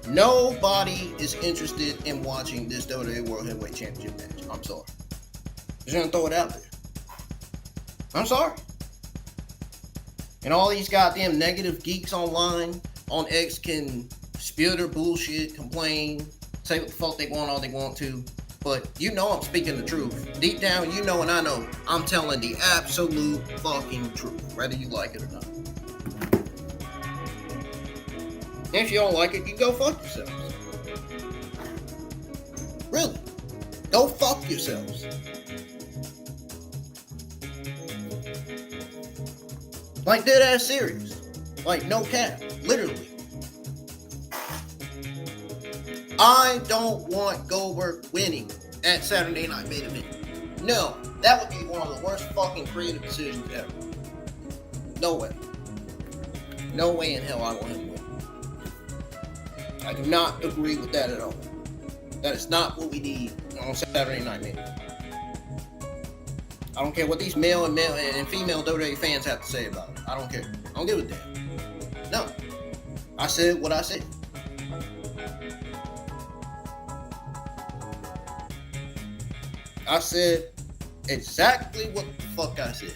[SPEAKER 2] Nobody is interested in watching this WWE World Heavyweight Championship match. I'm sorry. Just gonna throw it out there. I'm sorry. And all these goddamn negative geeks online on X can spill their bullshit, complain, say what the fuck they want, all they want to. But you know I'm speaking the truth. Deep down, you know and I know I'm telling the absolute fucking truth, whether you like it or not. And if you don't like it, you go fuck yourselves. Really. Go fuck yourselves. Like, dead ass serious. Like, no cap. Literally. I don't want Goldberg winning at Saturday Night Main Event. No. That would be one of the worst fucking creative decisions ever. No way. No way in hell I want him to win. I do not agree with that at all. That is not what we need on Saturday Night Main. I don't care what these male and female WWE fans have to say about it. I don't care. I don't give a damn. No. I said what I said. I said exactly what the fuck I said.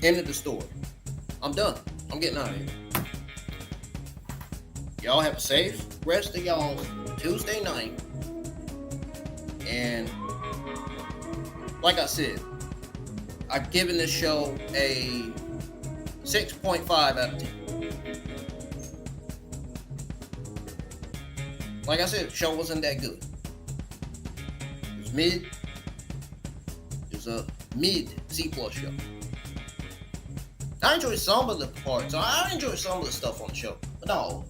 [SPEAKER 2] End of the story. I'm done. I'm getting out of here. Y'all have a safe rest of y'all Tuesday night. And like I said, I've given this show a 6.5 out of 10. Like I said, the show wasn't that good. It was mid. It was a mid C+ show. I enjoyed some of the parts. I enjoyed some of the stuff on the show, but not all.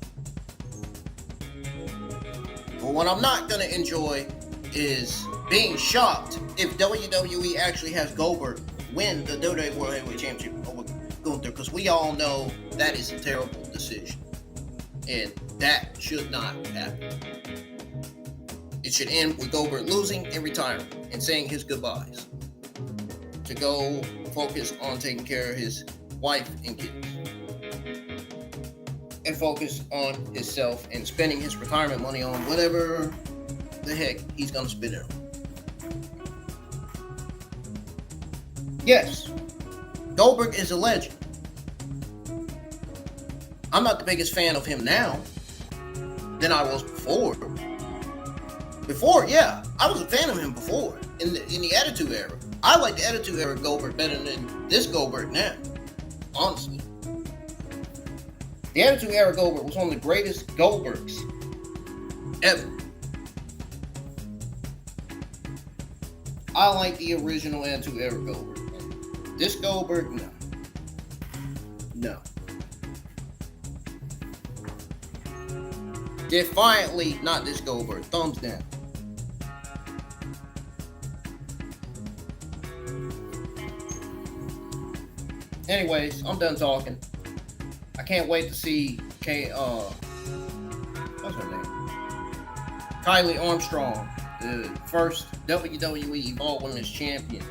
[SPEAKER 2] But what I'm not gonna enjoy is being shocked if WWE actually has Goldberg win the WWE World Heavyweight Championship over Gunther, because we all know that is a terrible decision. And that should not happen. It should end with Goldberg losing and retiring and saying his goodbyes to go focus on taking care of his wife and kids and focus on himself and spending his retirement money on whatever the heck he's gonna spend it on. Yes, Goldberg is a legend. I'm not the biggest fan of him now than I was before. Before, yeah, I was a fan of him before in the Attitude Era. I like the Attitude Era Goldberg better than this Goldberg now, honestly. The Attitude Era Goldberg was one of the greatest Goldbergs ever. I like the original Attitude Era Goldberg. This Goldberg, no. No. Defiantly not this Goldberg. Thumbs down. Anyways, I'm done talking. I can't wait to see what's her name? Kylie Armstrong, the first WWE Evolved Women's Champion,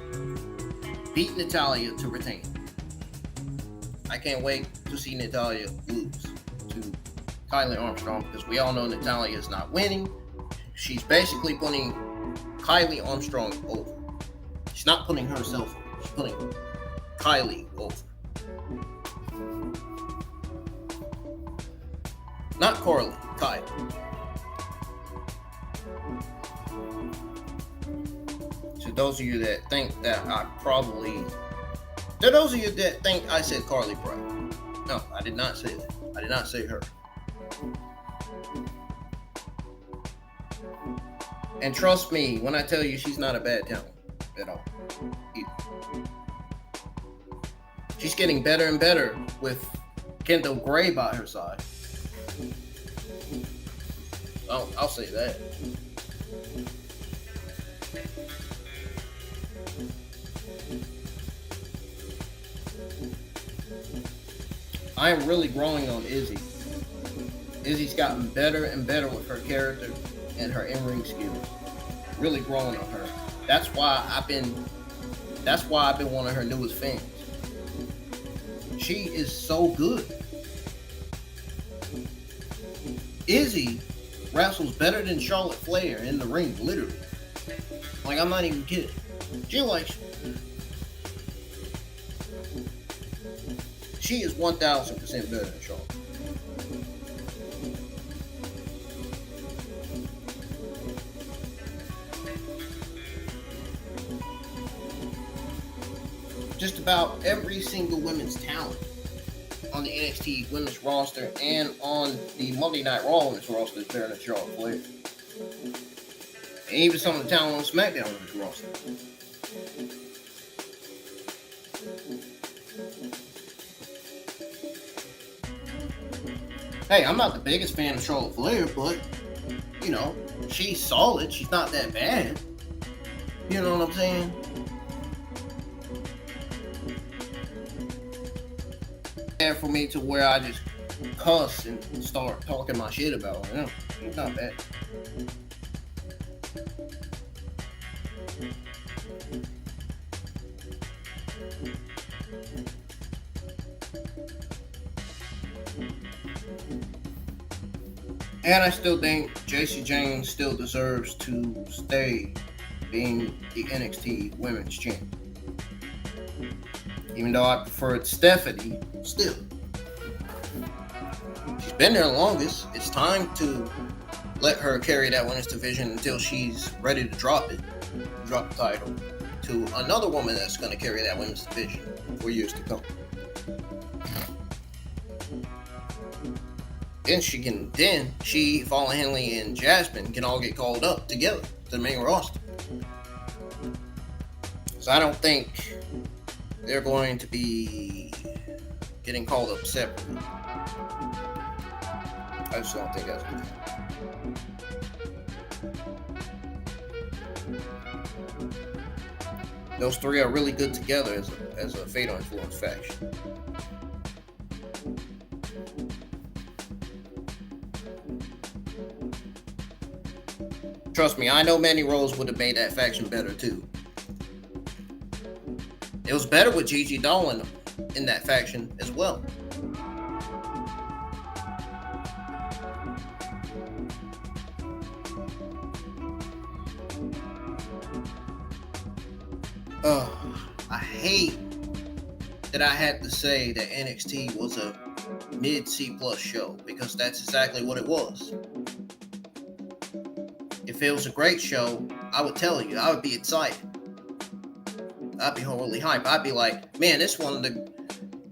[SPEAKER 2] beat Natalya to retain. I can't wait to see Natalya lose to Kylie Armstrong, because we all know Natalya is not winning. She's basically putting Kylie Armstrong over. She's not putting herself over. She's putting Kylie over. Not Carly, Kylie. So those of you that think that those of you that think I said Carly Bright. No, I did not say that. I did not say her. And trust me when I tell you she's not a bad talent at all. Either. She's getting better and better with Kendall Gray by her side. I'll say that. I am really growing on Izzy. Izzy's gotten better and better with her character and her in-ring skills. Really growing on her. That's why I've been one of her newest fans. She is so good. Izzy wrestles better than Charlotte Flair in the ring, literally. Like, I'm not even kidding. She is 1,000% better than Charlotte. Just about every single women's talent on the NXT women's roster and on the Monday Night Raw women's roster is better than Charlotte Flair. And even some of the talent on SmackDown women's roster. Hey, I'm not the biggest fan of Charlotte Flair, but, you know, she's solid. She's not that bad. You know what I'm saying? For me to where I just cuss and start talking my shit about her. No, it's not bad. And I still think JC James still deserves to stay being the NXT Women's Champion. Even though I preferred Stephanie, still. She's been there the longest. It's time to let her carry that women's division until she's ready to drop the title to another woman that's going to carry that women's division for years to come. Then she, Fallon Henley, and Jasmine can all get called up together to the main roster. So I don't think they're going to be getting called up separately. I just don't think that's going to happen. Those three are really good together as a Fatal Influence faction. Trust me, I know Mandy Rose would have made that faction better too. It was better with Gigi Dolan in that faction as well. I hate that I had to say that NXT was a mid C+ show, because that's exactly what it was. If it was a great show, I would tell you, I would be excited. I'd be horribly hyped. I'd be like, man, this is one of the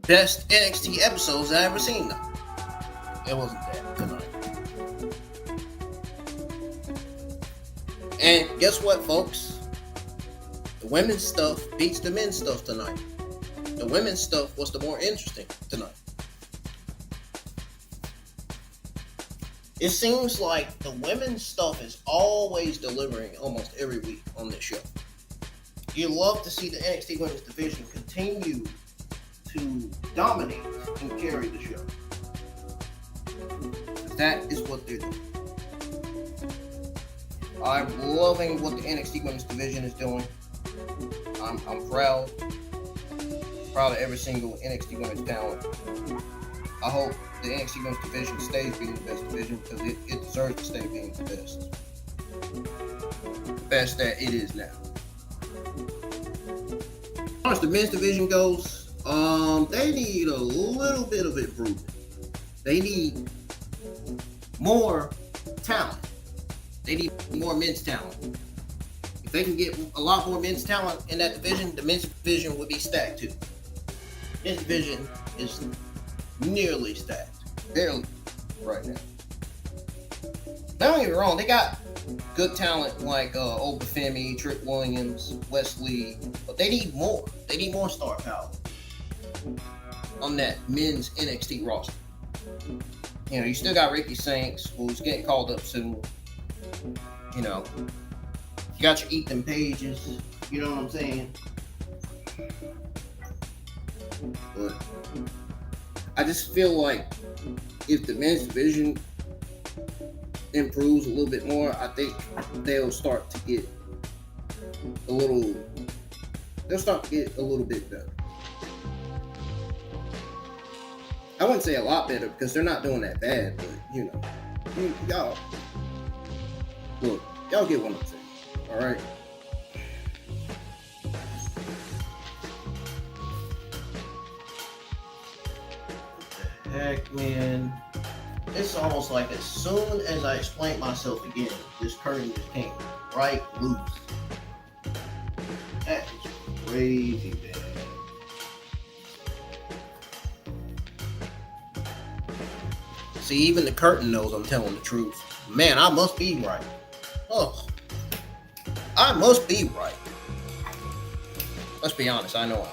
[SPEAKER 2] best NXT episodes I've ever seen. It wasn't that tonight. And guess what, folks? The women's stuff beats the men's stuff tonight. The women's stuff was the more interesting tonight. It seems like the women's stuff is always delivering almost every week on this show. You love to see the NXT Women's Division continue to dominate and carry the show. That is what they're doing. I'm loving what the NXT Women's Division is doing. I'm proud of every single NXT Women's talent. I hope the NXT Women's Division stays being the best division, because it deserves to stay being the best. The best that it is now. As far as the men's division goes, they need a little bit of improvement. They need more talent. They need more men's talent. If they can get a lot more men's talent in that division, the men's division would be stacked too. Men's division is nearly stacked. Barely right now. Don't get me wrong, they got good talent like Obafemi, Trick Williams, Wesley, but they need more. They need more star power on that men's NXT roster. You know, you still got Ricky Saints, who's getting called up soon. You know, you got your Ethan Pages, you know what I'm saying? But I just feel like if the men's division improves a little bit more, I think they'll start to get a little bit better. I wouldn't say a lot better, because they're not doing that bad, but you know, y'all get what I'm saying, all right? What the heck, man? It's almost like as soon as I explained myself again, this curtain just came right loose. That is crazy bad. See, even the curtain knows I'm telling the truth. Man, I must be right. Oh, I must be right. Let's be honest, I know I am.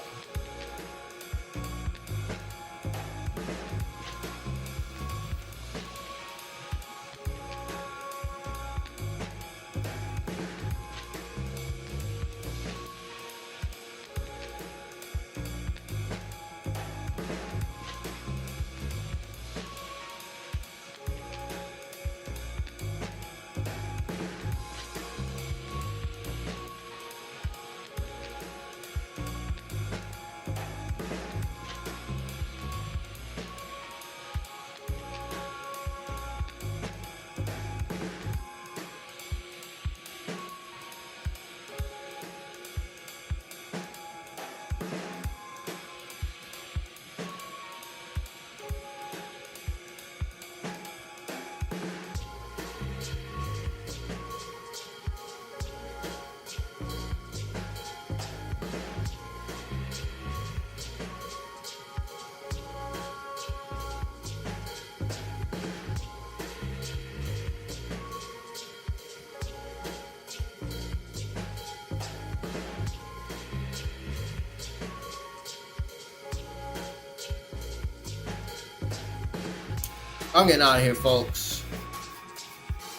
[SPEAKER 2] I'm getting out of here, folks.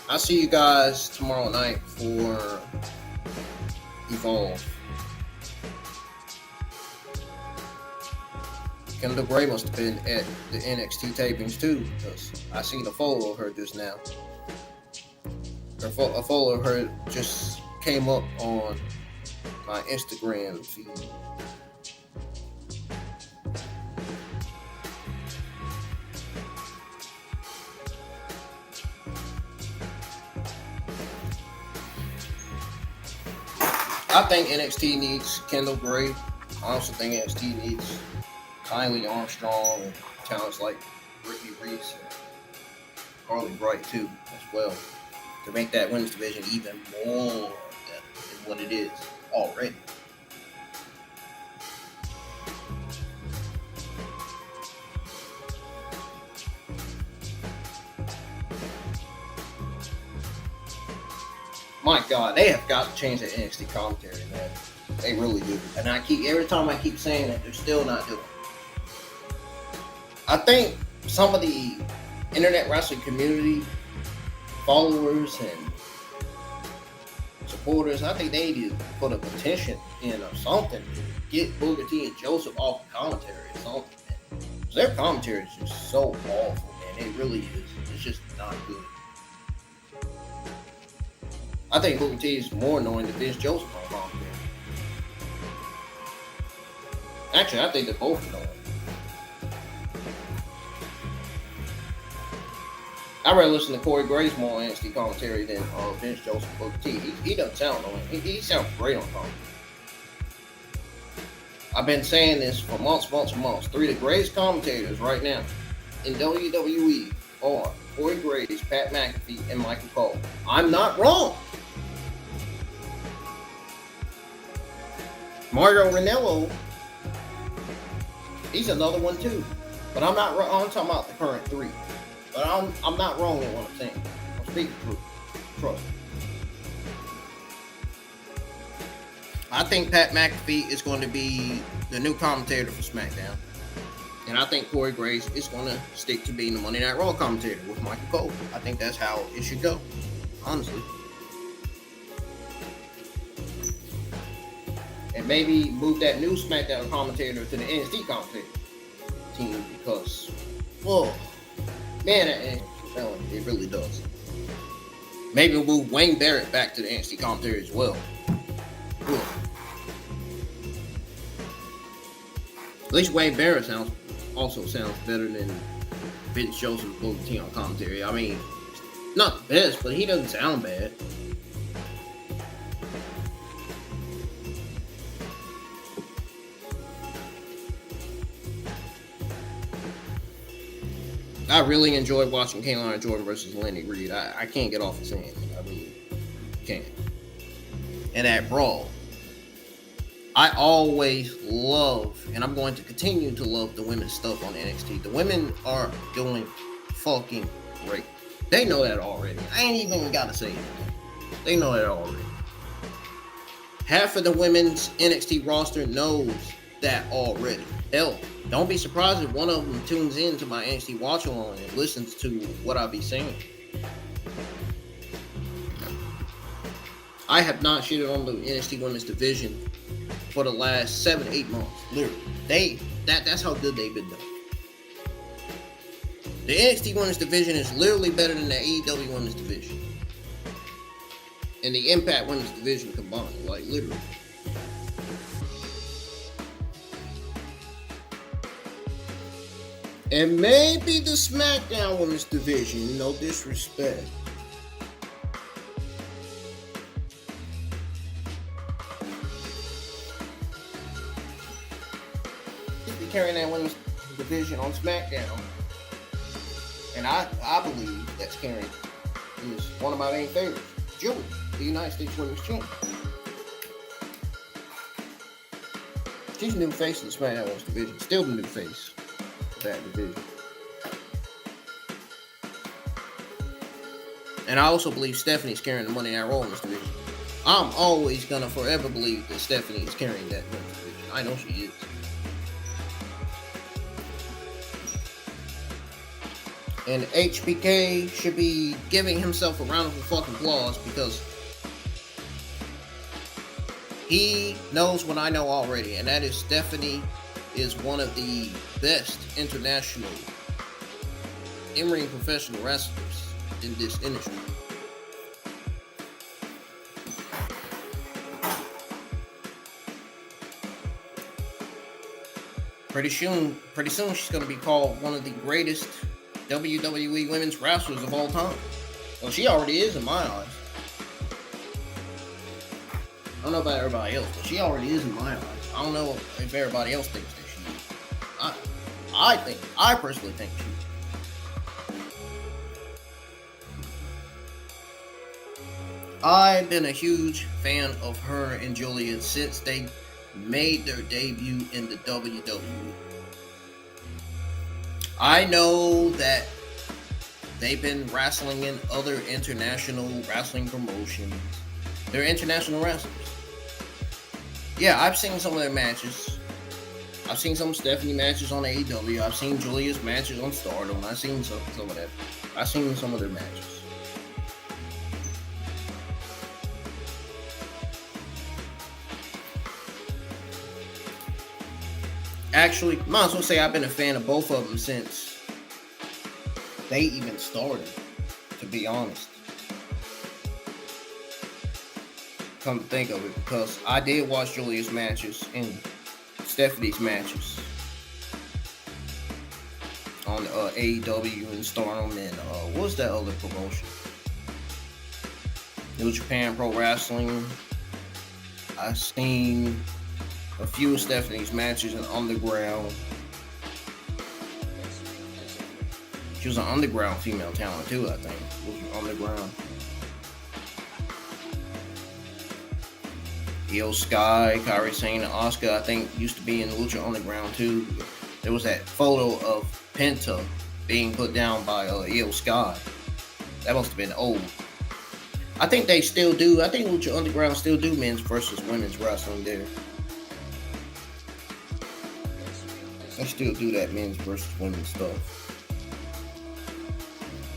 [SPEAKER 2] I'll see you guys tomorrow night for Evolve. Kendall Gray must have been at the NXT tapings too, because I seen a photo of her just now. A photo of her just came up on my Instagram feed. I think NXT needs Kendall Gray. I also think NXT needs Kylie Armstrong and talents like Ricky Reese and Carly Bright too, as well, to make that women's division even more than what it is already. My God, they have got to change the NXT commentary, man. They really do. And every time I keep saying that, they're still not doing it. I think some of the internet wrestling community followers and supporters, I think they need to put a petition in or something to get Booker T and Joseph off the commentary or something, man. Because their commentary is just so awful, man. It really is. It's just not good. I think Booker T is more annoying than Vince Joseph on commentary. Actually, I think they're both annoying. I'd rather listen to Corey Graves more on NXT commentary than Vince Joseph and Booker T. He doesn't sound annoying. He sounds great on commentary. I've been saying this for months. Three of the greatest commentators right now in WWE are Corey Graves, Pat McAfee, and Michael Cole. I'm not wrong. Mario Ranallo, he's another one too. But I'm not wrong. I'm talking about the current three. But I'm not wrong in what I'm saying. I'm speaking truth. Trust me. I think Pat McAfee is going to be the new commentator for SmackDown. And I think Corey Graves is going to stick to being the Monday Night Raw commentator with Michael Cole. I think that's how it should go, honestly. And maybe move that new SmackDown commentator to the NXT commentator team because, man, it really does. Maybe we'll move Wayne Barrett back to the NXT commentary as well. Ugh. At least Wayne Barrett also sounds better than Vince Joseph and Booker T on commentary. I mean, not the best, but he doesn't sound bad. I really enjoyed watching Caroline Jordan versus Lenny Reed. I can't get off of saying it. I really can't. And that brawl, I always love, and I'm going to continue to love the women's stuff on NXT. The women are doing fucking great. They know that already. I ain't even got to say anything. They know that already. Half of the women's NXT roster knows that already. Hell, don't be surprised if one of them tunes in to my NXT watch along and listens to what I be saying. I have not shitted on the NXT women's division for the last 7-8 months. Literally. That's how good they've been done. The NXT women's division is literally better than the AEW women's division. And the Impact women's division combined. Like, literally. And maybe the SmackDown women's division, no disrespect. Be carrying that women's division on SmackDown. And I believe that's carrying is one of my main favorites, Julie, the United States Women's Champion. She's the new face of the SmackDown women's division, still the new face. That division. And I also believe Stephanie's carrying the Monday Night Raw in this division. I'm always gonna forever believe that Stephanie is carrying that division. I know she is. And HBK should be giving himself a round of fucking applause because he knows what I know already, and that is Stephanie is one of the best international in-ring professional wrestlers in this industry. Pretty soon she's going to be called one of the greatest WWE women's wrestlers of all time. Well, she already is in my eyes. I don't know about everybody else, but she already is in my eyes. I don't know if everybody else thinks that she is. I personally think she is. I've been a huge fan of her and Julia since they made their debut in the WWE. I know that they've been wrestling in other international wrestling promotions. They're international wrestlers. Yeah, I've seen some of their matches. I've seen some Stephanie matches on AEW. I've seen Julia's matches on Stardom. I've seen some of that. I've seen some of their matches. Actually, might as well say I've been a fan of both of them since they even started, to be honest. Come to think of it, because I did watch Julia's matches and Stephanie's matches on AEW and Stardom and what was that other promotion? New Japan Pro Wrestling. I've seen a few of Stephanie's matches in Underground. She was an Underground female talent too, I think. Was Underground. Io Sky, Kairi Sane, and Asuka, I think, used to be in Lucha Underground too. There was that photo of Penta being put down by Io Sky. That must have been old. I think they still do. I think Lucha Underground still do men's versus women's wrestling there. They still do that men's versus women's stuff.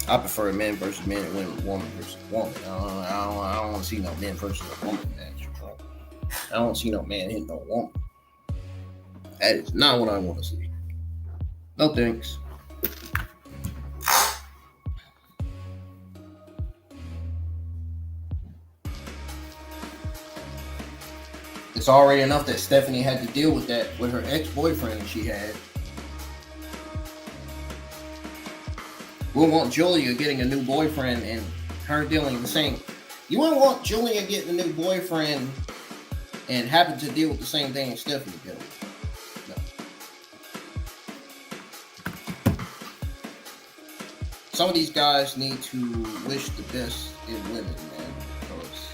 [SPEAKER 2] I prefer men versus men and women versus woman. I don't want to see no men versus a woman match. I don't see no man hitting no woman. That is not what I want to see. No thanks. It's already enough that Stephanie had to deal with that with her ex-boyfriend she had. We'll want Julia getting a new boyfriend and her dealing the same. You wouldn't want Julia getting a new boyfriend and having to deal with the same thing as Stephanie did. No. Some of these guys need to wish the best in women, man, because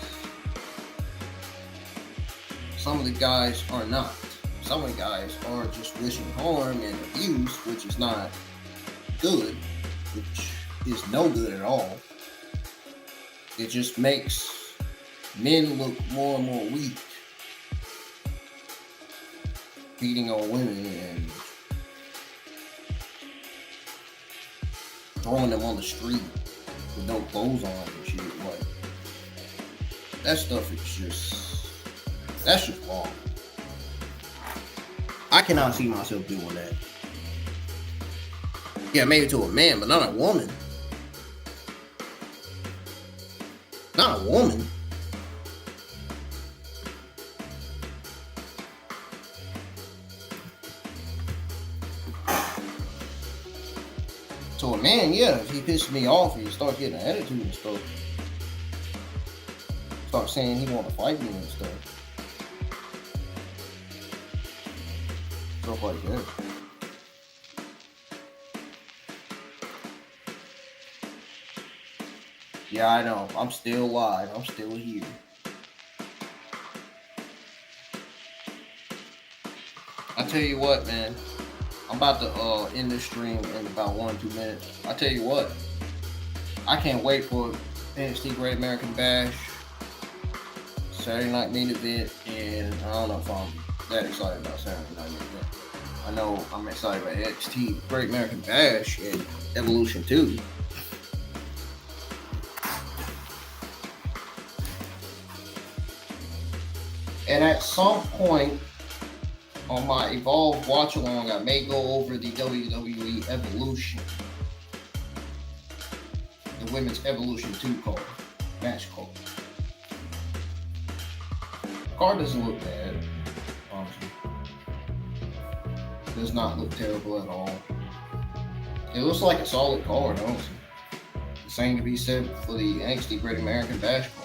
[SPEAKER 2] some of the guys are not. Some of the guys are just wishing harm and abuse, which is not good, which is no good at all. It just makes men look more and more weak, beating on women and throwing them on the street with no clothes on and shit. Like, that stuff is that's just wrong. I cannot see myself doing that. Yeah, maybe to a man, but not a woman. Not a woman. To a man, yeah, if he pisses me off and he starts getting an attitude and stuff. Start saying he want to fight me and stuff. Stuff like that. Yeah, I know. I'm still alive. I'm still here. I tell you what, man. I'm about to end this stream in about 1 or 2 minutes. I tell you what. I can't wait for NXT Great American Bash, Saturday Night Main Event, and I don't know if I'm that excited about Saturday Night Main Event. I know I'm excited about NXT Great American Bash and Evolution 2. And at some point on my Evolve watch along, I may go over the WWE Evolution, the Women's Evolution 2 card, match card. The card doesn't look bad, honestly. It does not look terrible at all. It looks like a solid card, honestly. The same can be said for the NXT Great American Bash card.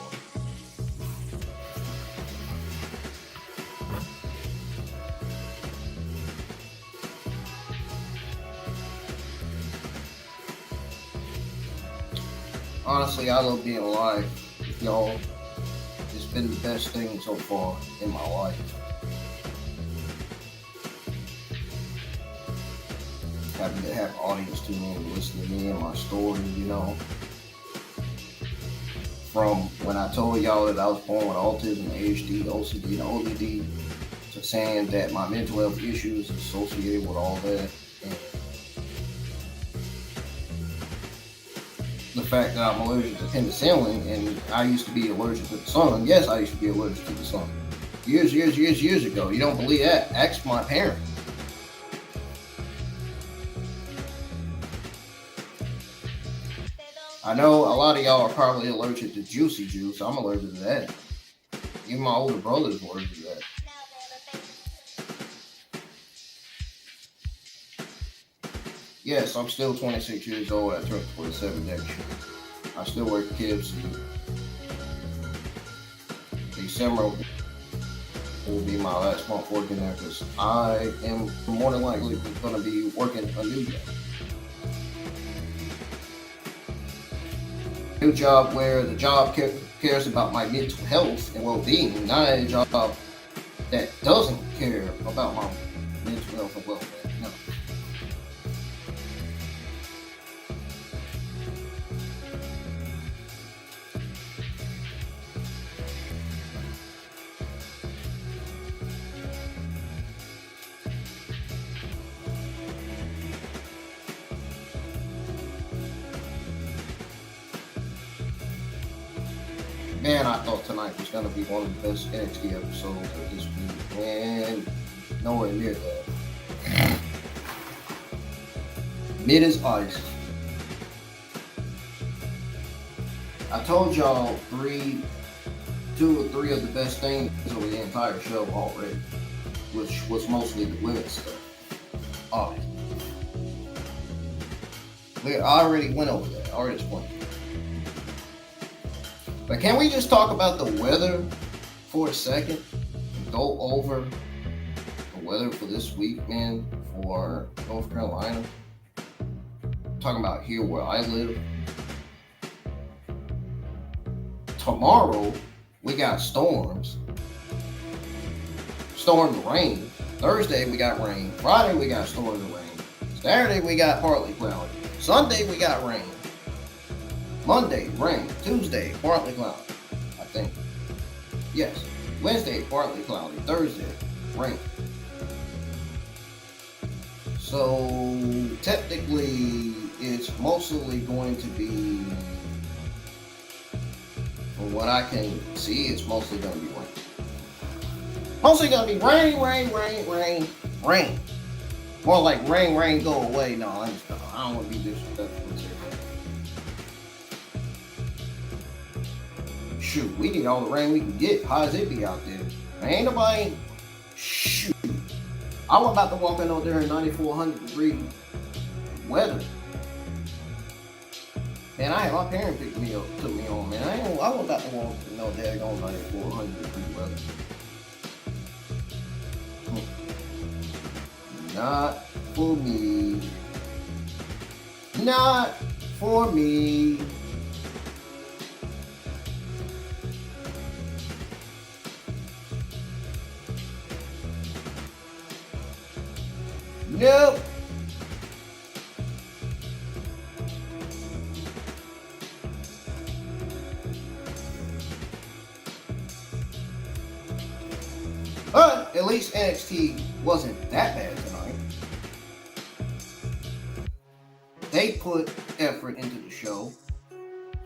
[SPEAKER 2] Honestly, I love being alive with y'all. It's been the best thing so far in my life. Having to have an audience tune in and listen to me and my story, you know. From when I told y'all that I was born with autism, ADHD, OCD, and ODD, to saying that my mental health issues associated with all that. And the fact that I'm allergic to penicillin, and I used to be allergic to the sun. Yes, I used to be allergic to the sun. Years ago. You don't believe that? Ask my parents. I know a lot of y'all are probably allergic to juicy juice. I'm allergic to that. Even my older brother is allergic to that. Yes, I'm still 26 years old. I turned 47 next year. I still work at KFC. December will be my last month working there because I am more than likely going to be working a new job. New job where the job cares about my mental health and well-being, not a job that doesn't care about my mental health and well-being. No. Man, I thought tonight was going to be one of the best NXT episodes of this week, and nowhere near that. Mid as ice. I told y'all 2 or 3 of the best things over the entire show already, which was mostly the women's stuff. Obviously. I already went over that. I already explained it. But can we just talk about the weather for a second? And go over the weather for this week, man, for North Carolina. I'm talking about here where I live. Tomorrow, we got storms. Storm and rain. Thursday, we got rain. Friday, we got storm and rain. Saturday, we got partly cloudy. Sunday, we got rain. Monday, rain. Tuesday, partly cloudy, I think. Yes. Wednesday, partly cloudy. Thursday, rain. So, technically, it's mostly going to be, from what I can see, it's mostly going to be rain. Mostly going to be rain, rain, rain, rain, rain. More like rain, rain, go away. No, I don't want to be disrespectful. Shoot, we need all the rain we can get. How does it be out there? Ain't nobody. Shoot. I was about to walk in out there in 9,400 degree weather. Man, I had my parents pick me up, took me on, man. I was about to walk in no daggone 9,400 degree weather. Not for me. Not for me. Nope. But at least NXT wasn't that bad tonight. They put effort into the show.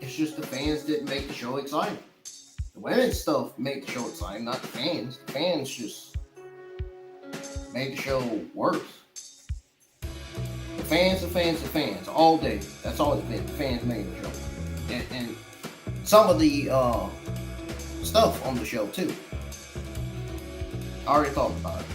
[SPEAKER 2] It's just the fans didn't make the show exciting. The women's stuff made the show exciting, not the fans. The fans just made the show worse. The fans, all day. That's all it's been. The fans made the show. And some of the stuff on the show, too. I already talked about it.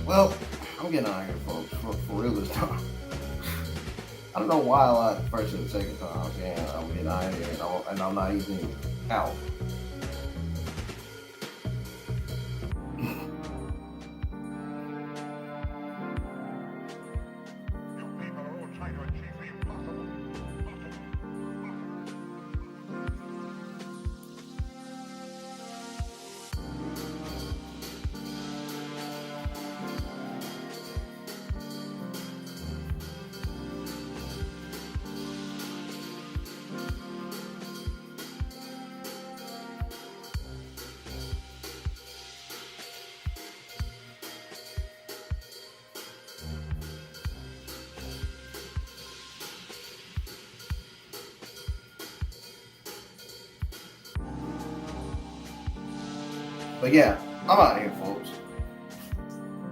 [SPEAKER 2] Well, I'm getting out of here, folks, for real this time. I don't know why I lied the first and the second time. Yeah, I'm getting out of here, and I'm not even out. But yeah, I'm out of here, folks.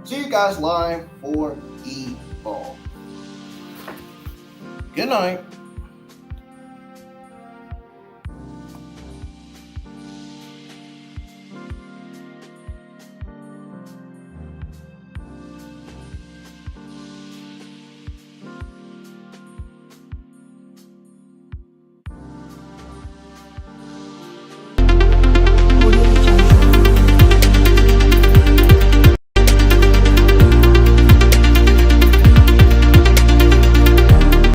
[SPEAKER 2] See you guys live for Evolve. Good night.